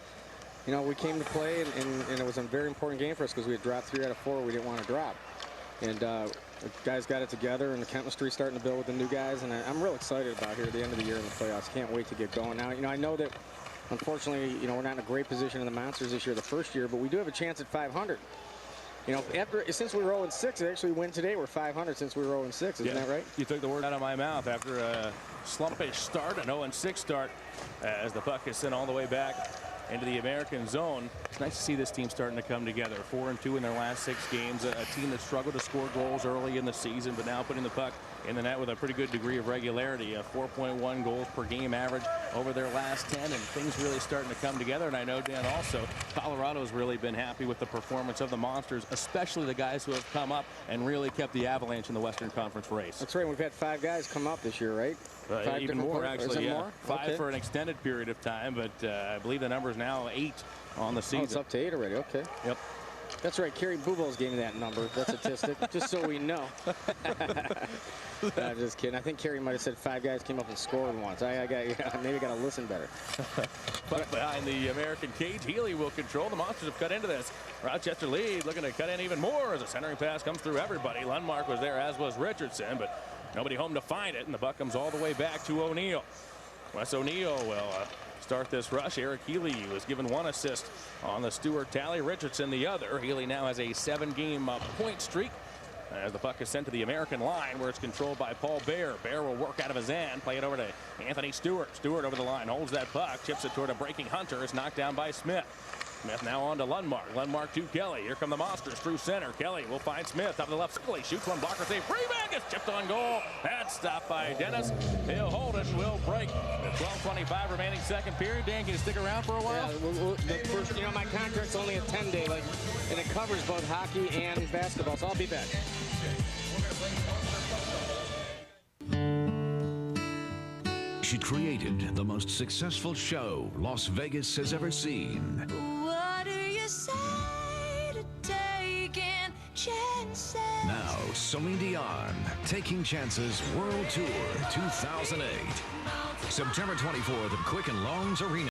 you know, we came to play, and it was a very important game for us because we had dropped 3 out of 4 we didn't want to drop. And the guys got it together, and the chemistry starting to build with the new guys, and I'm real excited about here at the end of the year in the playoffs. Can't wait to get going. Now, you know, I know that unfortunately, you know, we're not in a great position in the Monsters this year, the first year, but we do have a chance at 500. You know, since we were 0-6, it actually win today. We're 500 since we were 0-6. Isn't that right?
You took the word out of my mouth after a slumpish start, an 0-6 start, as the puck is sent all the way back into the American zone. It's nice to see this team starting to come together. 4-2 in their last 6 games. A team that struggled to score goals early in the season, but now putting the puck in the net with a pretty good degree of regularity. A 4.1 goals per game average over their last 10, and things really starting to come together. And I know, Dan, also Colorado's really been happy with the performance of the Monsters, especially the guys who have come up and really kept the Avalanche in the Western Conference race.
That's right. We've had 5 guys come up this year, right?
Even more, actually. Yeah.
More?
5 for an extended period of time, but I believe the number is now 8 on the season.
Oh, it's up to 8 already. Okay.
Yep.
That's right. Kerry Bubol's gave me that number, that statistic, just so we know. I'm just kidding. I think Kerry might have said 5 guys came up and scored once. Maybe I got to listen better.
But behind the American cage, Healy will control. The Monsters have cut into this. Rochester lead, looking to cut in even more as a centering pass comes through everybody. Lundmark was there, as was Richardson, but nobody home to find it, and the buck comes all the way back to O'Neill. Wes O'Neill will start this rush. Eric Healy was given 1 assist on the Stewart tally. Richardson the other. Healy now has a 7-game point streak as the puck is sent to the American line, where it's controlled by Paul Bear. Bear will work out of his end, play it over to Anthony Stewart. Stewart over the line, holds that puck, chips it toward a breaking Hunter. It's knocked down by Smith. Smith now on to Lundmark. Lundmark to Kelly. Here come the Monsters through center. Kelly will find Smith up to the left circle. He shoots one, blocker save. Freeman gets chipped on goal. That's stopped by Dennis. He'll hold it and will break. The 12:25 remaining second period. Dan, can you stick around for a while?
Yeah, the first, you know, my contract's only a 10-day, and it covers both hockey and basketball, so I'll be back.
She created the most successful show Las Vegas has ever seen.
What do you say to taking chances?
Now, Celine Dion, Taking Chances World Tour 2008. September 24th at Quicken Loans Arena.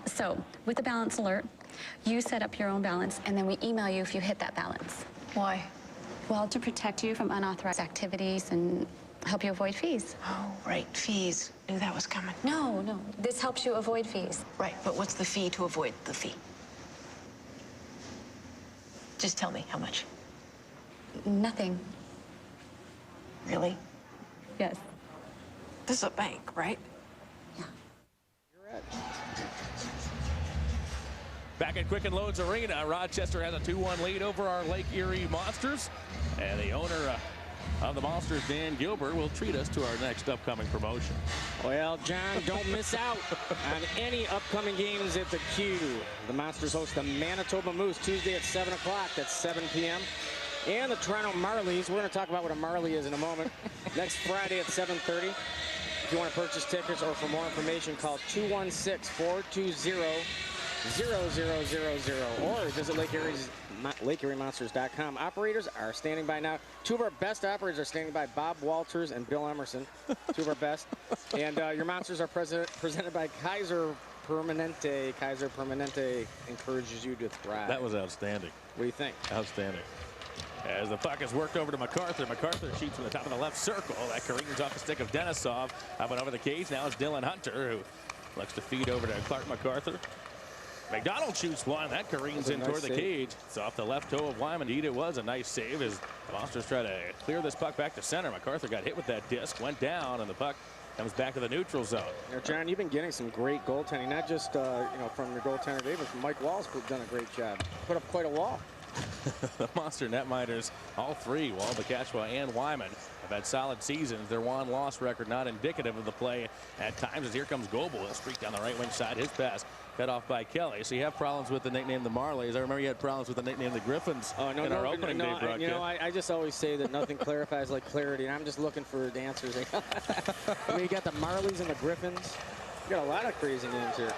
So with the balance alert, you set up your own balance, and then we email you if you hit that balance.
Why?
Well, to protect you from unauthorized activities and help you avoid fees.
Oh, right, fees. Knew that was coming.
No, this helps you avoid fees.
Right, but what's the fee to avoid the fee? Just tell me how much.
Nothing.
Really?
Yes.
This is a bank, right?
Back at Quicken Loans Arena, Rochester has a 2-1 lead over our Lake Erie Monsters. And the owner of the Monsters, Dan Gilbert, will treat us to our next upcoming promotion.
Well, John, don't miss out on any upcoming games at the Q. The Monsters host the Manitoba Moose Tuesday at 7 o'clock. That's 7 p.m. And the Toronto Marlies. We're going to talk about what a Marley is in a moment. Next Friday at 7:30. If you want to purchase tickets or for more information, call 216-420-0000 or visit LakeErieMonsters.com. Operators are standing by now. Two of our best operators are standing by, Bob Walters and Bill Emerson. Two of our best. And your Monsters are presented by Kaiser Permanente. Kaiser Permanente encourages you to thrive.
That was outstanding.
What do you think?
Outstanding. As the puck is worked over to MacArthur. MacArthur shoots from the top of the left circle. That careens off the stick of Denisov. Up and over the cage. Now it's Dylan Hunter, who looks to feed over to Clark MacArthur. McDonald shoots one. That careens in toward the cage. It's off the left toe of Wyman. Indeed, it was a nice save as the Monsters try to clear this puck back to center. MacArthur got hit with that disc, went down, and the puck comes back to the neutral zone.
Now, John, you've been getting some great goaltending, not just from your goaltender today, but from Mike Walls, who's done a great job. Put up quite a wall.
The Monster netminders, all three, Wall, Bacashwa, and Wyman, have had solid seasons. Their one-loss record not indicative of the play at times, as here comes Goebel. He'll streak down the right wing side. His pass cut off by Kelly. So you have problems with the nickname the Marlies. I remember you had problems with the nickname the Griffins in our opening day broadcast.
I just always say that nothing clarifies like clarity, and I'm just looking for the answers. You got the Marlies and the Griffins. You got a lot of crazy names here.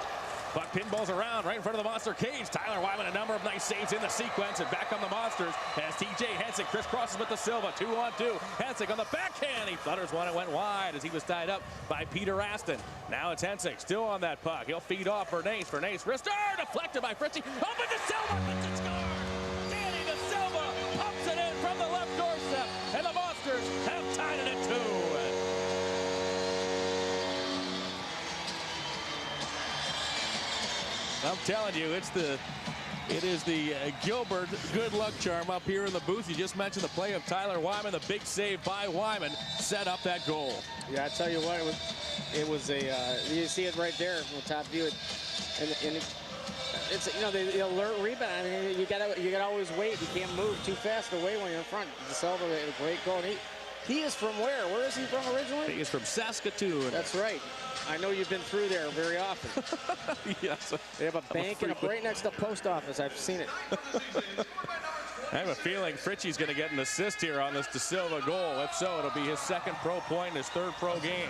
Puck pinballs around right in front of the Monster cage. Tyler Wyman, a number of nice saves in the sequence, and back on the Monsters as TJ Hensick crisscrosses with the Silva. 2-on-2. Hensick on the backhand. He flutters one and went wide as he was tied up by Peter Aston. Now it's Hensick still on that puck. He'll feed off Bernays. Bernays wrister deflected by Fritchie. Open to Silva. Fritchie scores. Danny De Silva pumps it in from the left doorstep, and the Monsters have tied it at 2. I'm telling you, it is the Gilbert good luck charm up here in the booth. You just mentioned the play of Tyler Wyman. The big save by Wyman set up that goal.
Yeah, I tell you what, it was you see it right there from the top view. And it's the alert rebound. I mean, you gotta always wait. You can't move too fast away when you're in front. DeSilva, a great goal. And he is from where? Where is he from originally?
He is from Saskatoon.
That's right. I know you've been through there very often.
Yes.
They have a bank and right next to the post office. I've seen it.
I have a feeling Fritchie's going to get an assist here on this De Silva goal. If so, it'll be his second pro point in his third pro game.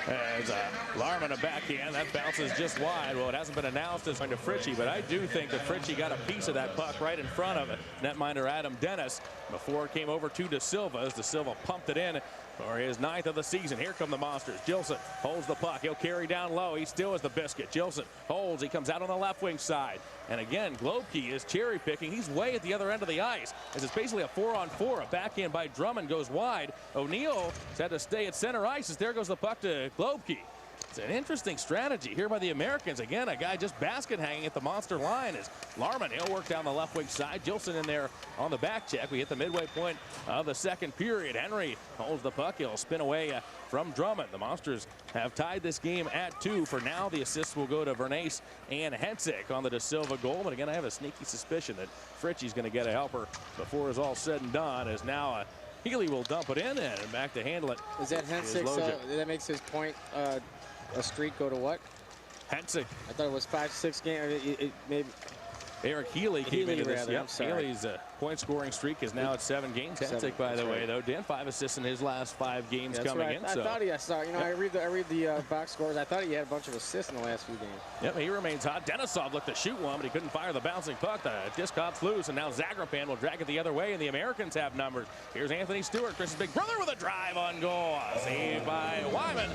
As Larman a backhand, that bounces just wide. Well, it hasn't been announced as going to Fritchie, but I do think that Fritchie got a piece of that puck right in front of it. Netminder Adam Dennis before it came over to De Silva as De Silva pumped it in for his 9th of the season. Here come the Monsters. Gilson holds the puck. He'll carry down low. He still is the biscuit. Gilson holds. He comes out on the left wing side. And again, Globkey is cherry picking. He's way at the other end of the ice as it's basically a 4-on-4. A backhand by Drummond goes wide. O'Neill has had to stay at center ice as there goes the puck to Globkey. It's an interesting strategy here by the Americans. Again, a guy just basket hanging at the Monster line is Larman. He'll work down the left wing side. Gilson in there on the back check. We hit the midway point of the second period. Henry holds the puck. He'll spin away from Drummond. The Monsters have tied this game at 2. For now, the assists will go to Vernace and Hensick on the De Silva goal. But again, I have a sneaky suspicion that Fritchie's going to get a helper before it's all said and done, as now Healy will dump it in and back to handle it.
Is that Hensick? That makes his point a streak go to what?
Hensick.
I thought it was 5-6 games. Maybe
Eric Healy came into this.
Yep,
Healy's point scoring streak is now at 7 games. Hensick, by the way, though, Dan, 5 assists in his last 5 games coming in.
I thought I saw. I read the box scores. I thought he had a bunch of assists in the last few games.
Yep, he remains hot. Denisov looked to shoot one, but he couldn't fire the bouncing puck. The disc hops loose, and now Zagrapan will drag it the other way, and the Americans have numbers. Here's Anthony Stewart, Chris's big brother, with a drive on goal. Saved by Wyman.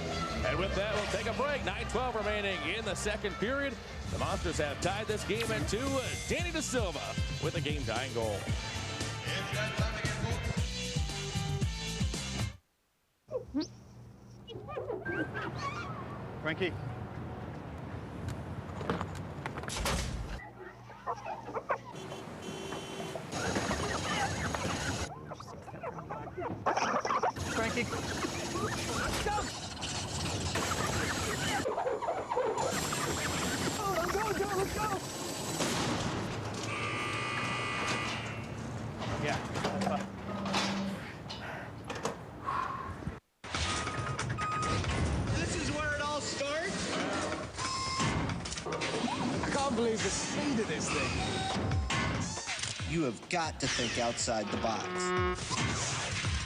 And with that, we'll take a break. 9:12 remaining in the second period. The Monsters have tied this game at 2. Danny De Silva with a game-tying goal.
Frankie. Frankie. Go! Let's go! Yeah.
You have got to think outside the box.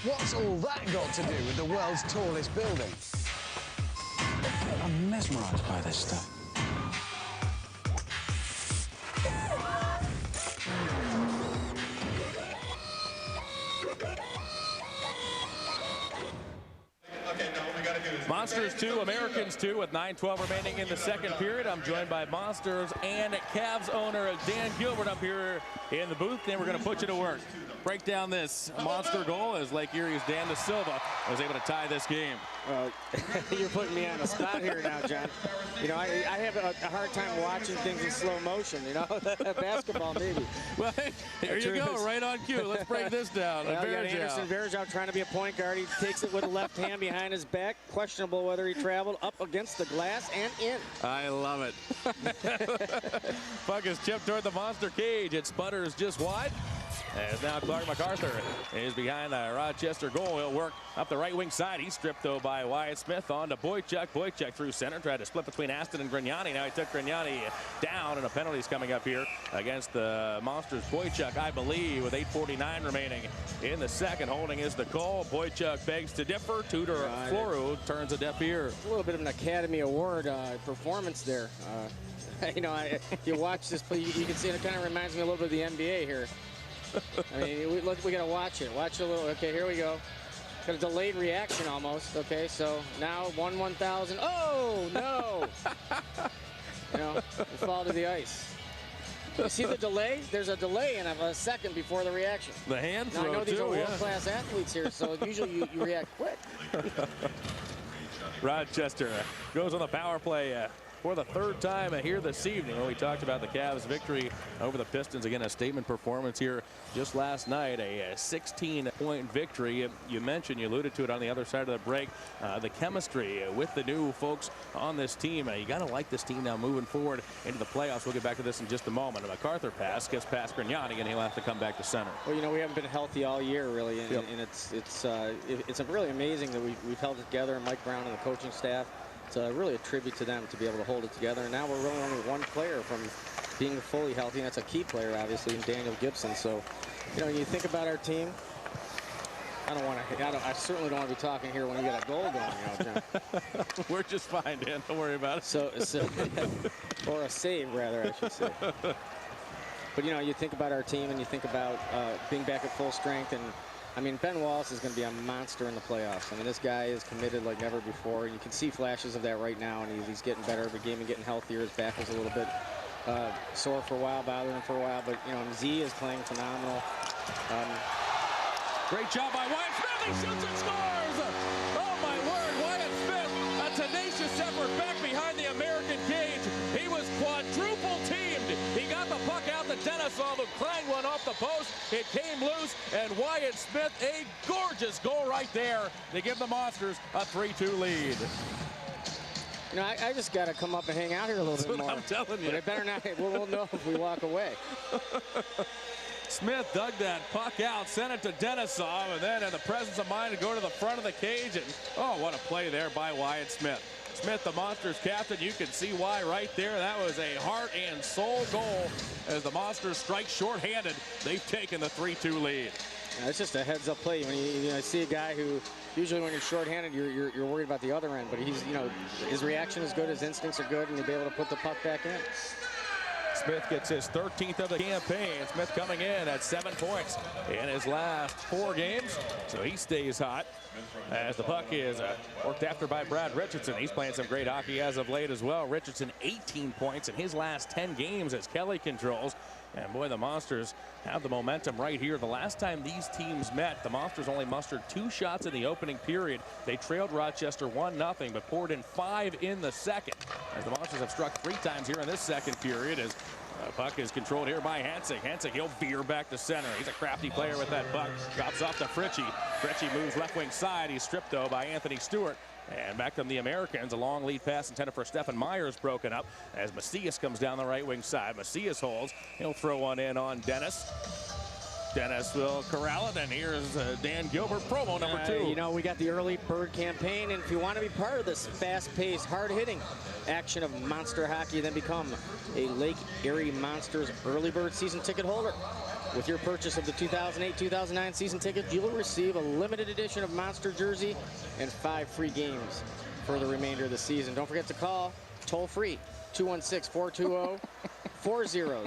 What's all that got to do with the world's tallest building? I'm mesmerized by this stuff.
Monsters 2, Americans 2 with 9:12 remaining in the second period. I'm joined by Monsters and Cavs owner Dan Gilbert up here in the booth, and we're going to put you to work. Break down this Monster goal as Lake Erie's Dan Da Silva was able to tie this game.
You're putting me on the spot here now, John. You know, I have a hard time watching things in slow motion, you know, basketball maybe.
Well, here you go, right on cue. Let's break this down.
Well, you got Anderson Varejao trying to be a point guard. He takes it with the left hand behind his back. Questionable whether he traveled up against the glass and in.
I love it. Puck is chipped toward the Monster cage. It sputters just wide. As now Clark MacArthur is behind the Rochester goal. He'll work up the right wing side. He's stripped, though, by Wyatt Smith on to Boychuk. Boychuk through center. Tried to split between Aston and Grignani. Now he took Grignani down, and a penalty's coming up here against the Monsters. Boychuk, I believe, with 8:49 remaining in the second. Holding is the call. Boychuk begs to differ. Tudor Floru turns a deaf ear.
A little bit of an Academy Award performance there. You know, you watch this play, you can see it kind of reminds me a little bit of the NBA here. I mean, we got to watch it. Watch a little. Okay, here we go. Got a delayed reaction almost. Okay, so now 1/1000. Oh, no. You know, we fall to the ice. You see the delay? There's a delay in a second before the reaction.
The hand
now,
throw,
I know these
too,
are world-class athletes here, so usually you react quick.
Rochester goes on the power play for the third time here this evening. Well, we talked about the Cavs' victory over the Pistons. Again, a statement performance here just last night, a 16-point victory. You mentioned, you alluded to it on the other side of the break, the chemistry with the new folks on this team. You got to like this team now moving forward into the playoffs. We'll get back to this in just a moment. A MacArthur pass gets past Grignani, and he'll have to come back to center.
Well, you know, we haven't been healthy all year, really, and, and it's really amazing that we've held it together, Mike Brown and the coaching staff. It's really a tribute to them to be able to hold it together. And now we're really only one player from being fully healthy. And that's a key player, obviously, in Daniel Gibson. So, you know, when you think about our team, I certainly don't want to be talking here when you got a goal going, you know, John.
We're just fine, Dan. Don't worry about it.
So or a save, rather, I should say. But, you know, you think about our team and you think about being back at full strength. And I mean, Ben Wallace is going to be a monster in the playoffs. I mean, this guy is committed like never before. And you can see flashes of that right now, and he's getting better every game and getting healthier. His back was a little bit sore for a while, bothering him for a while. But, you know, Z is playing phenomenal.
Great job by Wyatt Smith. He shoots and scores. Oh, my word. Wyatt Smith, a tenacious effort back behind the American cage. He was quadruple teamed. He got the puck out to Denisov, who clanged one off the post. It came loose, and Wyatt Smith, a gorgeous goal right there to give the Monsters a 3-2 lead.
You know, I just got to come up and hang out here a little bit more.
I'm telling you.
But I better not. We'll know if we walk away.
Smith dug that puck out, sent it to Denisov, and then in the presence of mind to go to the front of the cage. And oh, what a play there by Wyatt Smith. Smith, the Monsters captain, you can see why right there. That was a heart and soul goal as the Monsters strike shorthanded. They've taken the 3-2 lead.
Yeah, it's just a heads-up play. When you see a guy who usually when you're shorthanded, you're worried about the other end, but he's, you know, his reaction is good, his instincts are good, and he'll be able to put the puck back in.
Smith gets his 13th of the campaign. Smith coming in at 7 points in his last 4 games, so he stays hot as the puck is worked after by Brad Richardson. He's playing some great hockey as of late as well. Richardson 18 points in his last 10 games as Kelly controls. And boy, the Monsters have the momentum right here. The last time these teams met, the Monsters only mustered 2 shots in the opening period. They trailed Rochester 1-0, but poured in 5 in the second. As the Monsters have struck 3 times here in this second period, as puck is controlled here by Hansik. Hansik, he'll veer back to center. He's a crafty player with that puck. Drops off to Fritchie. Fritchie moves left wing side. He's stripped, though, by Anthony Stewart. And back from the Americans, a long lead pass intended for Stephen Myers broken up as Macias comes down the right wing side. Macias holds. He'll throw one in on Dennis.
Dennis will corral it, and here's Dan Gilbert, promo number 2.
You know, we got the early bird campaign, and if you want to be part of this fast-paced, hard-hitting action of Monster Hockey, then become a Lake Erie Monsters early bird season ticket holder. With your purchase of the 2008-2009 season ticket, you will receive a limited edition of Monster jersey and 5 free games for the remainder of the season. Don't forget to call toll-free 216-420-40.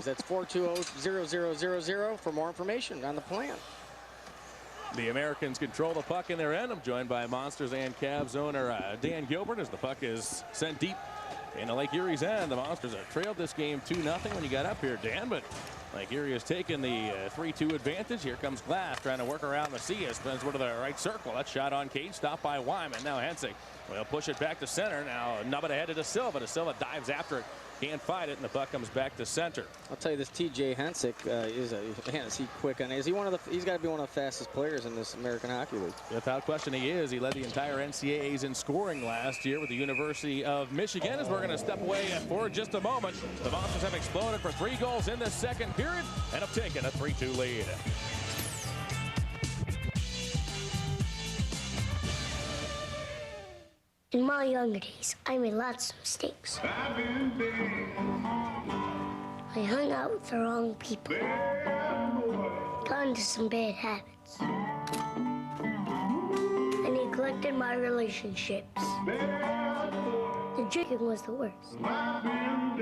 That's 420-0000 for more information on the plan.
The Americans control the puck in their end. I'm joined by Monsters and Cavs owner Dan Gilbert as the puck is sent deep into Lake Erie's end. The Monsters have trailed this game 2-0 when you got up here, Dan, but Lake Erie has taken the 3-2 advantage. Here comes Glass trying to work around the Cia. Spins one to the right circle. That shot on cage, stopped by Wyman. Now Hensik will push it back to center. Now nub it ahead to De Silva. De Silva dives after it. Can't fight it, and the puck comes back to center.
I'll tell you this, T.J. Hensik is he quick on it? Is he one of the? He's got to be one of the fastest players in this American Hockey League.
Without question, he is. He led the entire NCAAs in scoring last year with the University of Michigan. As we're going to step away for just a moment, the Monsters have exploded for 3 goals in this second period and have taken a 3-2 lead.
In my younger days, I made lots of mistakes. I hung out with the wrong people. Got into some bad habits. I neglected my relationships. The drinking was the worst. Now I'm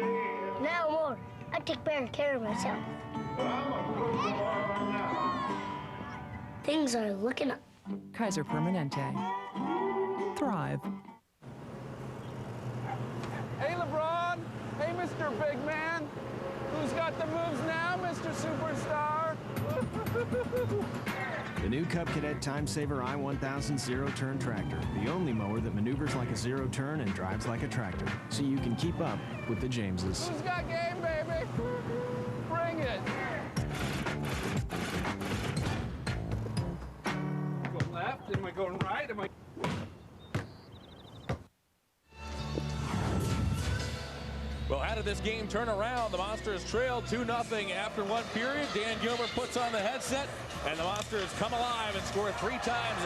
older. I take better care of myself. Things are looking up.
Kaiser Permanente. Thrive.
Hey, LeBron. Hey, Mr. Big Man. Who's got the moves now, Mr. Superstar?
The new Cub Cadet Time Saver I-1000 zero-turn tractor. The only mower that maneuvers like a zero-turn and drives like a tractor. So you can keep up with the Jameses.
Who's got game, baby? Bring it. Go left? Am I going right? Am I...
Well, how did this game turn around? The Monsters trailed 2-0 after one period. Dan Gilbert puts on the headset, and the Monsters come alive and score 3 times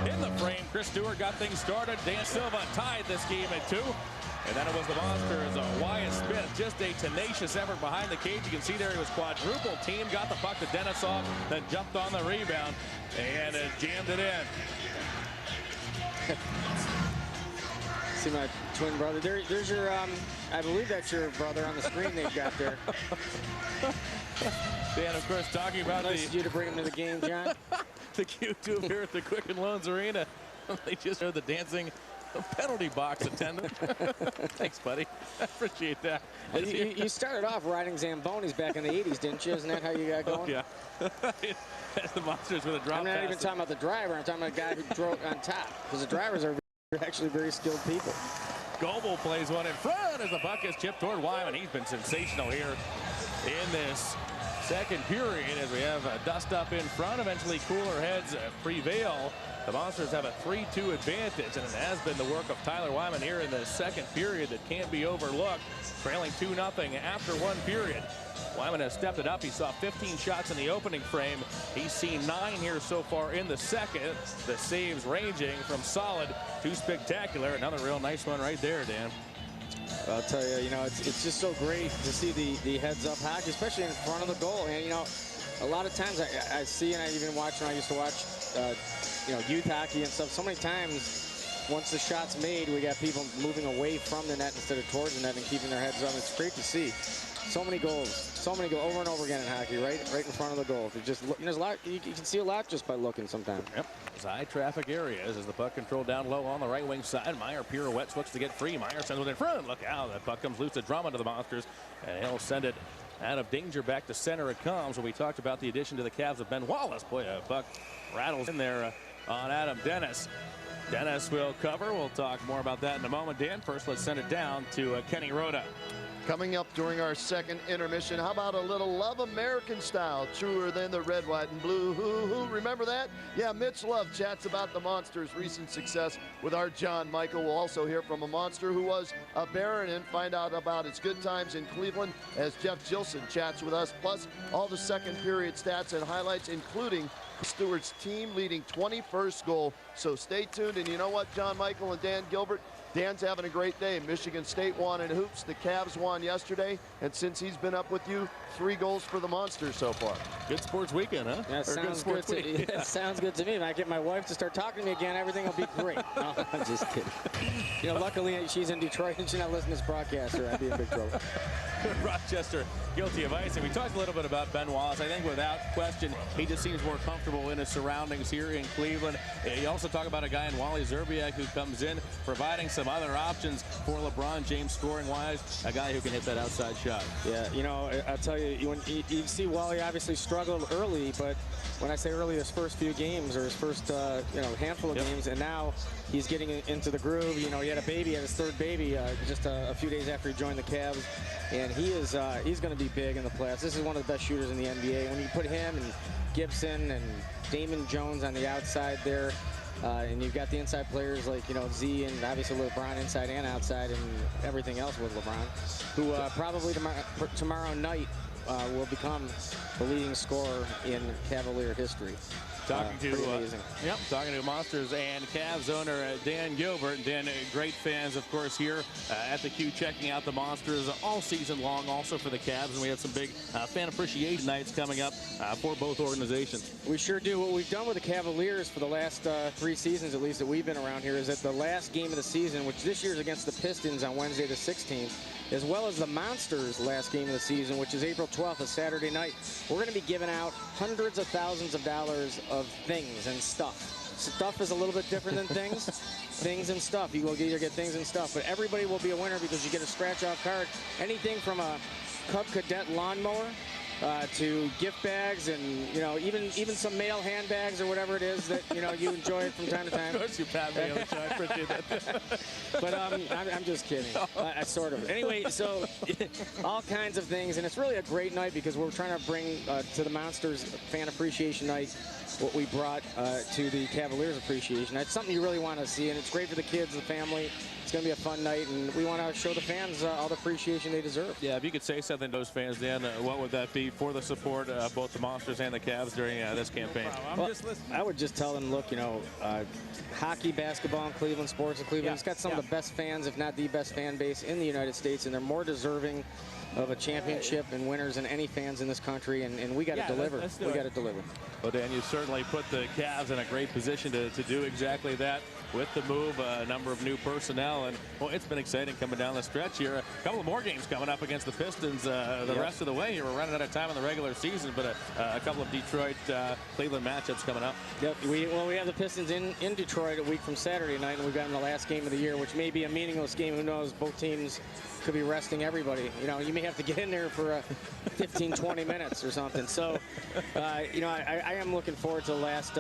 in the frame. Chris Stewart got things started. Dan Silva tied this game at 2. And then it was the Monsters. Wyatt Smith, just a tenacious effort behind the cage. You can see there he was quadruple team. Got the puck to Denisov, then jumped on the rebound and jammed it in.
See my twin brother. There's your, I believe that's your brother on the screen they've got there.
Dan, of course, talking about
nice of you to bring him to the game, John.
The Q2 here at the Quicken Loans Arena. They just heard the dancing penalty box attendant. Thanks, buddy. I appreciate that.
You started off riding Zambonis back in the 80s, didn't you? Isn't that how you got going?
Oh, yeah. That's the Monsters with a drop.
I'm not even talking about the driver. I'm talking about a guy who drove on top. Because the drivers are actually very skilled people.
Goebel plays one in front as the puck is chipped toward Wyman. He's been sensational here in this second period as we have a dust up in front. Eventually cooler heads prevail. The Monsters have a 3-2 advantage, and it has been the work of Tyler Wyman here in the second period that can't be overlooked. Trailing 2-0 after one period. Wyman has stepped it up. He saw 15 shots in the opening frame. He's seen 9 here so far in the second. The saves ranging from solid to spectacular. Another real nice one right there, Dan.
I'll tell you, it's just so great to see the heads-up hockey, especially in front of the goal. And, a lot of times I see, and I even watch when I used to watch, youth hockey and stuff. So many times, once the shot's made, we got people moving away from the net instead of towards the net and keeping their heads up. It's great to see. So many goals over and over again in hockey, right in front of the goal. Just there's a lot. You can see a lot just by looking sometimes.
Yep. High traffic areas as the puck controlled down low on the right wing side. Meyer pirouettes, looks to get free. Meyer sends it in front. Look out! That puck comes loose to Drummond to the Monsters, and he'll send it out of danger back to center. It comes. When we talked about the addition to the Cavs of Ben Wallace, boy, a puck rattles in there on Adam Dennis. Dennis will cover. We'll talk more about that in a moment, Dan. First, let's send it down to Kenny Rhoda.
Coming up during our second intermission, how about a little Love American Style, truer than the red, white, and blue? Hoo-hoo. Remember that? Yeah, Mitch Love chats about the Monsters' recent success with our John Michael. We'll also hear from a Monster who was a Baron and find out about his good times in Cleveland as Jeff Gilson chats with us, plus all the second period stats and highlights, including Stewart's team leading 21st goal. So stay tuned. And you know what, John Michael and Dan Gilbert? Dan's having a great day. Michigan State won in hoops. The Cavs won yesterday. And since he's been up with you, 3 goals for the Monsters so far.
Good sports weekend, huh?
Yeah, sounds good to me. It sounds good to me. If I get my wife to start talking to me again, everything will be great. No, I'm just kidding. You know, luckily she's in Detroit and she's not listening to this broadcast, or I'd be in big trouble.
Rochester guilty of icing. We talked a little bit about Ben Wallace. I think without question, he just seems more comfortable in his surroundings here in Cleveland. You also talk about a guy in Wally Zerbiak who comes in, providing some other options for LeBron James scoring-wise, a guy who can hit that outside shot.
Yeah, you know, I'll tell you, when you see Wally obviously struggled early, but when I say early, his first few games or his first, handful of games, and now he's getting into the groove. You know, he had a baby, had his 3rd baby just a few days after he joined the Cavs, and he's going to be big in the playoffs. This is one of the best shooters in the NBA. When you put him and Gibson and Damon Jones on the outside there, and you've got the inside players like, Z and obviously LeBron inside and outside and everything else with LeBron, who probably tomorrow night will become the leading scorer in Cavalier history.
Talking to Monsters and Cavs owner Dan Gilbert. Dan, great fans, of course, here at the Q, checking out the Monsters all season long, also for the Cavs, and we have some big fan appreciation nights coming up for both organizations.
We sure do. What we've done with the Cavaliers for the last 3 seasons, at least that we've been around here, is that the last game of the season, which this year is against the Pistons on Wednesday the 16th, as well as the Monsters' last game of the season, which is April 12th, a Saturday night, we're going to be giving out hundreds of thousands of dollars of things and stuff. Stuff is a little bit different than things. Things and stuff. You will either get things and stuff, but everybody will be a winner because you get a scratch-off card. Anything from a Cub Cadet lawnmower to gift bags and, even some mail handbags or whatever it is that, you enjoy from time to time.
Of course you pat me on the side. I appreciate that.
But I'm just kidding. Sort of. Anyway, so all kinds of things. And it's really a great night because we're trying to bring to the Monsters Fan Appreciation Night what we brought to the Cavaliers Appreciation Night. It's something you really want to see, and it's great for the kids, the family. It's going to be a fun night, and we want to show the fans all the appreciation they deserve.
Yeah, if you could say something to those fans, Dan, what would that be for the support of both the Monsters and the Cavs during this campaign?
I would just tell them, look, hockey, basketball in Cleveland, sports in Cleveland, it's got some of the best fans, if not the best fan base in the United States, and they're more deserving of a championship and winners than any fans in this country, and we got to deliver. We got to deliver.
Well, Dan, you certainly put the Cavs in a great position to do exactly that with the move, a number of new personnel, and it's been exciting coming down the stretch here. A couple of more games coming up against the Pistons the rest of the way. We're running out of time in the regular season, but a couple of Detroit Cleveland matchups coming up.
Yep. We have the Pistons in Detroit a week from Saturday night, and we've got them the last game of the year, which may be a meaningless game. Who knows? Both teams could be resting everybody. You may have to get in there for 15, 20 minutes or something. So, I am looking forward to the last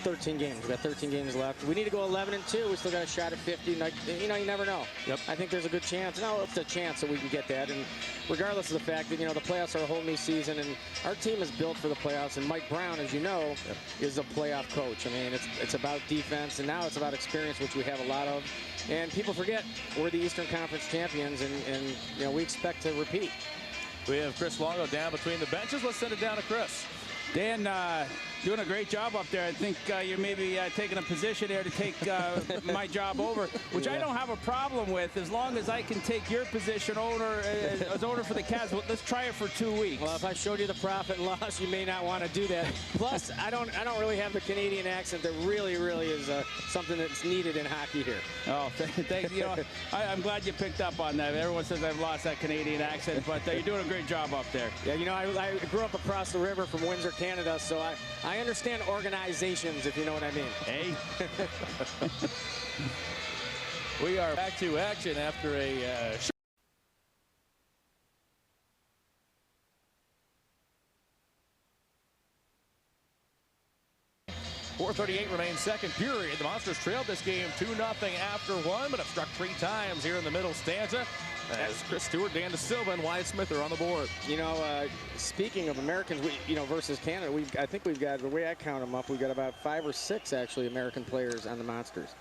13 games. We've got 13 games left. We need to go 11-2. We still got a shot at 50. You never know.
Yep.
I think there's a good chance. No, it's a chance that we can get that. And regardless of the fact that, the playoffs are a whole new season, and our team is built for the playoffs. And Mike Brown, as you know, is a playoff coach. I mean, it's about defense, and now it's about experience, which we have a lot of. And people forget we're the Eastern Conference champions, and we expect to repeat.
We have Chris Longo down between the benches. Let's send it down to Chris.
Dan, doing a great job up there. I think you're maybe taking a position there to take my job over, which I don't have a problem with as long as I can take your position as owner for the Cavs. Well, let's try it for 2 weeks.
Well, if I showed you the profit and loss, you may not want to do that. Plus, I don't really have the Canadian accent that really is something that's needed in hockey here.
Oh, thank you. I'm glad you picked up on that. Everyone says I've lost that Canadian accent, but you're doing a great job up there.
Yeah, I grew up across the river from Windsor, Canada, so I understand organizations, if you know what I mean.
Hey. We are back to action after a 4:38 remains second period. The Monsters trailed this game 2-0 after one, but have struck 3 times here in the middle stanza. as Chris Stewart, Dan DeSilva, and Wyatt Smith are on the board.
You know, speaking of Americans, versus Canada, I think we've got, the way I count them up, we've got about 5 or 6 actually American players on the Monsters.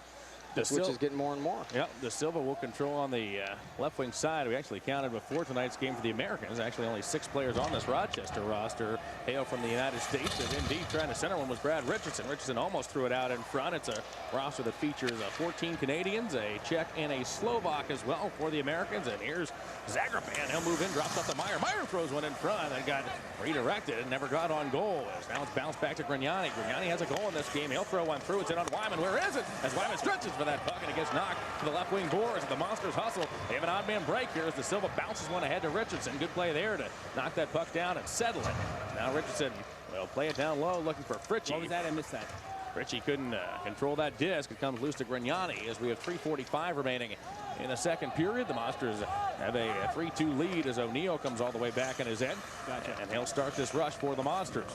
Which is getting more and more.
Yep, DeSilva will control on the left wing side. We actually counted before tonight's game for the Americans. Actually, only 6 players on this Rochester roster hail from the United States. And indeed, trying to center one was Brad Richardson. Richardson almost threw it out in front. It's a roster that features 14 Canadians, a Czech, and a Slovak as well for the Americans. And here's Zagrapan. He'll move in, drops off to Meyer. Meyer throws one in front and got redirected and never got on goal. Now it's bounced back to Grignani. Grignani has a goal in this game. He'll throw one through. It's in on Wyman. Where is it? As Wyman stretches for that puck, and it gets knocked to the left wing boards. The Monsters hustle. They have an odd man break here as DeSilva bounces one ahead to Richardson. Good play there to knock that puck down and settle it. Now Richardson will play it down low, looking for Fritchie.
What was that? I missed that.
Fritchie couldn't control that disc. It comes loose to Grignani as we have 3:45 remaining in the second period. The Monsters have a 3-2 lead as O'Neill comes all the way back in his end.
Gotcha.
And he'll start this rush for the Monsters.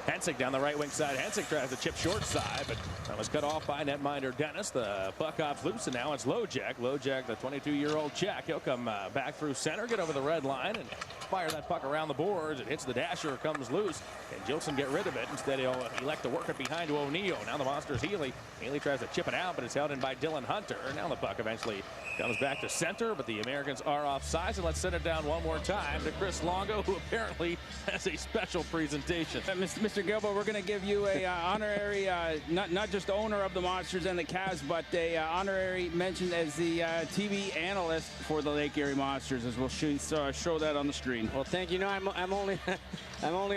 Hensik down the right wing side. Hensik tries to chip short side, but that was cut off by netminder Dennis. The puck hops loose, and now it's Lojek. Lojek, the 22-year-old Czech. He'll come back through center, get over the red line, and fire that puck around the boards. It hits the dasher, comes loose, and Gilson get rid of it. Instead, he'll elect to work it behind to O'Neill. Now the Monsters Healy. Healy tries to chip it out, but it's held in by Dylan Hunter. Now the puck eventually comes back to center, but the Americans are offside. And let's send it down one more time to Chris Longo, who apparently has a special presentation.
Mr. Gilbo, we're going to give you a honorary, not just owner of the Monsters and the Cavs, but a honorary mention as the TV analyst for the Lake Erie Monsters, as we'll show that on the screen.
Well, thank you. No, I'm only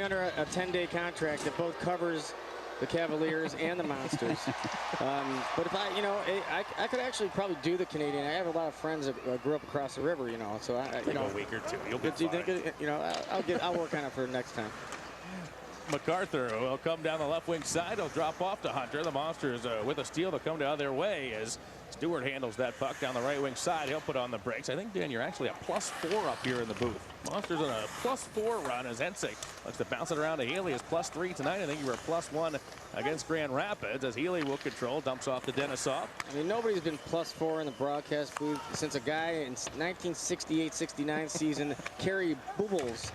under a 10-day contract that both covers the Cavaliers and the Monsters. But if I could actually probably do the Canadian. I have a lot of friends that grew up across the river, so
a week or two. You'll be fine.
Do you think I'll work on it for next time.
MacArthur will come down the left wing side. He'll drop off to Hunter. The Monsters with a steal. They'll come down their way as Stewart handles that puck down the right wing side. He'll put on the brakes. I think, Dan, you're actually a +4 up here in the booth. Monsters on a +4 run as Hensik looks to bounce it around to Healy. Is +3 tonight. I think you were +1 against Grand Rapids as Healy will control. Dumps off to Denisov.
I mean, nobody's been +4 in the broadcast booth since a guy in 1968-69 season, Kerry Bubbles,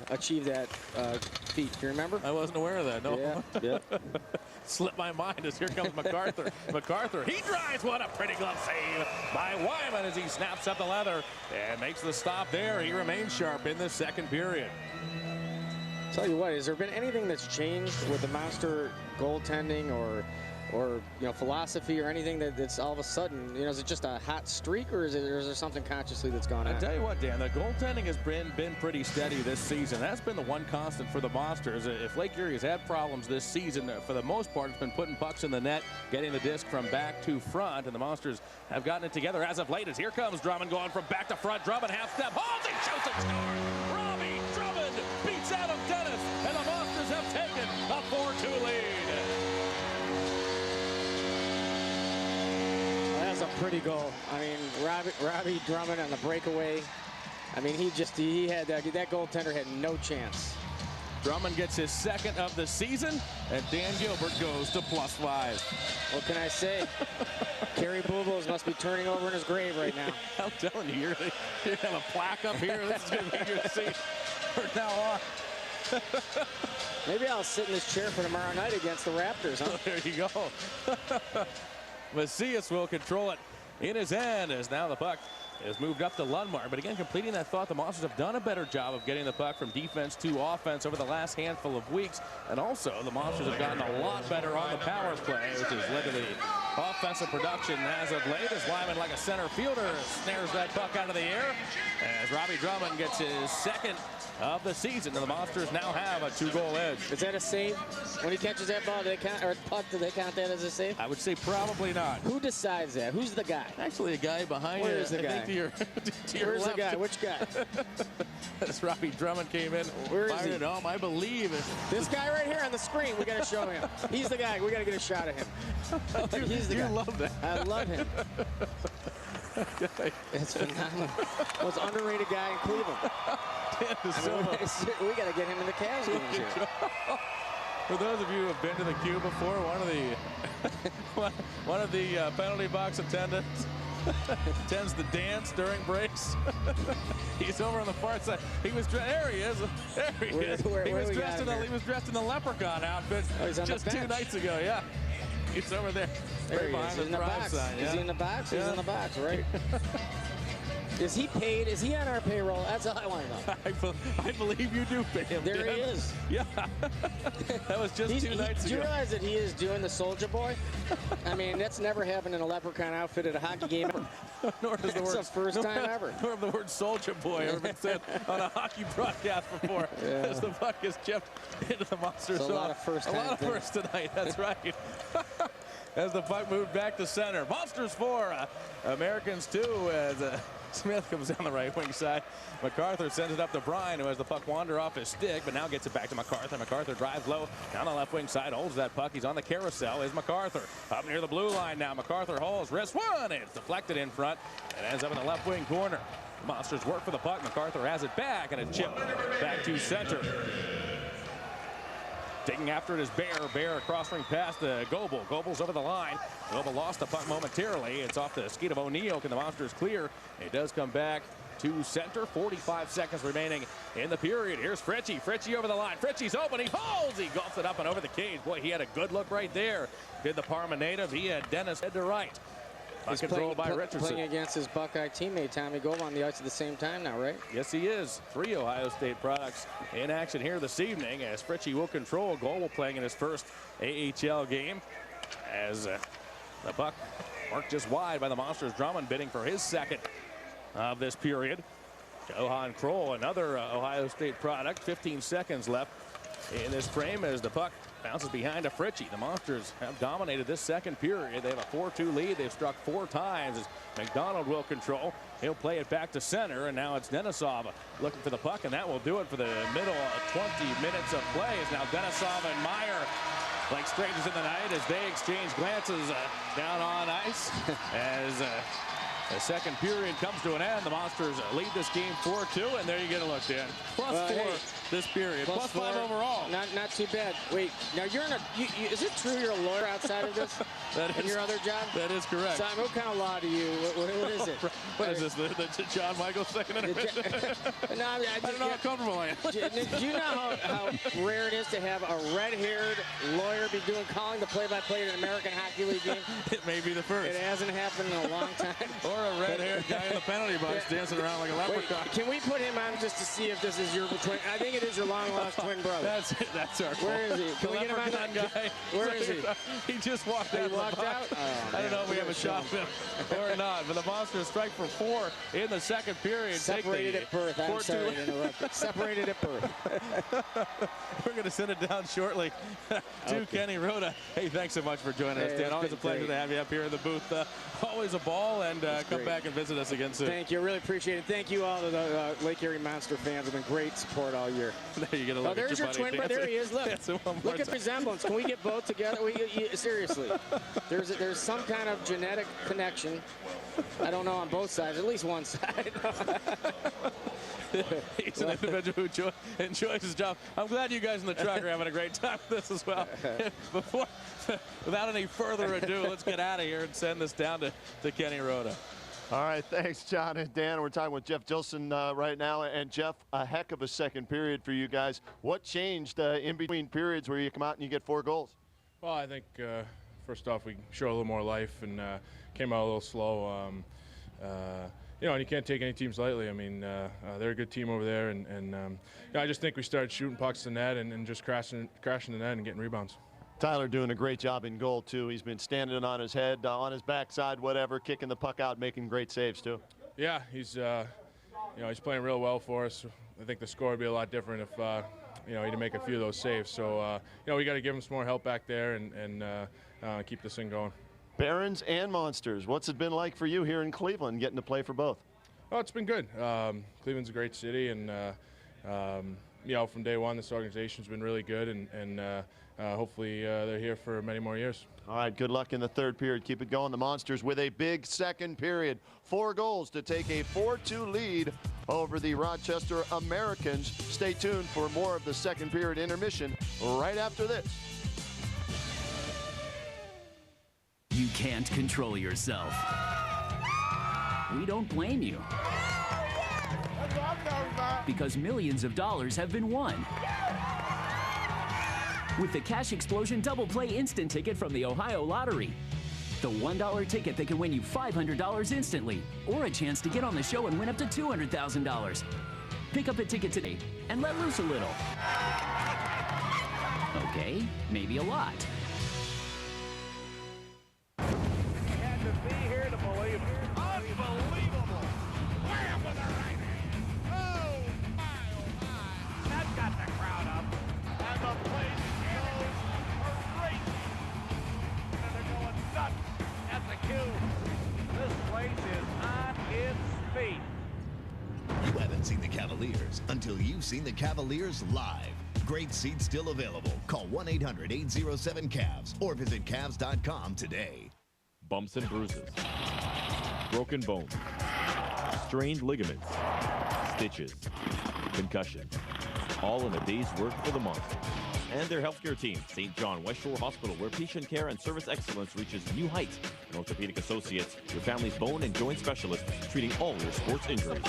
achieved that feat. Do you remember?
I wasn't aware of that. No.
Yeah.
Slipped my mind as here comes MacArthur. MacArthur, he drives one. A pretty glove save by Wyman as he snaps up the leather and makes the stop there. He remains sharp in the second period.
Tell you what, has there been anything that's changed with the Monster goaltending or philosophy or anything that's all of a sudden, is it just a hot streak, or is there something consciously that's gone on?
I tell you what, Dan, the goaltending has been pretty steady this season. That's been the one constant for the Monsters. If Lake Erie has had problems this season, for the most part, it's been putting pucks in the net, getting the disc from back to front, and the Monsters have gotten it together as of late. As here comes Drummond going from back to front. Drummond half step, holds it, shoots and scores. Robbie Drummond beats Adam Dennis, and the Monsters have taken a 4-2 lead.
That's a pretty goal. I mean, Robbie Drummond on the breakaway. I mean, he had that goaltender had no chance.
Drummond gets his second of the season, and Dan Gilbert goes to +5.
What can I say? Kerry Bubbles must be turning over in his grave right now.
I'm telling you, you're going to have a plaque up here. This is going to be your seat from now on.
Maybe I'll sit in this chair for tomorrow night against the Raptors, huh?
There you go. Macias will control it in his end as now the puck is moved up to Lundmark. But again, completing that thought, the Monsters have done a better job of getting the puck from defense to offense over the last handful of weeks. And also, the Monsters have gotten a lot better on the power play, which has led to the offensive production as of late. As Wyman, like a center fielder, snares that puck out of the air as Robbie Drummond gets his second of the season, and the Monsters now have a 2-goal edge.
Is that a save? When he catches that ball, do they count, or puck, do they count that as a save?
I would say probably not.
Who decides that? Who's the guy?
Actually, a guy behind you.
Where's the guy?
To your
Where's
left.
the guy? Which guy?
As Robbie Drummond came in, fired it home, I believe.
This guy right here on the screen, we got to show him. He's the guy. We got to get a shot of him. He's the guy.
You love that.
I love him. It's phenomenal. Most underrated guy in Cleveland. We got to get him in the Cavs games here.
For those of you who have been to the queue before, one of the penalty box attendants tends to dance during breaks. He's over on the far side. He was there. He is. There he is. He was dressed in a leprechaun outfit just 2 nights ago. Yeah, he's over there.
There he
behind
is.
the box.
Is he in the box? He's in the box, right? Is he paid? Is he on our payroll? That's all I want to know.
I believe you do pay him.
There he is.
Yeah. That was just 2 nights ago.
Do you realize that he is doing the Soldier Boy? I mean, that's never happened in a leprechaun outfit at a hockey game.
Nor has the word,
the first time ever.
Nor have the word Soldier Boy ever been said on a hockey broadcast before. As the puck is chipped into the Monsters zone.
A lot of first
tonight. That's right. As the puck moved back to center. Monsters 4, Americans 2 as Smith comes down the right wing side. MacArthur sends it up to Bryan, who has the puck wander off his stick, but now gets it back to MacArthur. MacArthur drives low down the left wing side, holds that puck. He's on the carousel. Is MacArthur up near the blue line now. MacArthur holds, wrist one. It's deflected in front and ends up in the left wing corner. The Monsters work for the puck. MacArthur has it back and a chip back to center. Taking after it is Bear across ring pass to Goebel. Goebel's over the line. Goebel lost the puck momentarily. It's off the skate of O'Neill. Can the Monsters clear? It does come back to center. 45 seconds remaining in the period. Here's Fritchie. Fritchie over the line. Fritchie's open. He holds. He golfs it up and over the cage. Boy, he had a good look right there. Did the Parma native. He had Dennis head to right.
He's controlled by Richardson. Playing against his Buckeye teammate, Tommy Goebel, on the ice at the same time now, right?
Yes, he is. 3 Ohio State products in action here this evening as Fritchie will control. Goebel playing in his first AHL game as the puck marked just wide by the Monsters. Drummond bidding for his second of this period. Johan Kroll, another Ohio State product. 15 seconds left in this frame as the puck bounces behind to Fritchie. The Monsters have dominated this second period. They have a 4-2 lead. They've struck 4 times as McDonald will control. He'll play it back to center, and now it's Denisov looking for the puck, and that will do it for the middle of 20 minutes of play. Is now Denisov and Meyer like strangers in the night as they exchange glances down on ice as the second period comes to an end. The Monsters lead this game 4-2, and there you get a look, Dan. +4 this period, +5 overall.
Not too bad. Wait, now you're in a. Is it true you're a lawyer outside of this? In your other job?
That is correct.
Simon, what kind of law do you? What is it?
What is this? The John Michaels second intermission?
No,
I don't know how comfortable I am.
Do you know how rare it is to have a red-haired lawyer be calling the play-by-play in an American Hockey League game?
It may be the first.
It hasn't happened in a long time.
Or a red-haired guy in the penalty box dancing around like a leprechaun.
Wait, can we put him on just to see if this is your twin? I think it is your long-lost twin brother.
That's our.
Where is he? Can we get him on that
guy?
Where is he?
He just walked out.
He walked out?
Oh, I don't know if we have a shot of him or not, but the Monsters strike for 4 in the second period.
Separated at birth. I'm sorry to interrupt. Separated at birth.
We're going to send it down shortly to Kenny Rhoda. Hey, thanks so much for joining us, Dan. Always a pleasure to have you up here in the booth. Always a ball, and come back and visit us again soon.
Thank you. Really appreciate it. Thank you all to the Lake Erie Monster fans. Have been great support all year.
There you get a look.
Oh, there's your twin brother. There he is. Look. Look at resemblance. Can we get both together? Seriously. There's some kind of genetic connection. I don't know on both sides. At least one side.
He's an individual who enjoys his job. I'm glad you guys in the truck are having a great time with this as well. Without any further ado, let's get out of here and send this down to Kenny Rhoda.
All right, thanks, John and Dan. We're talking with Jeff Gilson right now. And, Jeff, a heck of a second period for you guys. What changed in between periods where you come out and you get 4 goals?
Well, I think, first off, we showed a little more life and came out a little slow. You know, and you can't take any teams lightly. I mean, they're a good team over there. And you know, I just think we started shooting pucks to the net and just crashing the net and getting rebounds.
Tyler doing a great job in goal, too. He's been standing on his head, on his backside, whatever, kicking the puck out, making great saves, too.
Yeah, he's, you know, he's playing real well for us. I think the score would be a lot different if, you know, he didn't make a few of those saves. So, you know, we got to give him some more help back there and keep this thing going. Barons and Monsters, what's it been like for you here in Cleveland, getting to play for both? Oh, it's been good. Cleveland's a great city, and, you know, from day one, this organization's been really good, and hopefully they're here for many more years.
All right, good luck in the third period. Keep it going. The Monsters with a big second period. 4 goals to take a 4-2 lead over the Rochester Americans. Stay tuned for more of the second period intermission right after this.
You can't control yourself. We don't blame you. Because millions of dollars have been won. With the Cash Explosion Double Play Instant Ticket from the Ohio Lottery. The $1 ticket that can win you $500 instantly, or a chance to get on the show and win up to $200,000. Pick up a ticket today and let loose a little. Okay, maybe a lot.
Had to be here to believe it. Unbelievable. Wham with the right hand. Oh, my. That got the crowd up. And the place goes crazy. And they're going nuts at the queue. This place is on its feet.
You haven't seen the Cavaliers until you've seen the Cavaliers live. Great seats still available. Call 1-800-807-CAVS or visit Cavs.com today.
Bumps and bruises, broken bones, strained ligaments, stitches, concussions, all in a day's work for the Monsters. And their healthcare team, St. John West Shore Hospital, where patient care and service excellence reaches new heights. And Orthopedic Associates, your family's bone and joint specialist, treating all your sports injuries.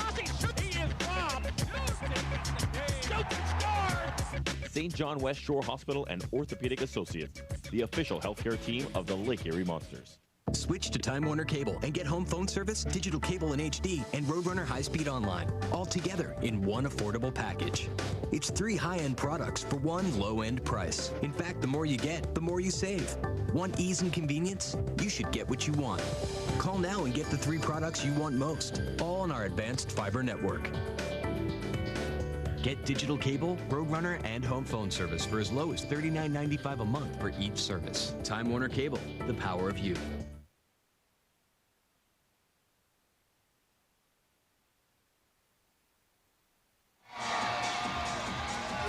St. John West Shore Hospital and Orthopedic Associates, the official healthcare team of the Lake Erie Monsters.
Switch to Time Warner Cable and get home phone service, digital cable in HD, and Roadrunner high-speed online, all together in one affordable package. It's 3 high-end products for one low-end price. In fact, the more you get, the more you save. Want ease and convenience? You should get what you want. Call now and get the 3 products you want most, all on our advanced fiber network. Get digital cable, Roadrunner, and home phone service for as low as $39.95 a month for each service. Time Warner Cable, the power of you.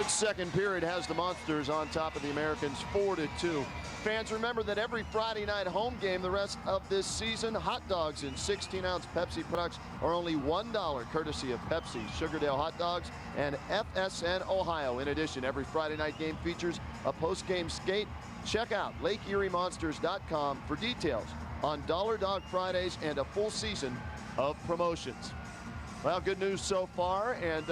Second period has the Monsters on top of the Americans 4-2. Fans, remember that every Friday night home game the rest of this season, hot dogs in 16-ounce Pepsi products are only $1, courtesy of Pepsi, Sugardale Hot Dogs, and FSN Ohio. In addition, every Friday night game features a post-game skate. Check out LakeErieMonsters.com for details on Dollar Dog Fridays and a full season of promotions. Well, good news so far, and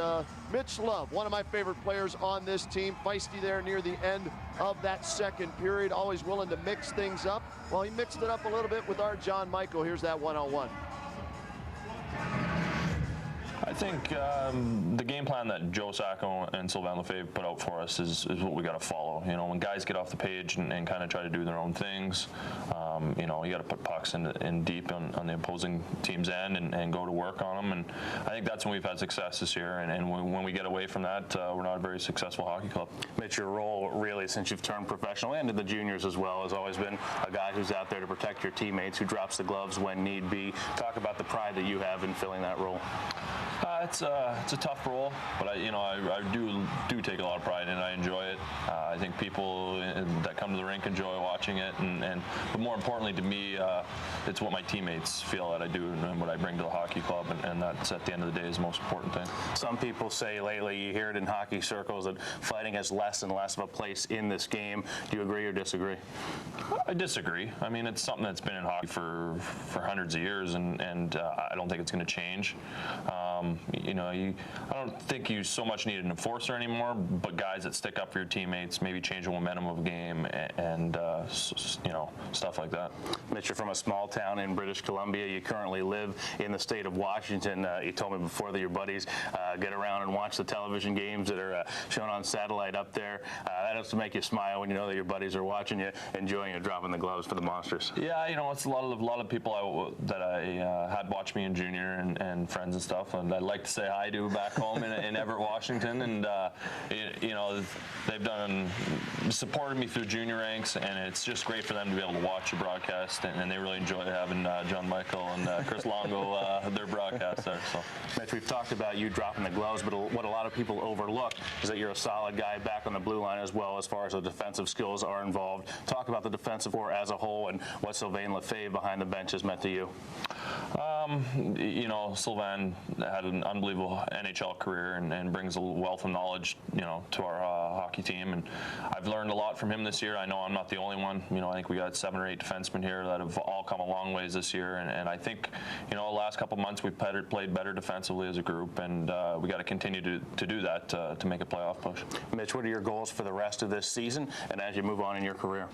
Mitch Love, one of my favorite players on this team, feisty there near the end of that second period, always willing to mix things up. Well, he mixed it up a little bit with our John Michael. Here's that one-on-one.
I think the game plan that Joe Sacco and Sylvain Lefebvre put out for us is what we got to follow. You know, when guys get off the page and kind of try to do their own things, you know, you got to put pucks in deep on the opposing team's end and go to work on them. And I think that's when we've had success this year. And when we get away from that, we're not a very successful hockey club.
Mitch, your role really since you've turned professional and in the juniors as well has always been a guy who's out there to protect your teammates, who drops the gloves when need be. Talk about the pride that you have in filling that role.
It's a tough role, but I do take a lot of pride in it. I enjoy it. I think people that come to the rink enjoy watching it, but more importantly to me, it's what my teammates feel that I do and what I bring to the hockey club, and that's at the end of the day is the most important thing.
Some people say lately, you hear it in hockey circles, that fighting has less and less of a place in this game. Do you agree or disagree?
I disagree. I mean, it's something that's been in hockey for hundreds of years, and I don't think it's going to change. I don't think you so much need an enforcer anymore, but guys that stick up for your teammates, maybe change the momentum of a game, and stuff like that.
Mitch, you're from a small town in British Columbia. You currently live in the state of Washington. You told me before that your buddies get around and watch the television games that are shown on satellite up there. That has to make you smile when you know that your buddies are watching you, enjoying you, dropping the gloves for the Monsters.
Yeah, it's a lot of people that I had watched me in junior and friends and stuff, and I'd like to say hi to back home in Everett, Washington, and they've supported me through junior ranks, and it's just great for them to be able to watch the broadcast, and they really enjoy having John Michael and Chris Longo their broadcast there. So,
Mitch, we've talked about you dropping the gloves, but what a lot of people overlook is that you're a solid guy back on the blue line as well, as far as the defensive skills are involved. Talk about the defensive core as a whole and what Sylvain Lefebvre behind the bench has meant to you.
Sylvain had an unbelievable NHL career and brings a wealth of knowledge, to our hockey team. And I've learned a lot from him this year. I know I'm not the only one. I think we got 7 or 8 defensemen here that have all come a long ways this year. And I think, the last couple months we've played better defensively as a group, and we got to continue to do that to make a playoff push.
Mitch, what are your goals for the rest of this season and as you move on in your career?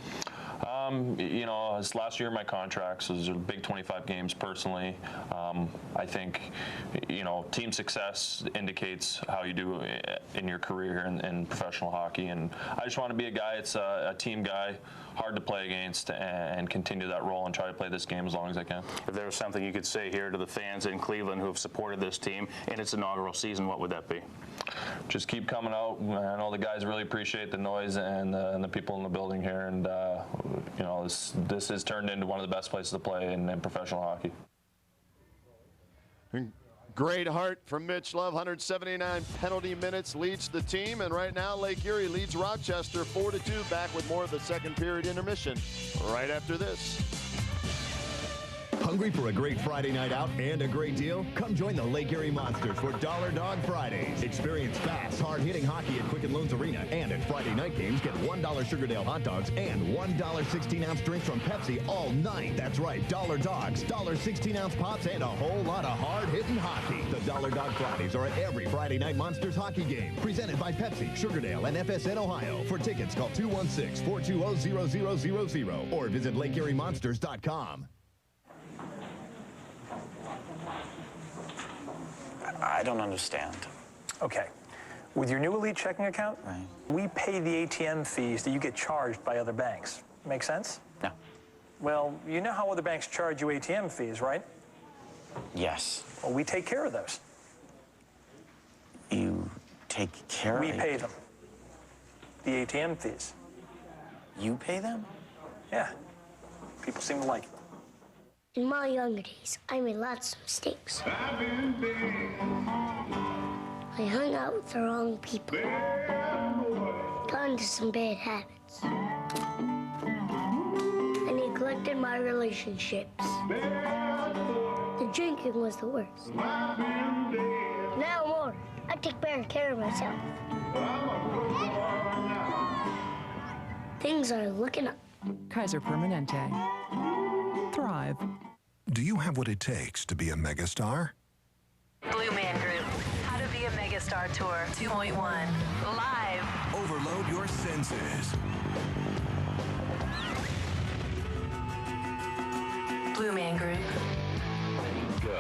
This last year my contracts was a big 25 games personally. I think, team success indicates how you do in your career in professional hockey, and I just want to be a guy that's a team guy, hard to play against, and continue that role and try to play this game as long as I can.
If there was something you could say here to the fans in Cleveland who have supported this team in its inaugural season, what would that be?
Just keep coming out. I know the guys really appreciate the noise and the people in the building here, and this has turned into one of the best places to play in professional hockey.
Great heart from Mitch Love. 179 penalty minutes, leads the team, and right now Lake Erie leads Rochester 4-2. Back with more of the second period intermission right after this.
Hungry for a great Friday night out and a great deal? Come join the Lake Erie Monsters for Dollar Dog Fridays. Experience fast, hard-hitting hockey at Quicken Loans Arena, and at Friday night games, get $1 Sugardale hot dogs and $1 16-ounce drinks from Pepsi all night. That's right, Dollar Dogs, $1 16-ounce pops, and a whole lot of hard-hitting hockey. The Dollar Dog Fridays are at every Friday night Monsters hockey game. Presented by Pepsi, Sugardale, and FSN Ohio. For tickets, call 216-420-0000 or visit LakeErieMonsters.com.
I don't understand.
Okay. With your new Elite checking account, we pay the ATM fees that you get charged by other banks. Make sense?
No.
Well, you know how other banks charge you ATM fees, right?
Yes.
Well, we take care of those.
You take care of
We
it?
pay them. The ATM fees.
You pay them?
Yeah. People seem to like it.
In my younger days, I made lots of mistakes. I hung out with the wrong people. Got into some bad habits. I neglected my relationships. The drinking was the worst. Now I'm older. I take better care of myself. Things are looking up.
Kaiser Permanente. Thrive.
Do you have what it takes to be a megastar?
Blue Man Group. How to be a Megastar Tour 2.1. Live.
Overload your senses.
Blue Man Group.
Go.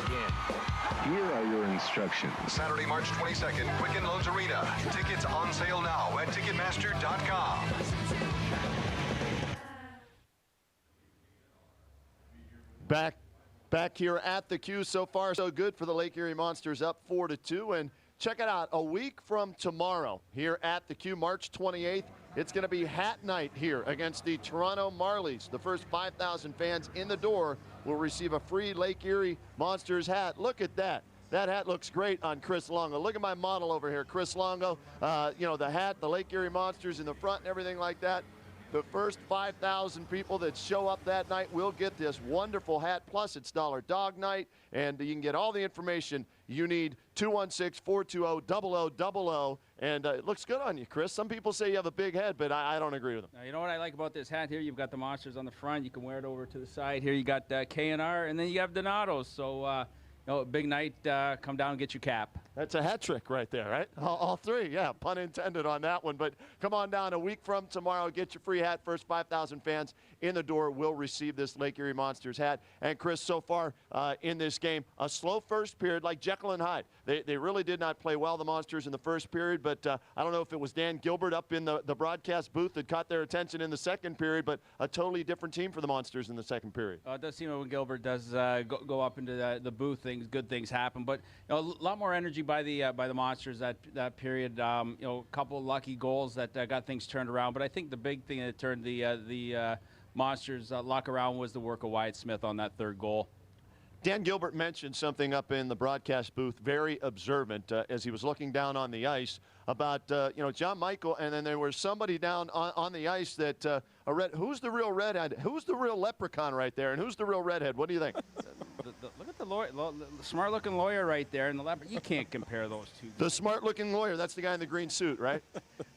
Again. Here are your instructions.
Saturday, March 22nd, Quicken Loans Arena. Tickets on sale now at Ticketmaster.com.
Back here at the Q. So far, so good for the Lake Erie Monsters, up 4-2. And check it out, a week from tomorrow here at the Q, March 28th, it's going to be hat night here against the Toronto Marlies. The first 5,000 fans in the door will receive a free Lake Erie Monsters hat. Look at that. That hat looks great on Chris Longo. Look at my model over here, Chris Longo. The hat, the Lake Erie Monsters in the front and everything like that. The first 5,000 people that show up that night will get this wonderful hat. Plus, it's Dollar Dog Night, and you can get all the information you need. 216-420-0000. And it looks good on you, Chris. Some people say you have a big head, but I don't agree with them.
Now, you know what I like about this hat here? You've got the Monsters on the front. You can wear it over to the side. Here you got K&R, and then you have Donatos. So, big night, come down and get your cap.
That's a hat trick right there, right? All three, yeah, pun intended on that one. But come on down a week from tomorrow, get your free hat. First 5,000 fans in the door will receive this Lake Erie Monsters hat. And Chris, so far in this game, a slow first period like Jekyll and Hyde. They really did not play well, the Monsters, in the first period, but I don't know if it was Dan Gilbert up in the broadcast booth that caught their attention in the second period, but a totally different team for the Monsters in the second period.
It does seem when Gilbert does go up into the booth, good things happen, but a lot more energy by the Monsters that period. A couple of lucky goals that got things turned around, but I think the big thing that turned the Monsters' luck around was the work of Wyatt Smith on that third goal.
Dan Gilbert mentioned something up in the broadcast booth, very observant, as he was looking down on the ice about, John Michael, and then there was somebody down on the ice that, who's the real redhead? Who's the real leprechaun right there, and who's the real redhead? What do you think?
smart-looking lawyer right there, and the leopard. You can't compare those two.
The smart-looking lawyer, that's the guy in the green suit, right?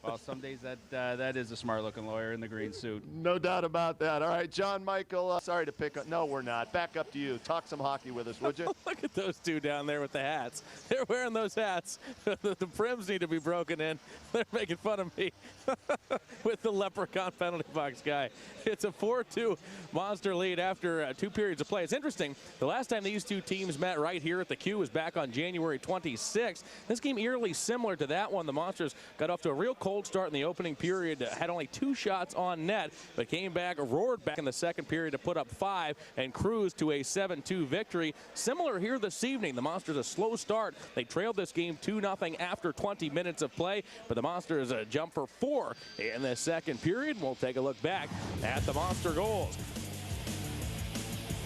Well, some days that is a smart-looking lawyer in the green suit.
No doubt about that. All right, John Michael, sorry to pick up. No, we're not. Back up to you. Talk some hockey with us, would you?
Look at those two down there with the hats. They're wearing those hats. The brims need to be broken in. They're making fun of me with the leprechaun penalty box guy. It's a 4-2 Monster lead after 2 periods of play. It's interesting. The last time these two teams met right here at the Q was back on January 26th. This game eerily similar to that one. The Monsters got off to a real cold start in the opening period, had only 2 shots on net, but came back, roared back in the second period to put up 5 and cruised to a 7-2 victory. Similar here this evening. The Monsters a slow start. They trailed this game 2-0 after 20 minutes of play, but the Monsters jump for 4 in the second period. We'll take a look back at the Monster goals.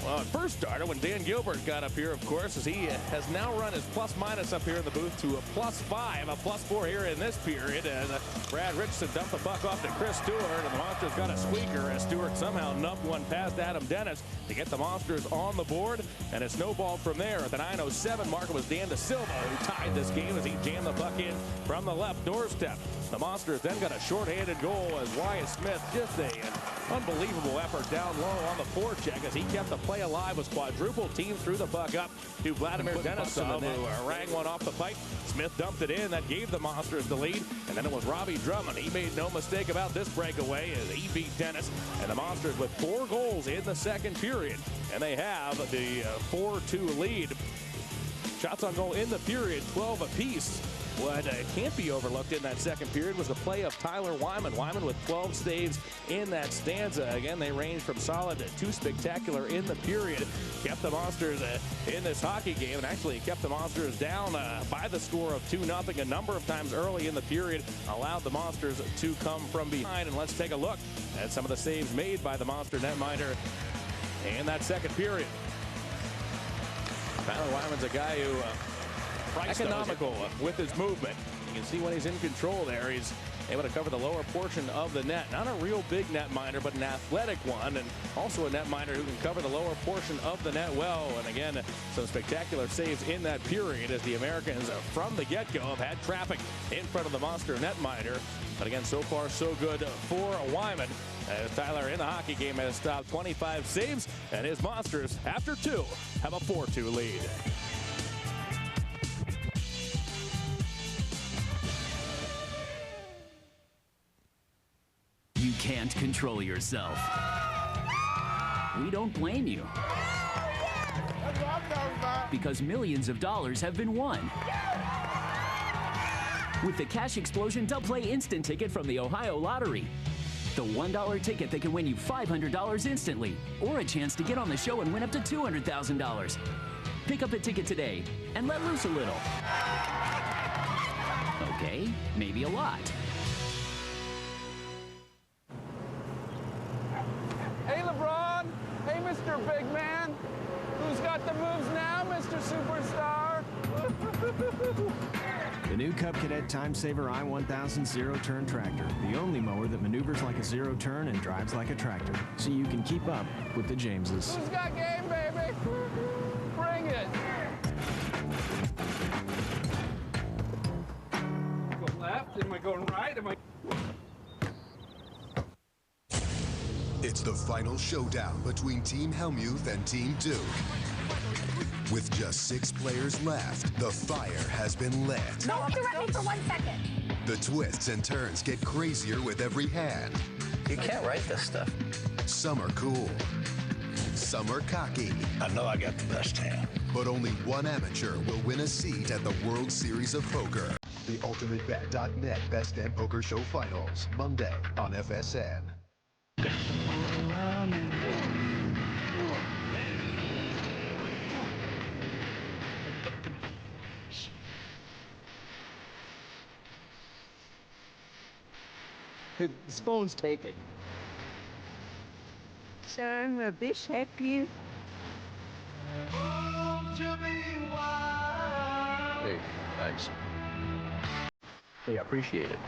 Well, it first started when Dan Gilbert got up here, of course, as he has now run his plus-minus up here in the booth to a +5, a +4 here in this period. As Brad Richardson dumped the puck off to Chris Stewart, and the Monsters got a squeaker as Stewart somehow nubbed one past Adam Dennis to get the Monsters on the board, and it snowballed from there. At the 9:07 mark, it was Dan DeSilva who tied this game as he jammed the puck in from the left doorstep. The Monsters then got a shorthanded goal as Wyatt Smith, just an unbelievable effort down low on the forecheck as he kept the play alive with quadruple teams, threw the puck up to Vladimir Denisov, who rang one off the pipe. Smith dumped it in. That gave the Monsters the lead. And then it was Robbie Drummond. He made no mistake about this breakaway as he beat Dennis. And the Monsters with 4 goals in the second period. And they have the 4-2 lead. Shots on goal in the period, 12 apiece. What can't be overlooked in that second period was the play of Tyler Wyman. Wyman with 12 saves in that stanza. Again, they range from solid to spectacular in the period. Kept the Monsters in this hockey game, and actually kept the Monsters down by the score of 2-0 a number of times early in the period. Allowed the Monsters to come from behind. And let's take a look at some of the saves made by the Monster netminder in that second period. Tyler Wyman's a guy who economical with his movement. You can see when he's in control there, he's able to cover the lower portion of the net. Not a real big netminder, but an athletic one, and also a netminder who can cover the lower portion of the net well. And again, some spectacular saves in that period as the Americans from the get-go have had traffic in front of the Monster netminder. But again, so far so good for Wyman, as Tyler in the hockey game has stopped 25 saves, and his Monsters, after 2, have a 4-2 lead.
You can't control yourself. We don't blame you. Because millions of dollars have been won. With the Cash Explosion Double Play Instant Ticket from the Ohio Lottery. The $1 ticket that can win you $500 instantly, or a chance to get on the show and win up to $200,000. Pick up a ticket today and let loose a little. Okay, maybe a lot.
Hey, LeBron. Hey, Mr. Big Man. Who's got the moves now, Mr. Superstar?
The new Cub Cadet Time Saver I-1000 zero-turn tractor. The only mower that maneuvers like a zero-turn and drives like a tractor. So you can keep up with the Jameses.
Who's got game, baby? Bring it. Go left? Am I going right? Am I...
It's the final showdown between Team Helmuth and Team Duke. With just 6 players left, the fire has been lit.
Don't interrupt me for 1 second.
The twists and turns get crazier with every hand.
You can't write this stuff.
Some are cool. Some are cocky.
I know I got the best hand.
But only one amateur will win a seat at the World Series of Poker. The UltimateBet.net Best Damn Poker Show Finals, Monday on FSN.
His phone's taken.
So I'm a bit happy.
Hey, thanks. Hey, I appreciate it.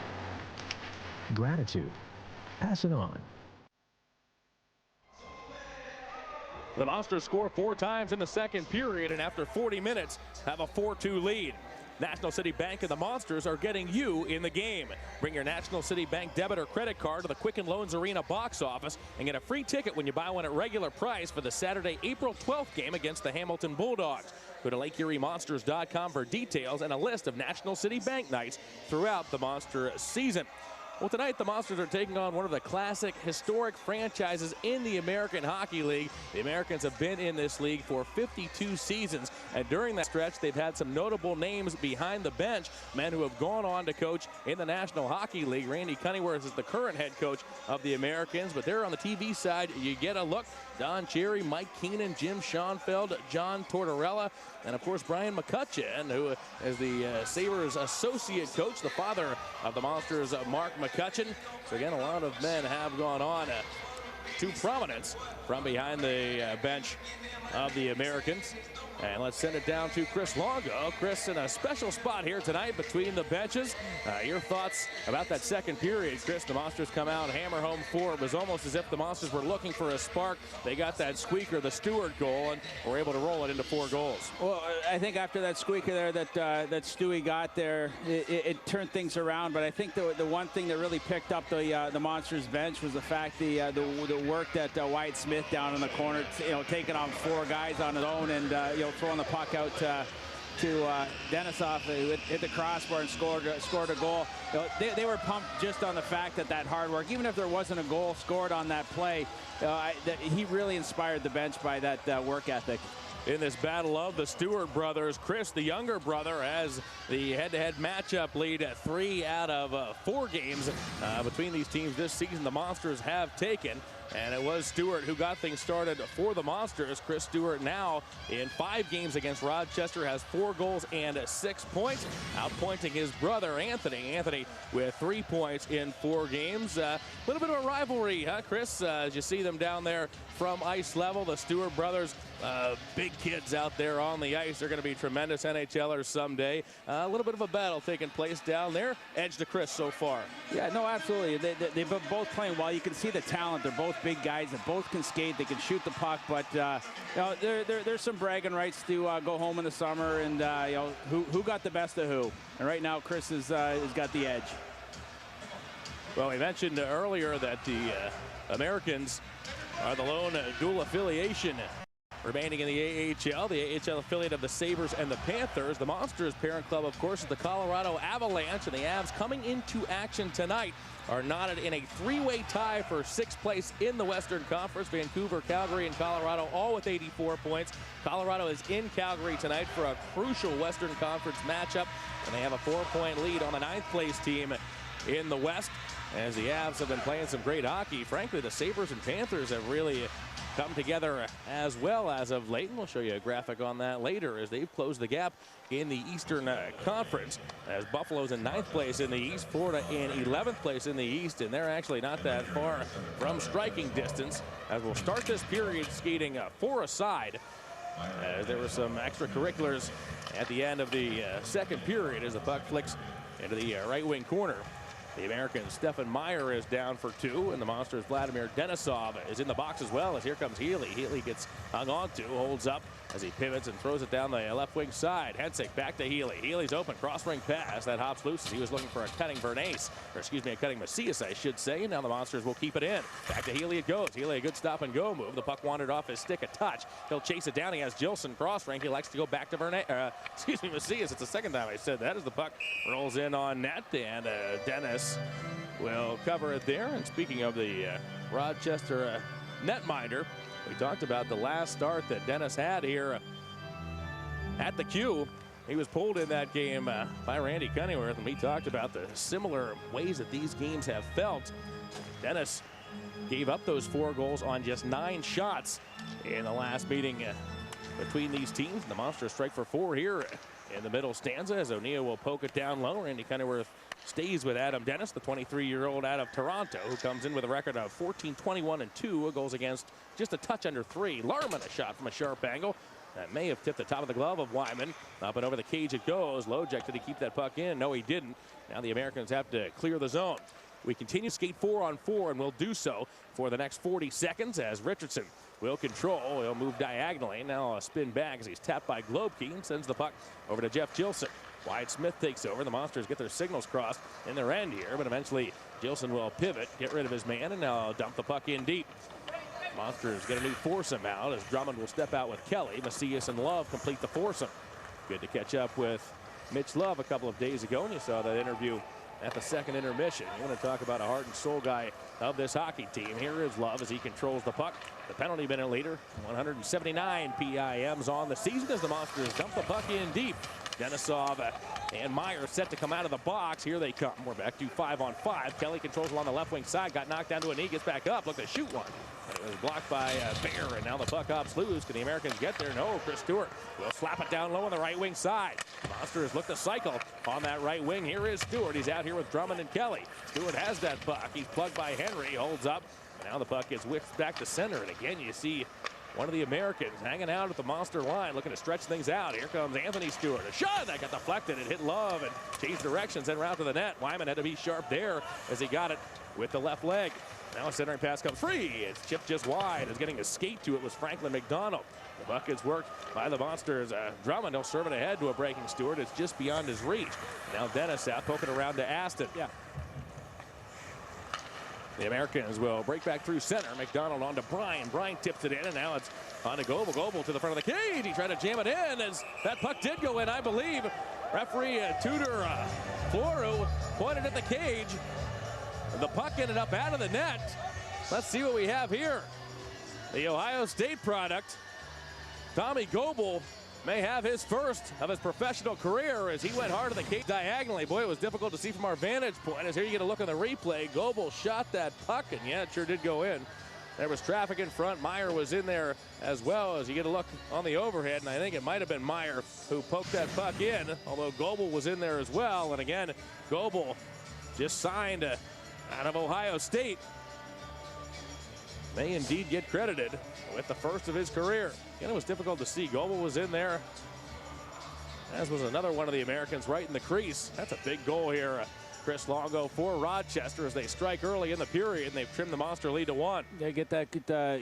Gratitude. Pass it on.
The Monsters score 4 times in the second period, and after 40 minutes, have a 4-2 lead. National City Bank and the Monsters are getting you in the game. Bring your National City Bank debit or credit card to the Quicken Loans Arena box office and get a free ticket when you buy one at regular price for the Saturday, April 12th game against the Hamilton Bulldogs. Go to LakeErieMonsters.com for details and a list of National City Bank nights throughout the Monster season. Well, tonight the Monsters are taking on one of the classic, historic franchises in the American Hockey League. The Americans have been in this league for 52 seasons, and during that stretch, they've had some notable names behind the bench, men who have gone on to coach in the National Hockey League. Randy Cunningworth is the current head coach of the Americans, but there on the TV side, you get a look. Don Cherry, Mike Keenan, Jim Schoenfeld, John Tortorella, and of course Brian McCutcheon, who is the Sabres associate coach, the father of the Monsters, Mark McCutcheon. So again, a lot of men have gone on to prominence from behind the bench of the Americans. And let's send it down to Chris Longo. Chris, in a special spot here tonight between the benches. Your thoughts about that second period, Chris? The Monsters come out, hammer home 4. It was almost as if the Monsters were looking for a spark. They got that squeaker, the Stewart goal, and were able to roll it into 4 goals.
Well, I think after that squeaker there that Stewie got there, it turned things around. But I think the one thing that really picked up the Monsters bench was the fact the work that Wyatt Smith down in the corner, taking on 4 guys on his own and throwing the puck out to Denisov, who hit the crossbar and scored a goal. They were pumped just on the fact that hard work, even if there wasn't a goal scored on that play, he really inspired the bench by that work ethic.
In this battle of the Stewart brothers, Chris, the younger brother, has the head-to-head matchup lead at 3 out of 4 games between these teams this season. The Monsters have taken. And it was Stewart who got things started for the Monsters. Chris Stewart now in 5 games against Rochester has 4 goals and 6 points, outpointing his brother Anthony. Anthony with 3 points in 4 games. A little bit of a rivalry, huh, Chris? As you see them down there from ice level, the Stewart brothers, big kids out there on the ice. They're going to be tremendous NHLers someday. A little bit of a battle taking place down there. Edge to Chris so far.
Yeah, no, absolutely. They've been both playing well. You can see the talent. They're both big guys that both can skate. They can shoot the puck, but there's some bragging rights to go home in the summer and who got the best of who. And right now, Chris has got the edge.
Well, we mentioned earlier that the Americans are the lone dual affiliation remaining in the AHL, the AHL affiliate of the Sabres and the Panthers. The Monsters' parent club, of course, is the Colorado Avalanche, and the Avs coming into action tonight are knotted in a 3-way tie for 6th place in the Western Conference. Vancouver, Calgary, and Colorado all with 84 points. Colorado is in Calgary tonight for a crucial Western Conference matchup, and they have a 4-point lead on the 9th place team in the West. As the Avs have been playing some great hockey, frankly, the Sabres and Panthers have really come together as well as of late, and we'll show you a graphic on that later as they've closed the gap in the Eastern Conference. As Buffalo's in 9th place in the East, Florida in 11th place in the East, and they're actually not that far from striking distance. As we'll start this period skating 4 aside, as there were some extracurriculars at the end of the second period as the puck flicks into the right wing corner. The American Stefan Meyer is down for 2, and the Monsters' Vladimir Denisov is in the box as well, as here comes Healy. Healy gets hung on to, holds up as he pivots and throws it down the left wing side. Hensick back to Healy. Healy's open, cross-ring pass. That hops loose as he was looking for a cutting Bernays, or excuse me, a cutting Macias, I should say. Now the Monsters will keep it in. Back to Healy it goes. Healy, a good stop-and-go move. The puck wandered off his stick a touch. He'll chase it down. He has Gilson cross-ring. He likes to go back to Macias. It's the second time I said that as the puck rolls in on net, and Dennis will cover it there. And speaking of the Rochester netminder, we talked about the last start that Dennis had here at the Q. He was pulled in that game by Randy Cunningworth, and we talked about the similar ways that these games have felt. Dennis gave up those 4 goals on just 9 shots in the last meeting between these teams. The Monsters strike for 4 here in the middle stanza as O'Neill will poke it down low. Randy Cunningworth stays with Adam Dennis, the 23-year-old out of Toronto, who comes in with a record of 14-21-2, goals against just a touch under 3. Larman, a shot from a sharp angle. That may have tipped the top of the glove of Wyman. Up and over the cage it goes. Lojek, did he keep that puck in? No, he didn't. Now the Americans have to clear the zone. We continue to skate 4-on-4, and we'll do so for the next 40 seconds as Richardson will control. He'll move diagonally. Now a spin back as he's tapped by Globkey and sends the puck over to Jeff Gilson. Wyatt Smith takes over. The Monsters get their signals crossed in their end here, but eventually Gilson will pivot, get rid of his man, and now dump the puck in deep. Monsters get a new foursome out as Drummond will step out with Kelly. Macias and Love complete the foursome. Good to catch up with Mitch Love a couple of days ago, and you saw that interview at the second intermission. You want to talk about a heart and soul guy of this hockey team. Here is Love as he controls the puck. The penalty minute leader, 179 PIMs on the season as the Monsters dump the puck in deep. Denisov and Meyer set to come out of the box. Here they come. We're back to 5-on-5. Kelly controls along the left wing side. Got knocked down to a knee. Gets back up. Looked to shoot one. But it was blocked by Bear. And now the puck hops loose. Can the Americans get there? No. Chris Stewart will slap it down low on the right wing side. Monsters look to cycle on that right wing. Here is Stewart. He's out here with Drummond and Kelly. Stewart has that puck. He's plugged by Henry. Holds up. And now the puck gets whipped back to center. And again, you see one of the Americans hanging out at the Monster line, looking to stretch things out. Here comes Anthony Stewart. A shot that got deflected. It hit Love and changed directions and route to the net. Wyman had to be sharp there as he got it with the left leg. Now a centering pass comes free. It's chipped just wide. As getting a skate to it was Franklin McDonald. The puck gets worked by the Monsters. Drummond will serve it ahead to a breaking Stewart. It's just beyond his reach. Now Dennis out poking around to Aston. Yeah. The Americans will break back through center. McDonald on to Bryan. Bryan tips it in, and now it's on to Goebel. Goebel to the front of the cage. He tried to jam it in as that puck did go in, I believe. Referee Tudor Floru pointed at the cage. The puck ended up out of the net. Let's see what we have here. The Ohio State product, Tommy Goebel, may have his first of his professional career as he went hard at the cage diagonally. Boy, it was difficult to see from our vantage point. As here you get a look on the replay. Goebel shot that puck, and yeah, it sure did go in. There was traffic in front. Meyer was in there as well as you get a look on the overhead, and I think it might have been Meyer who poked that puck in, although Goebel was in there as well. And again, Goebel just signed out of Ohio State. May indeed get credited with the first of his career. Again, it was difficult to see. Goebel was in there, as was another one of the Americans right in the crease. That's a big goal here. Chris Longo for Rochester as they strike early in the period, and they've trimmed the Monster lead to 1.
They get that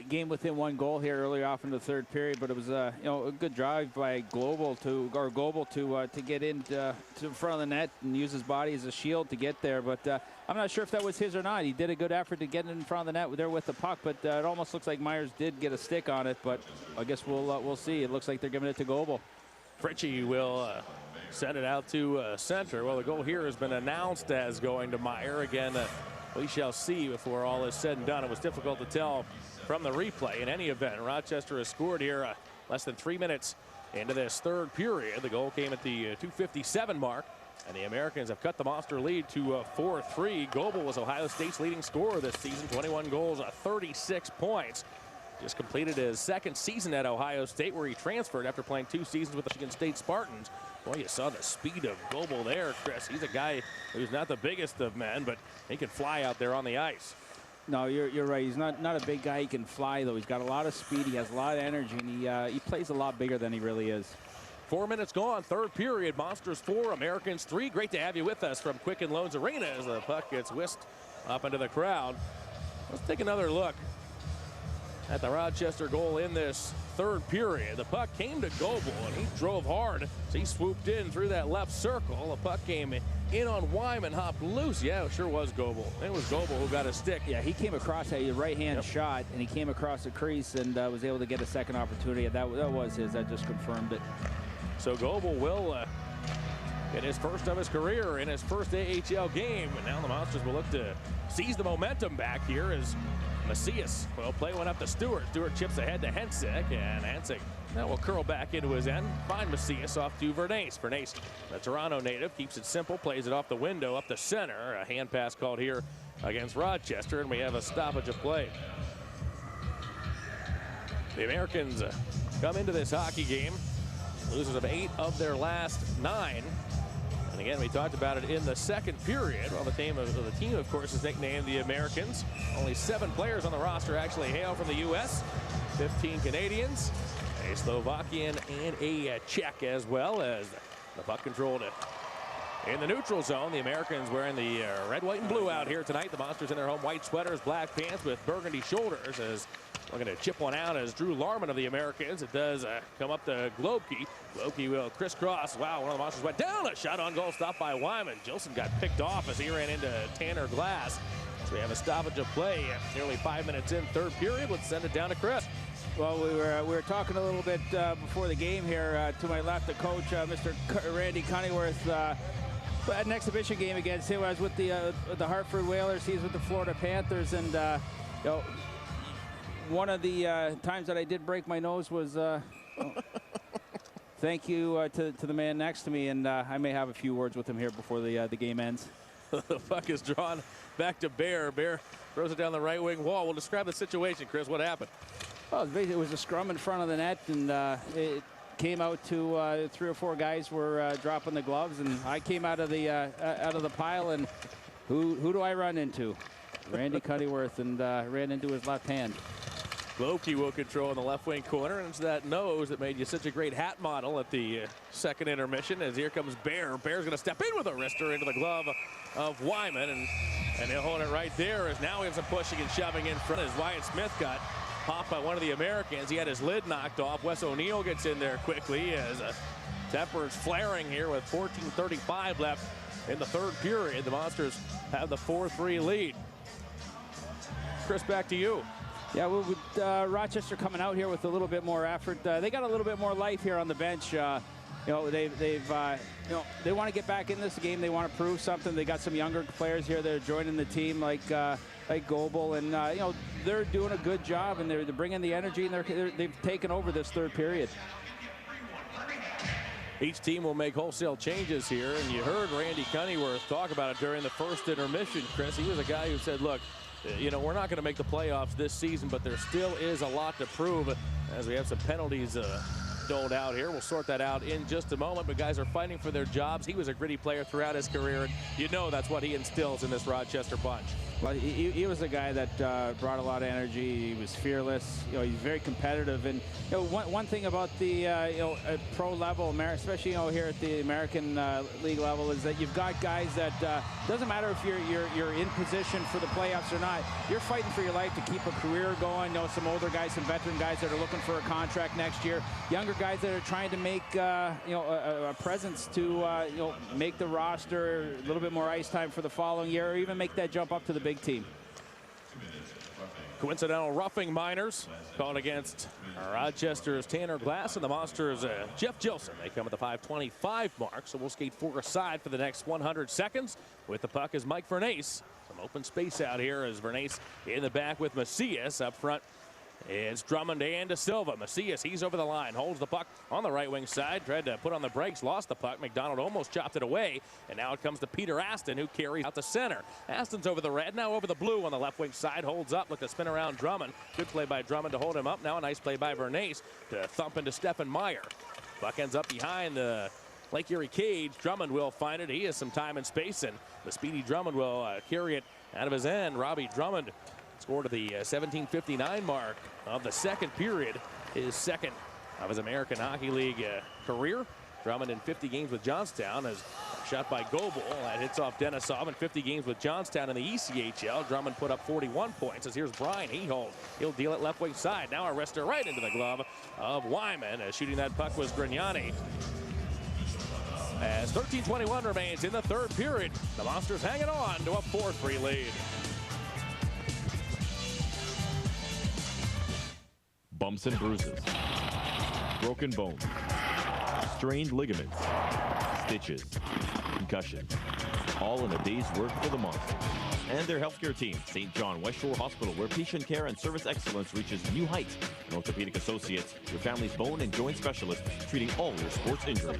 game within 1 goal here early off in the third period, but it was a good drive by Goebel to get into to front of the net and use his body as a shield to get there. But I'm not sure if that was his or not. He did a good effort to get in front of the net there with the puck, but it almost looks like Myers did get a stick on it. But I guess we'll see. It looks like they're giving it to Goebel.
Fritchie will send it out to center. Well, the goal here has been announced as going to Meyer. Again, we shall see before all is said and done. It was difficult to tell from the replay. In any event, Rochester has scored here less than 3 minutes into this third period. The goal came at the 2:57 mark, and the Americans have cut the Monster lead to 4-3. Goebel was Ohio State's leading scorer this season, 21 goals, 36 points. Just completed his second season at Ohio State, where he transferred after playing 2 seasons with the Michigan State Spartans. Boy, you saw the speed of Goebel there, Chris. He's a guy who's not the biggest of men, but he can fly out there on the ice.
No, you're right. He's not a big guy. He can fly, though. He's got a lot of speed. He has a lot of energy, and he plays a lot bigger than he really is.
4 minutes gone, third period. Monsters 4, Americans 3. Great to have you with us from Quicken Loans Arena as the puck gets whisked up into the crowd. Let's take another look at the Rochester goal in this third period. The puck came to Goebel, and he drove hard. So he swooped in through that left circle. The puck came in on Wyman, hopped loose. Yeah, it sure was Goebel. It was Goebel who got a stick.
Yeah, he came across a right-hand shot, and he came across the crease and was able to get a second opportunity. That was his. That just confirmed it.
So Goebel will get his first of his career in his first AHL game. And now the Monsters will look to seize the momentum back here as Macias will play one up to Stewart. Stewart chips ahead to Hensick, and Hensick now will curl back into his end. Find Macias off to Vernace. Vernace, the Toronto native, keeps it simple, plays it off the window up the center. A hand pass called here against Rochester, and we have a stoppage of play. The Americans come into this hockey game losers of 8 of their last 9. And again, we talked about it in the second period. Well, the team, of course, is nicknamed the Americans. Only 7 players on the roster actually hail from the U.S. 15 Canadians, a Slovakian, and a Czech, as well as the puck controlled In the neutral zone, the Americans wearing the red, white, and blue out here tonight. The Monsters in their home white sweaters, black pants with burgundy shoulders. As looking to chip one out as Drew Larman of the Americans. It does come up to Globke. Globke will crisscross. Wow, one of the Monsters went down. A shot on goal stopped by Wyman. Gilson got picked off as he ran into Tanner Glass. So we have a stoppage of play. Nearly 5 minutes in, third period. Let's send it down to Chris.
Well, we were talking a little bit before the game here. To my left, the coach, Mr. Randy Cunneyworth. An exhibition game against him. I was with the Hartford Whalers. He's with the Florida Panthers, and you know, one of the times that I did break my nose was thank you to the man next to me, and I may have a few words with him here before the game ends.
The puck is drawn back to Bear. Bear throws it down the right wing wall. We'll describe the situation, Chris. What happened?
Well, it was a scrum in front of the net, and it came out to 3 or 4 guys were dropping the gloves, and I came out of the pile, and who do I run into? Randy Cunneyworth, and ran into his left hand.
Globke will control in the left wing corner, and it's that nose that made you such a great hat model at the second intermission. As here comes Bear. Bear's going to step in with a wrister into the glove of Wyman, and he'll hold it right there. As now we have some pushing and shoving in front as Wyatt Smith got popped by one of the Americans. He had his lid knocked off. Wes O'Neill gets in there quickly as temper's flaring here with 14:35 left in the third period. The Monsters have the 4-3 lead. Chris, back to you.
Yeah, with Rochester coming out here with a little bit more effort. They got a little bit more life here on the bench. You know, they want to get back in this game. They want to prove something. They got some younger players here that are joining the team, like Goebel, and you know, they're doing a good job, and they're bringing the energy, and they've taken over this third period.
Each team will make wholesale changes here, and you heard Randy Cunneyworth talk about it during the first intermission, Chris. He was a guy who said, look, you know, we're not going to make the playoffs this season, but there still is a lot to prove as we have some penalties doled out here. We'll sort that out in just a moment, but guys are fighting for their jobs. He was a gritty player throughout his career, and you know that's what he instills in this Rochester bunch.
Well, he was a guy that brought a lot of energy. He was fearless. You know, he's very competitive. And you know, one thing about the you know, at pro level, especially, you know, here at the American League level, is that you've got guys that doesn't matter if you're in position for the playoffs or not. You're fighting for your life to keep a career going. You know, some older guys, some veteran guys that are looking for a contract next year. Younger guys that are trying to make you know, a presence to you know, make the roster, a little bit more ice time for the following year, or even make that jump up to the big team.
Coincidental roughing minors called against Rochester's Tanner Glass and the Monsters' Jeff Gilson. They come at the 5:25 mark, so we'll skate 4 aside for the next 100 seconds. With the puck is Mike Vernace. Some open space out here as Vernace in the back with Macias up front. It's Drummond and De Silva. Macias, he's over the line, holds the puck on the right wing side, tried to put on the brakes, lost the puck. McDonald almost chopped it away, and now it comes to Peter Aston, who carries out the center. Aston's over the red, now over the blue on the left wing side, holds up, look to spin around Drummond. Good play by Drummond to hold him up. Now a nice play by Vernace to thump into Stephen Meyer. Puck ends up behind the Lake Erie cage. Drummond will find it. He has some time and space, and the speedy Drummond will carry it out of his end. Robbie Drummond scored at the 17:59 mark of the second period, his second of his American Hockey League career. Drummond in 50 games with Johnstown is shot by Goebel. That hits off Denisov in 50 games with Johnstown in the ECHL. Drummond put up 41 points. As here's Brian Ehold. He'll deal it left wing side. Now a wrister right into the glove of Wyman. Shooting that puck was Grignani. As 13:21 remains in the third period, the Monsters hanging on to a 4-3 lead.
Bumps and bruises, broken bones, strained ligaments, stitches, concussion, all in a day's work for the Monsters. And their healthcare team, St. John West Shore Hospital, where patient care and service excellence reaches new heights. And Orthopedic Associates, your family's bone and joint specialist, treating all your sports injuries.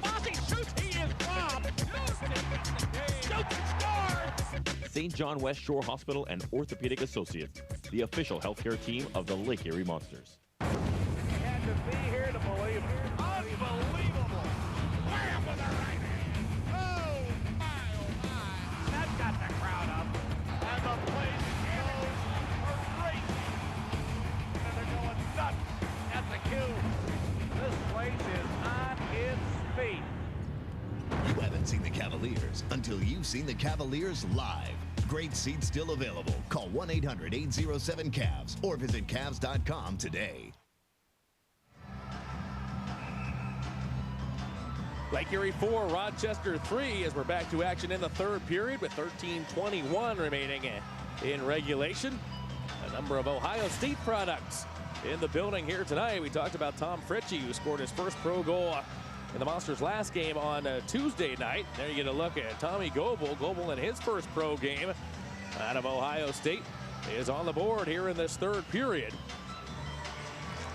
St. John West Shore Hospital and Orthopedic Associates, the official healthcare team of the Lake Erie Monsters.
Had to be here to believe it. Unbelievable. Wham with the right hand. Oh, my. That got the crowd up. And the place goes crazy. And they're going nuts at the cue. This place is on its feet.
haven't seen the Cavaliers until you've seen the Cavaliers live. Great seats still available. Call 1-800-807-CAVS or visit Cavs.com today.
Lake Erie 4, Rochester 3 as we're back to action in the third period with 13:21 remaining in regulation. A number of Ohio State products in the building here tonight. We talked about Tom Fritchie, who scored his first pro goal in the Monsters' last game on Tuesday night. There you get a look at Tommy Goebel. Goebel in his first pro game out of Ohio State is on the board here in this third period.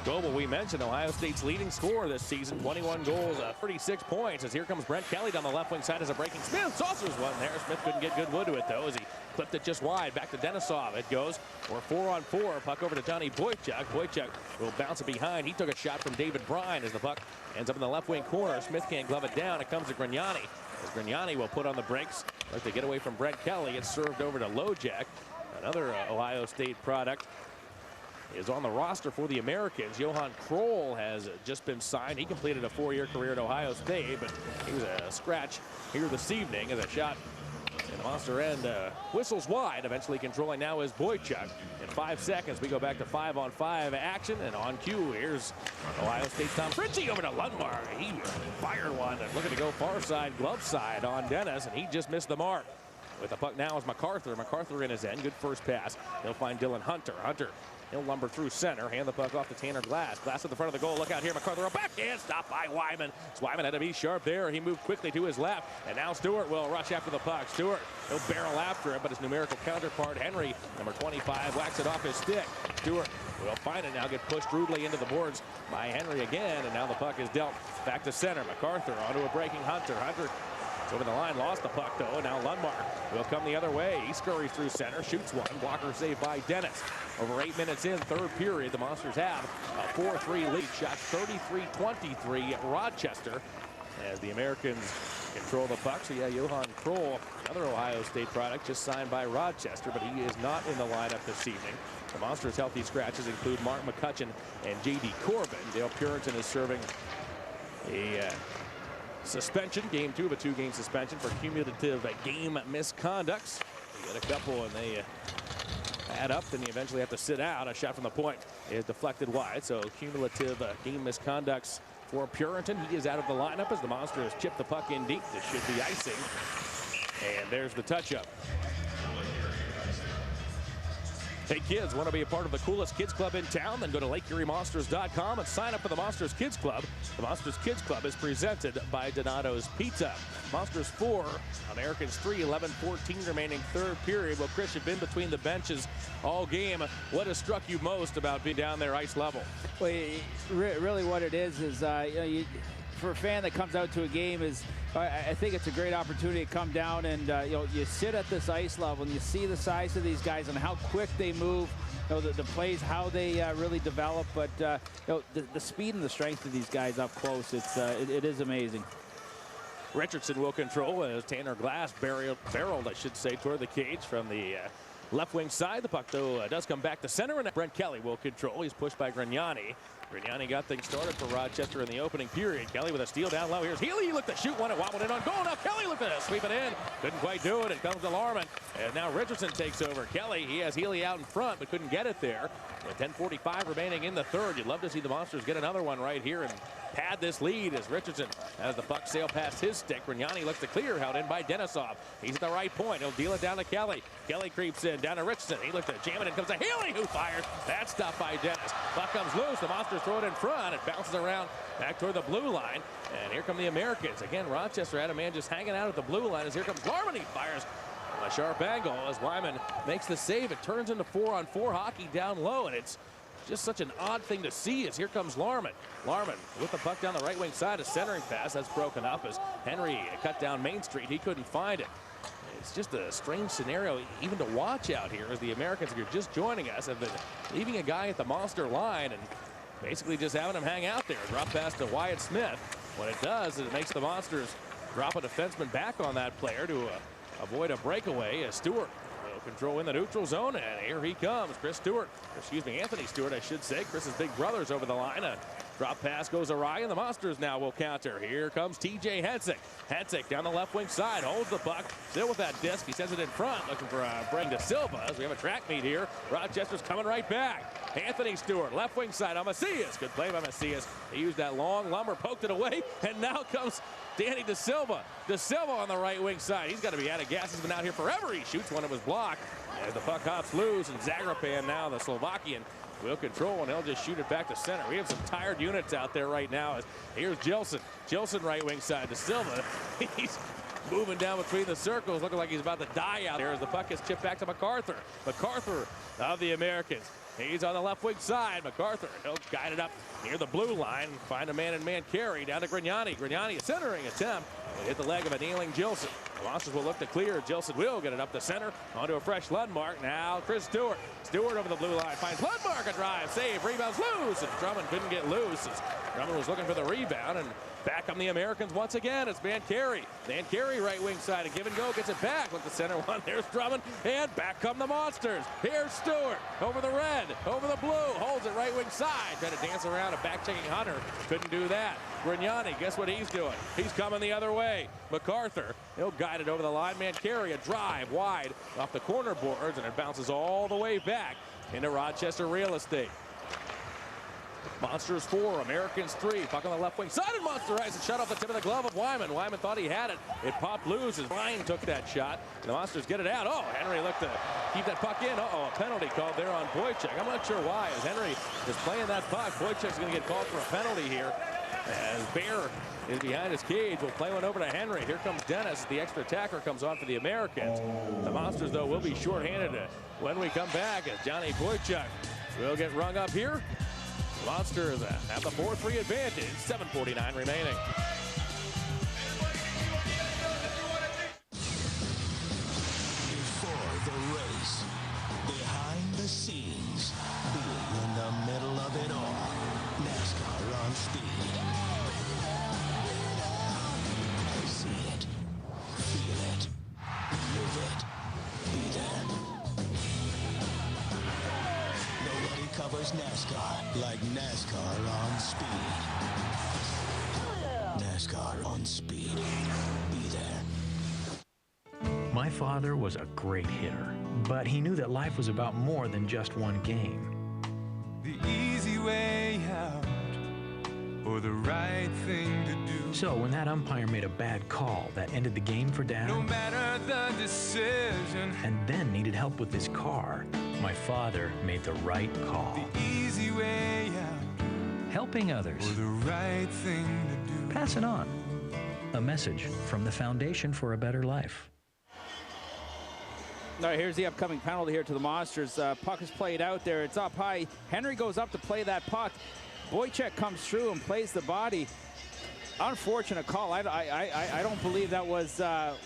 Goebel, we mentioned, Ohio State's leading scorer this season, 21 goals, 36 points. As here comes Brent Kelly down the left wing side as a breaking. Smith saucers one there. Smith couldn't get good wood to it, though, as he clipped it just wide. Back to Denisov. It goes. We're 4-on-4. Puck over to Donnie Boychuk. Boychuk will bounce it behind. He took a shot from David Bryan as the puck ends up in the left wing corner. Smith can't glove it down. It comes to Grignani. As Grignani will put on the brakes. Like to get away from Brent Kelly. It's served over to Lojak. Another Ohio State product is on the roster for the Americans. Johan Kroll has just been signed. He completed a 4-year career at Ohio State, but he was a scratch here this evening as a shot in the Monster end whistles wide. Eventually controlling now is Boychuk. In 5 seconds, we go back to 5-on-5 action, and on cue, here's Ohio State's Tom Fritchie over to Lundmark. He fired one and looking to go far side, glove side on Dennis, and he just missed the mark. With the puck now is MacArthur. MacArthur in his end. Good first pass. He'll find Dylan Hunter. Hunter, he'll lumber through center. Hand the puck off to Tanner Glass. Glass at the front of the goal. Look out here. MacArthur a backhand. Stopped by Wyman. Wyman had to be sharp there. He moved quickly to his left. And now Stewart will rush after the puck. Stewart, he'll barrel after it, but his numerical counterpart, Henry, number 25, whacks it off his stick. Stewart will find it now. Get pushed rudely into the boards by Henry again. And now the puck is dealt back to center. MacArthur onto a breaking Hunter. Hunter over the line, lost the puck though. Now Lundmark will come the other way. He scurries through center, shoots one. Blocker saved by Dennis. Over 8 minutes in, third period, the Monsters have a 4-3 lead. Shot 33-23 Rochester as the Americans control the puck. So yeah, Johan Kroll, another Ohio State product, just signed by Rochester, but he is not in the lineup this evening. The Monsters' healthy scratches include Mark McCutcheon and J.D. Corbin. Dale Purinton is serving a suspension, game 2 of a 2-game suspension for cumulative game misconducts. You get a couple and they add up, then you eventually have to sit out. A shot from the point is deflected wide, so cumulative game misconducts for Purinton. He is out of the lineup as the Monsters chip the puck in deep. This should be icing. And there's the touch-up. Hey kids, want to be a part of the coolest kids club in town? Then go to LakeErieMonsters.com and sign up for the Monsters Kids Club. The Monsters Kids Club is presented by Donato's Pizza. Monsters 4, Americans 3, 11-14 remaining third period. Well, Chris, you've been between the benches all game. What has struck you most about being down there ice level?
Well, really what it is you know, for a fan that comes out to a game is, I think it's a great opportunity to come down and you know, you sit at this ice level and you see the size of these guys and how quick they move, you know, the plays, how they really develop, but you know, the speed and the strength of these guys up close, it is amazing.
Richardson will control as Tanner Glass barreled, I should say, toward the cage from the left wing side. The puck, though, does come back to center, and Brent Kelly will control. He's pushed by Grignani. Grignani got things started for Rochester in the opening period. Kelly with a steal down low. Here's Healy. He looked to shoot one and wobbled in on goal. Now Kelly looked to sweep it in. Couldn't quite do it. It comes to Larman. And now Richardson takes over. Kelly, he has Healy out in front, but couldn't get it there. With 10:45 remaining in the third, you'd love to see the Monsters get another one right here and pad this lead as Richardson has the puck sail past his stick. Grignani looks to clear, held in by Denisov. He's at the right point. He'll deal it down to Kelly. Kelly creeps in, down to Richardson. He looks to jam it and comes to Healy, who fires. That's stopped by Dennis. Puck comes loose. The Monsters throw it in front. It bounces around back toward the blue line. And here come the Americans. Again, Rochester had a man just hanging out at the blue line as here comes Larman. He fires a sharp angle as Wyman makes the save. It turns into 4-on-4 hockey down low, and it's just such an odd thing to see as here comes Larman. Larman with the puck down the right wing side, a centering pass that's broken up as Henry cut down Main Street. He couldn't find it. It's just a strange scenario even to watch out here as the Americans, if you're just joining us, have been leaving a guy at the Monster line and basically just having him hang out there. Drop pass to Wyatt Smith. What it does is it makes the Monsters drop a defenseman back on that player to avoid a breakaway. Stewart will control in the neutral zone, and here he comes. Anthony Stewart, I should say. Chris's big brother's over the line. Drop pass goes awry, and the Monsters now will counter. Here comes TJ Hetzik. Hetzik down the left wing side, holds the puck, still with that disc. He sends it in front, looking for Bring De Silva as we have a track meet here. Rochester's coming right back. Anthony Stewart, left wing side on Macias. Good play by Macias. He used that long lumber, poked it away, and now comes Danny De Silva. De Silva on the right wing side. He's got to be out of gas. He's been out here forever. He shoots one, it was blocked. As the puck hops loose, and Zagrapan now, the Slovakian, will control, and he'll just shoot it back to center. We have some tired units out there right now. Here's Jilson. Jilson right wing side. De Silva, he's moving down between the circles, looking like he's about to die out there as the puck is chipped back to MacArthur. MacArthur of the Americans. He's on the left wing side. MacArthur, he'll guide it up near the blue line. Find a man-in-man carry down to Grignani. Grignani, a centering attempt. It hit the leg of a kneeling Jilson. The Monsters will look to clear. Jilson will get it up the center. Onto a fresh Lundmark. Now Chris Stewart. Stewart over the blue line. Finds Lundmark. A drive. Save. Rebounds loose. And Drummond couldn't get loose. As Drummond was looking for the rebound. And back come the Americans once again. It's Van Carey. Van Carey right wing side. A give and go. Gets it back. Look, the center one. There's Drummond. And back come the Monsters. Here's Stewart. Over the red. Over the blue. Holds it right wing side. Trying to dance around a back-checking Hunter. Couldn't do that. Grignani, guess what he's doing? He's coming the other way. MacArthur, he'll guide it over the line. Man, carry a drive wide off the corner boards, and it bounces all the way back into Rochester real estate. Monsters 4, Americans 3. Puck on the left wing side, and Monster Ice. It shut off the tip of the glove of Wyman. Wyman thought he had it. It popped loose as Ryan took that shot. And the Monsters get it out. Oh, Henry looked to keep that puck in. Uh-oh, a penalty called there on Boychuk. I'm not sure why. As Henry is playing that puck, Boychuk's going to get called for a penalty here. As Bear is behind his cage, we'll play one over to Henry. Here comes Dennis. The extra attacker comes on for the Americans. The Monsters, though, will be shorthanded when we come back, as Johnny Boychuk will get rung up here. The Monsters have the 4-3 advantage. 7:49 remaining.
Before the race, behind the scenes, being in the middle of it all. NASCAR on speed. See it, feel it, live it, be there. Nobody covers NASCAR like NASCAR on speed. NASCAR on speed. Be there.
My father was a great hitter, but he knew that life was about more than just one game.
The easy way out, or the right thing to do.
So when that umpire made a bad call that ended the game for Dad,
No matter the decision,
and then needed help with his car, my father made the right call.
the easy way out,
Helping others.
or the right thing to do.
Pass it on. A message from the Foundation for a Better Life.
All right, here's the upcoming penalty here to the Monsters. Puck is played out there. It's up high. Henry goes up to play that puck. Boychuk comes through and plays the body. Unfortunate call. I don't believe that was a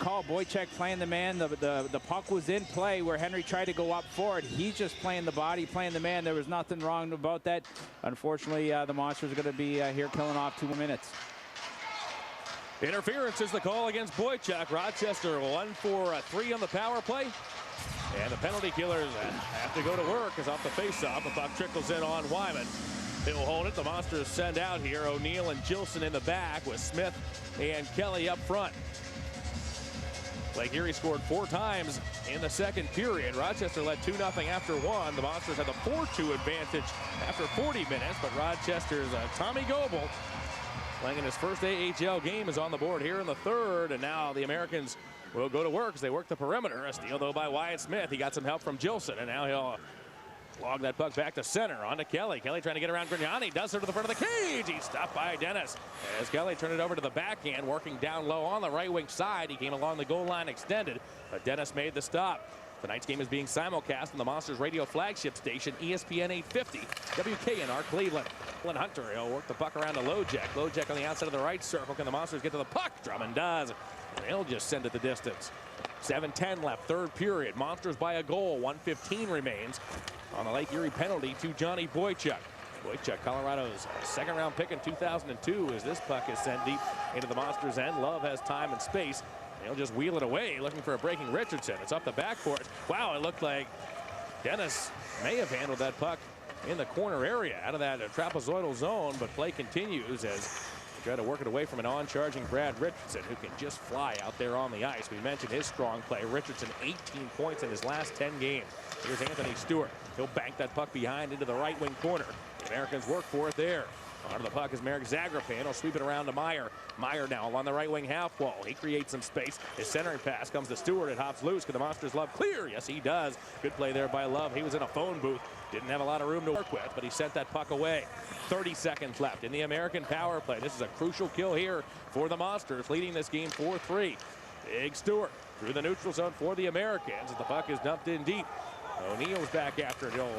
call. Boychuk playing the man. The puck was in play where Henry tried to go up forward. He's just playing the body, playing the man. There was nothing wrong about that. Unfortunately, the Monsters are going to be here killing off 2 more minutes.
Interference is the call against Boychuk. Rochester 1 for 3 on the power play. And the penalty killers have to go to work as off the faceoff. The puck trickles in on Wyman. He'll hold it. The Monsters send out here O'Neill and Jilson in the back with Smith and Kelly up front. Lake Erie scored 4 times in the second period. Rochester led 2-0 after 1. The Monsters had the 4-2 advantage after 40 minutes, but Rochester's Tommy Goebel, playing in his first AHL game, is on the board here in the third, and now the Americans will go to work as they work the perimeter. A steal, though, by Wyatt Smith. He got some help from Jilson, and now he'll log that puck back to center. On to Kelly. Kelly trying to get around Grignani. Does so to the front of the cage. He's stopped by Dennis. As Kelly turned it over to the backhand, working down low on the right wing side. He came along the goal line extended, but Dennis made the stop. Tonight's game is being simulcast on the Monsters radio flagship station, ESPN 850, WKNR Cleveland. Hunter, he'll work the puck around to Lojek. Lojek on the outside of the right circle. Can the Monsters get to the puck? Drummond does. And they'll just send it the distance. 7:10 left, third period. Monsters by a goal. 1:15 remains on the Lake Erie penalty to Johnny Boychuk. Boychuk, Colorado's second-round pick in 2002, as this puck is sent deep into the Monsters' end. Love has time and space. He'll just wheel it away, looking for a breaking Richardson. It's up the backcourt. Wow, it looked like Dennis may have handled that puck in the corner area out of that trapezoidal zone, but play continues as they try to work it away from an on-charging Brad Richardson, who can just fly out there on the ice. We mentioned his strong play. Richardson, 18 points in his last 10 games. Here's Anthony Stewart. He'll bank that puck behind into the right wing corner. The Americans work for it there. Onto the puck is Marek Zagrapan. He'll sweep it around to Meyer. Meyer now along the right wing half wall. He creates some space. His centering pass comes to Stewart. It hops loose. Can the Monsters Love clear? Yes, he does. Good play there by Love. He was in a phone booth. Didn't have a lot of room to work with, but he sent that puck away. 30 seconds left in the American power play. This is a crucial kill here for the Monsters, leading this game 4-3. Big Stewart through the neutral zone for the Americans as the puck is dumped in deep. O'Neill's back after it. He'll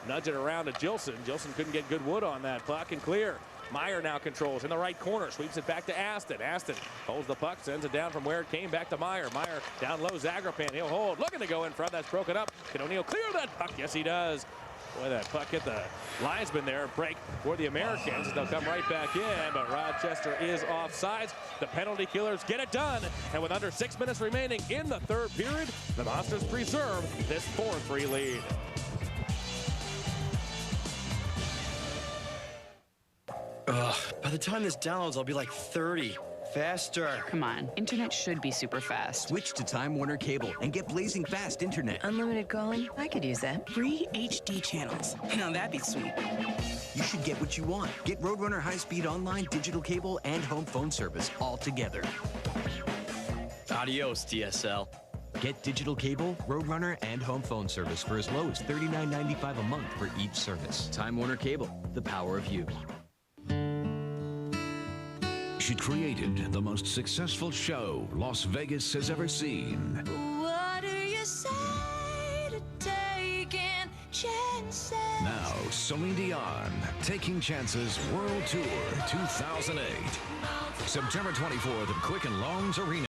nudge it around to Gilson. Gilson couldn't get good wood on that puck and clear. Meyer now controls in the right corner, sweeps it back to Aston. Aston holds the puck, sends it down from where it came back to Meyer. Meyer down low, Zagrapan, he'll hold, looking to go in front. That's broken up. Can O'Neill clear that puck? Yes, he does. Boy, that puck hit the linesman there. Break for the Americans. They'll come right back in, but Rochester is offsides. The penalty killers get it done. And with under 6 minutes remaining in the third period, the Monsters preserve this 4-3 lead.
By the time this downloads, I'll be like 30. Faster.
Come on, internet should be super fast.
Switch to Time Warner Cable and get blazing fast internet.
Unlimited calling? I could use that.
Free HD channels. Now that'd be sweet.
You should get what you want. Get Roadrunner high-speed online, digital cable, and home phone service all together.
Adios, DSL.
Get digital cable, Roadrunner, and home phone service for as low as $39.95 a month for each service. Time Warner Cable, the power of you.
She created the most successful show Las Vegas has ever seen.
What do you say to taking chances?
Now, Celine Dion, Taking Chances World Tour 2008. September 24th at Quicken Loans Arena.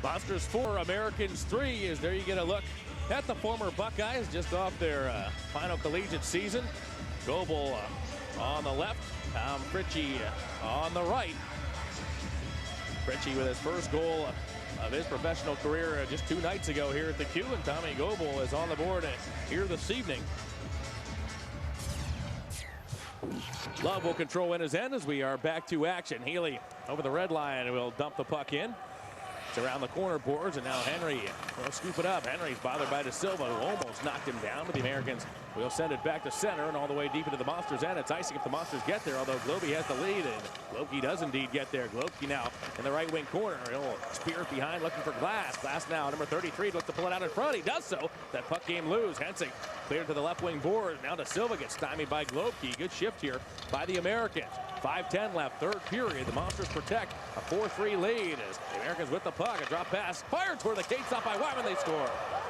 Monsters 4, Americans 3, as there you get a look at the former Buckeyes just off their final collegiate season. Goebel on the left, Tom Fritchie on the right. Fritchie with his first goal of his professional career just 2 nights ago here at the Q, and Tommy Goebel is on the board here this evening. Love will control in his end as we are back to action. Healy over the red line and will dump the puck in. It's around the corner boards, and now Henry will scoop it up. Henry's bothered by De Silva, who almost knocked him down, but the Americans will send it back to center and all the way deep into the Monsters' end. It's icing if the Monsters get there, although Globey has the lead, and Globey does indeed get there. Globey now in the right wing corner. He'll spear it behind, looking for Glass. Glass now, number 33, looks to pull it out in front. He does so. That puck game lose. Hensing cleared to the left wing board. Now De Silva gets stymied by Globey. Good shift here by the Americans. 5:10 left, third period. The Monsters protect a 4-3 lead as the Americans with the puck. A drop pass fired toward the gate, stop by Wyman. They score.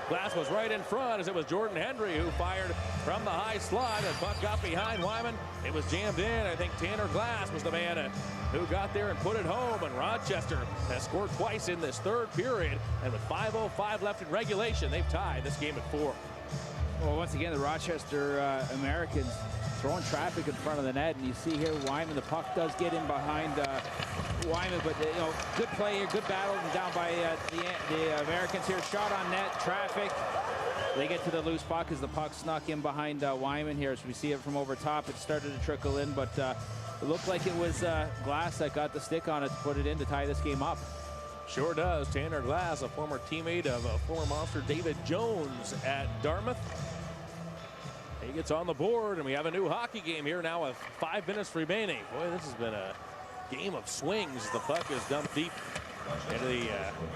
Glass was right in front as it was Jordan Hendry who fired from the high slot. The puck got behind Wyman. It was jammed in. I think Tanner Glass was the man who got there and put it home. And Rochester has scored twice in this third period. And with 5:05 left in regulation, they've tied this game at 4.
Well, once again, the Rochester Americans throwing traffic in front of the net, and you see here Wyman, the puck does get in behind Wyman, but you know, good play here, good battle down by the Americans here. Shot on net, traffic. They get to the loose puck as the puck snuck in behind Wyman here. As we see it from over top, it started to trickle in, but it looked like it was Glass that got the stick on it to put it in to tie this game up.
Sure does. Tanner Glass, a former teammate of former Monster David Jones at Dartmouth. He gets on the board, and we have a new hockey game here now with 5 minutes remaining. Boy, this has been a game of swings. The puck is dumped deep into the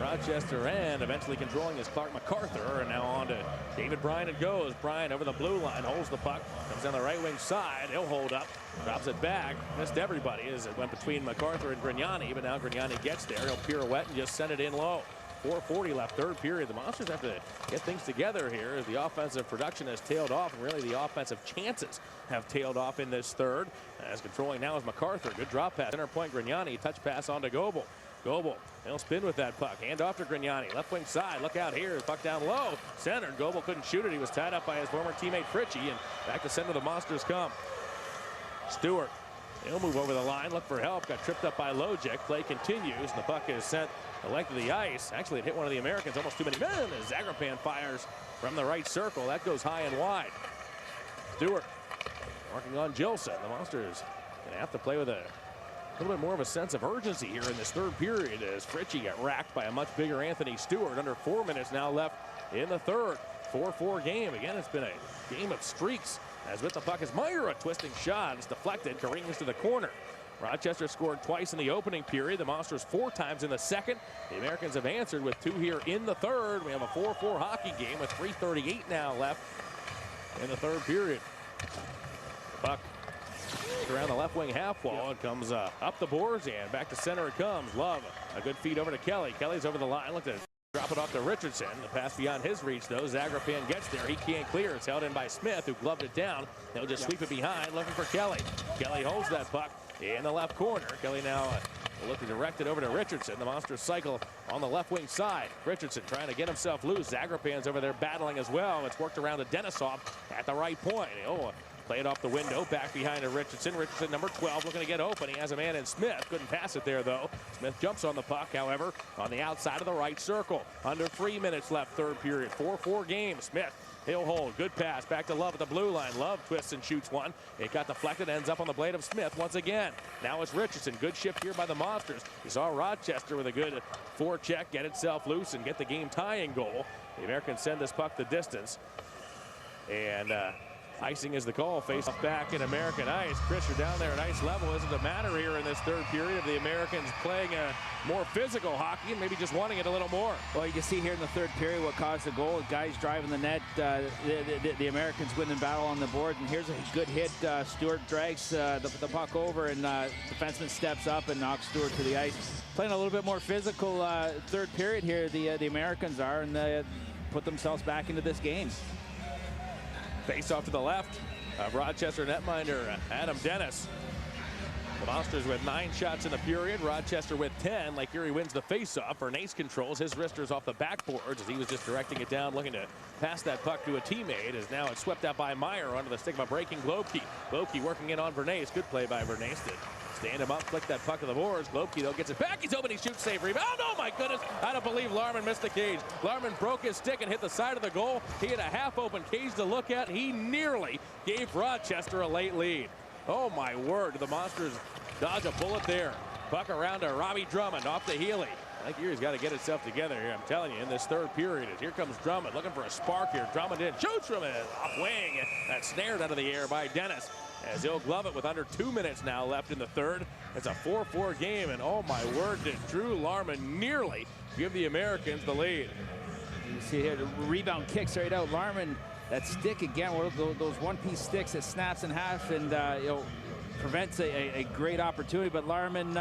Rochester end. Eventually controlling is Clark MacArthur, and now on to David Bryan it goes. Bryan over the blue line, holds the puck, comes down the right wing side. He'll hold up, drops it back. Missed everybody as it went between MacArthur and Grignani, but now Grignani gets there. He'll pirouette and just send it in low. 4:40 left, third period. The Monsters have to get things together here as the offensive production has tailed off, and really the offensive chances have tailed off in this third. As controlling now is MacArthur. Good drop pass. Center point, Grignani. Touch pass on to Goebel. Goebel, he'll spin with that puck. Hand off to Grignani. Left wing side. Look out here. Puck down low. Centered. Goebel couldn't shoot it. He was tied up by his former teammate Fritchie. And back to center the Monsters come. Stewart. He'll move over the line. Look for help. Got tripped up by Logic. Play continues. And the puck is sent the length of the ice. Actually, it hit one of the Americans. Almost too many men. As Zagrapan fires from the right circle. That goes high and wide. Stewart working on Gilson. The Monsters going to have to play with a little bit more of a sense of urgency here in this third period as Fritchie got racked by a much bigger Anthony Stewart. Under 4 minutes now left in the third. 4-4 game. Again, it's been a game of streaks. As with the puck is Meyer, a twisting shot. It's deflected, careens to the corner. Rochester scored twice in the opening period. The Monsters 4 times in the second. The Americans have answered with 2 here in the third. We have a 4-4 hockey game with 3:38 now left in the third period. The puck around the left wing half wall. It comes up the boards and back to center it comes. Love, a good feed over to Kelly. Kelly's over the line. Look at drop it off to Richardson. The pass beyond his reach, though. Zagrapan gets there. He can't clear. It's held in by Smith, who gloved it down. They'll just sweep it behind, looking for Kelly. Kelly holds that puck in the left corner. Kelly now will look to direct it over to Richardson. The Monsters cycle on the left wing side. Richardson trying to get himself loose. Zagrapan's over there battling as well. It's worked around to Denisov at the right point. Play it off the window, back behind to Richardson. Richardson, number 12, looking to get open. He has a man in Smith. Couldn't pass it there, though. Smith jumps on the puck, however, on the outside of the right circle. Under 3 minutes left, third period. 4-4 game. Smith, he'll hold. Good pass. Back to Love at the blue line. Love twists and shoots one. It got deflected, ends up on the blade of Smith once again. Now it's Richardson. Good shift here by the Monsters. You saw Rochester with a good forecheck, get itself loose, and get the game-tying goal. The Americans send this puck the distance. And icing is the call. Face off back in American ice. Chris, you're down there at ice level. Isn't the matter here in this third period of the Americans playing a more physical hockey and maybe just wanting it a little more?
Well, you can see here in the third period what caused the goal. Guys driving the net. The Americans win the battle on the board. And here's a good hit. Stewart drags the puck over, and defenseman steps up and knocks Stewart to the ice. Playing a little bit more physical third period here, the Americans are, and they put themselves back into this game.
Face off to the left of Rochester netminder Adam Dennis. The Monsters with 9 shots in the period. Rochester with 10. Lake Erie wins the face-off. Bernays controls his wristers off the backboards as he was just directing it down, looking to pass that puck to a teammate. As now it's swept out by Meyer onto the stick of a breaking Globke. Globke working in on Bernays. Good play by Bernays to stand him up, flick that puck to the boards. Globke, though, gets it back. He's open. He shoots, save, rebound. Oh, my goodness. I don't believe Larman missed the cage. Larman broke his stick and hit the side of the goal. He had a half-open cage to look at. He nearly gave Rochester a late lead. Oh, my word. The Monsters dodge a bullet there. Puck around to Robbie Drummond off the Healy. Lake Erie's got to get itself together here, I'm telling you, in this third period. Here comes Drummond looking for a spark here. Drummond in, shoots from it, off wing. That's snared out of the air by Dennis. As he'll glove it with under 2 minutes now left in the third. It's a 4-4 game, and oh my word, did Drew Larman nearly give the Americans the lead.
You see here, the rebound kicks right out. Larman, that stick again, one of those one-piece sticks that snaps in half and prevents a great opportunity. But Larman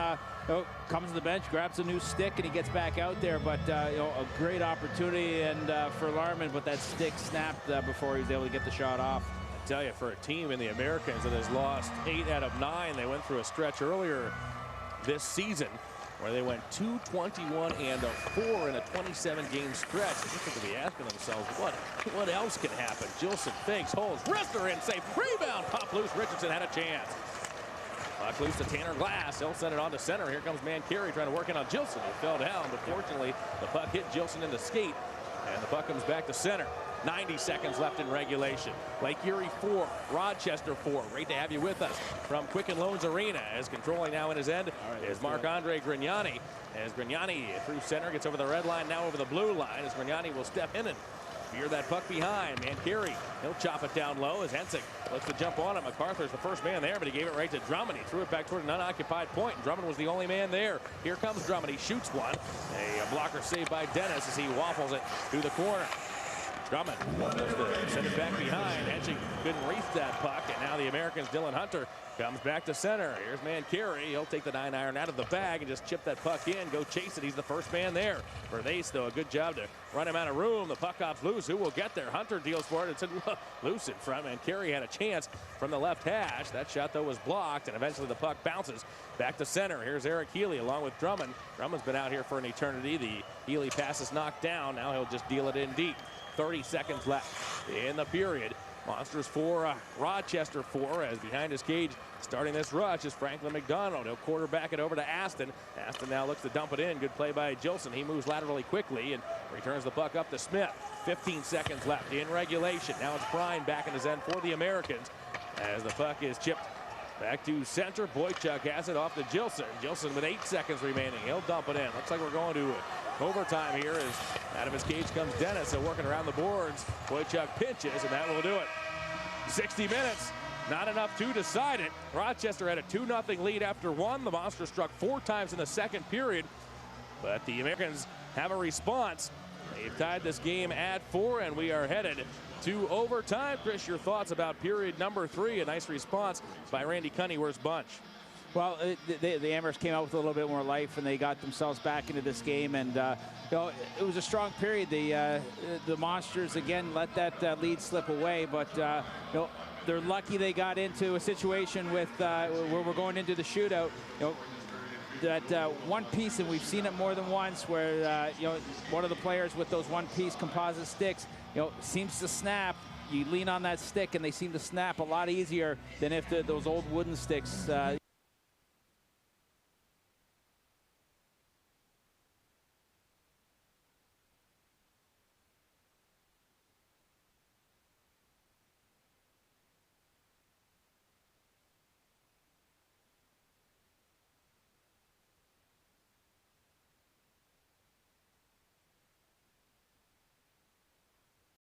comes to the bench, grabs a new stick, and he gets back out there. But a great opportunity and for Larman, but that stick snapped before he was able to get the shot off.
I tell you, for a team in the Americans that has lost 8 out of 9, they went through a stretch earlier this season where they went 2-21-4 in a 27-game stretch. I think they could be asking themselves, what else can happen? Gilson fakes, holds, wrister in, safe, rebound, pop loose. Richardson had a chance. Puck loose to Tanner Glass. He'll send it on to center. Here comes Mancarey trying to work in on Gilson. He fell down, but fortunately, the puck hit Gilson in the skate, and the puck comes back to center. 90 seconds left in regulation. Lake Erie 4, Rochester 4. Great to have you with us from Quicken Loans Arena. As controlling now in his end is Marc-Andre Grignani. As Grignani through center gets over the red line, now over the blue line. As Grignani will step in and veer that puck behind. Mancarey, he'll chop it down low as Hensick looks to jump on it. MacArthur's the first man there, but he gave it right to Drummond. He threw it back toward an unoccupied point, and Drummond was the only man there. Here comes Drummond. He shoots one. A blocker saved by Dennis as he waffles it to the corner. Drummond goes to send it back behind. Henching couldn't reach that puck, and now the Americans' Dylan Hunter comes back to center. Here's Mancari. He'll take the 9-iron out of the bag and just chip that puck in. Go chase it. He's the first man there. Vervace, though, a good job to run him out of room. The puck op's loose. Who will get there? Hunter deals for it. It's loose in front. Mancari had a chance from the left hash. That shot, though, was blocked, and eventually the puck bounces back to center. Here's Eric Healy along with Drummond. Drummond's been out here for an eternity. The Healy pass is knocked down. Now he'll just deal it in deep. 30 seconds left in the period. Monsters 4, Rochester 4, as behind his cage starting this rush is Franklin McDonald. He'll quarterback it over to Aston. Aston now looks to dump it in. Good play by Gilson. He moves laterally quickly and returns the puck up to Smith. 15 seconds left in regulation. Now it's Bryan back in his end for the Americans as the puck is chipped back to center. Boychuk has it off to Gilson. Gilson with 8 seconds remaining. He'll dump it in. Looks like we're going to overtime here as out of his cage comes Dennis. So working around the boards. Boychuk pinches, and that will do it. 60 minutes. Not enough to decide it. Rochester had a 2-0 lead after 1. The Monsters struck 4 times in the second period, but the Americans have a response. They've tied this game at 4, and we are headed to overtime. Chris, your thoughts about period number 3? A nice response by Randy Cunneyworth's bunch.
Well, the Amherst came out with a little bit more life, and they got themselves back into this game. And you know, it was a strong period. The Monsters again let that lead slip away, but you know, they're lucky they got into a situation with where we're going into the shootout. You know, that one piece, and we've seen it more than once, where you know, one of the players with those one-piece composite sticks, you know, seems to snap. You lean on that stick, and they seem to snap a lot easier than if those old wooden sticks.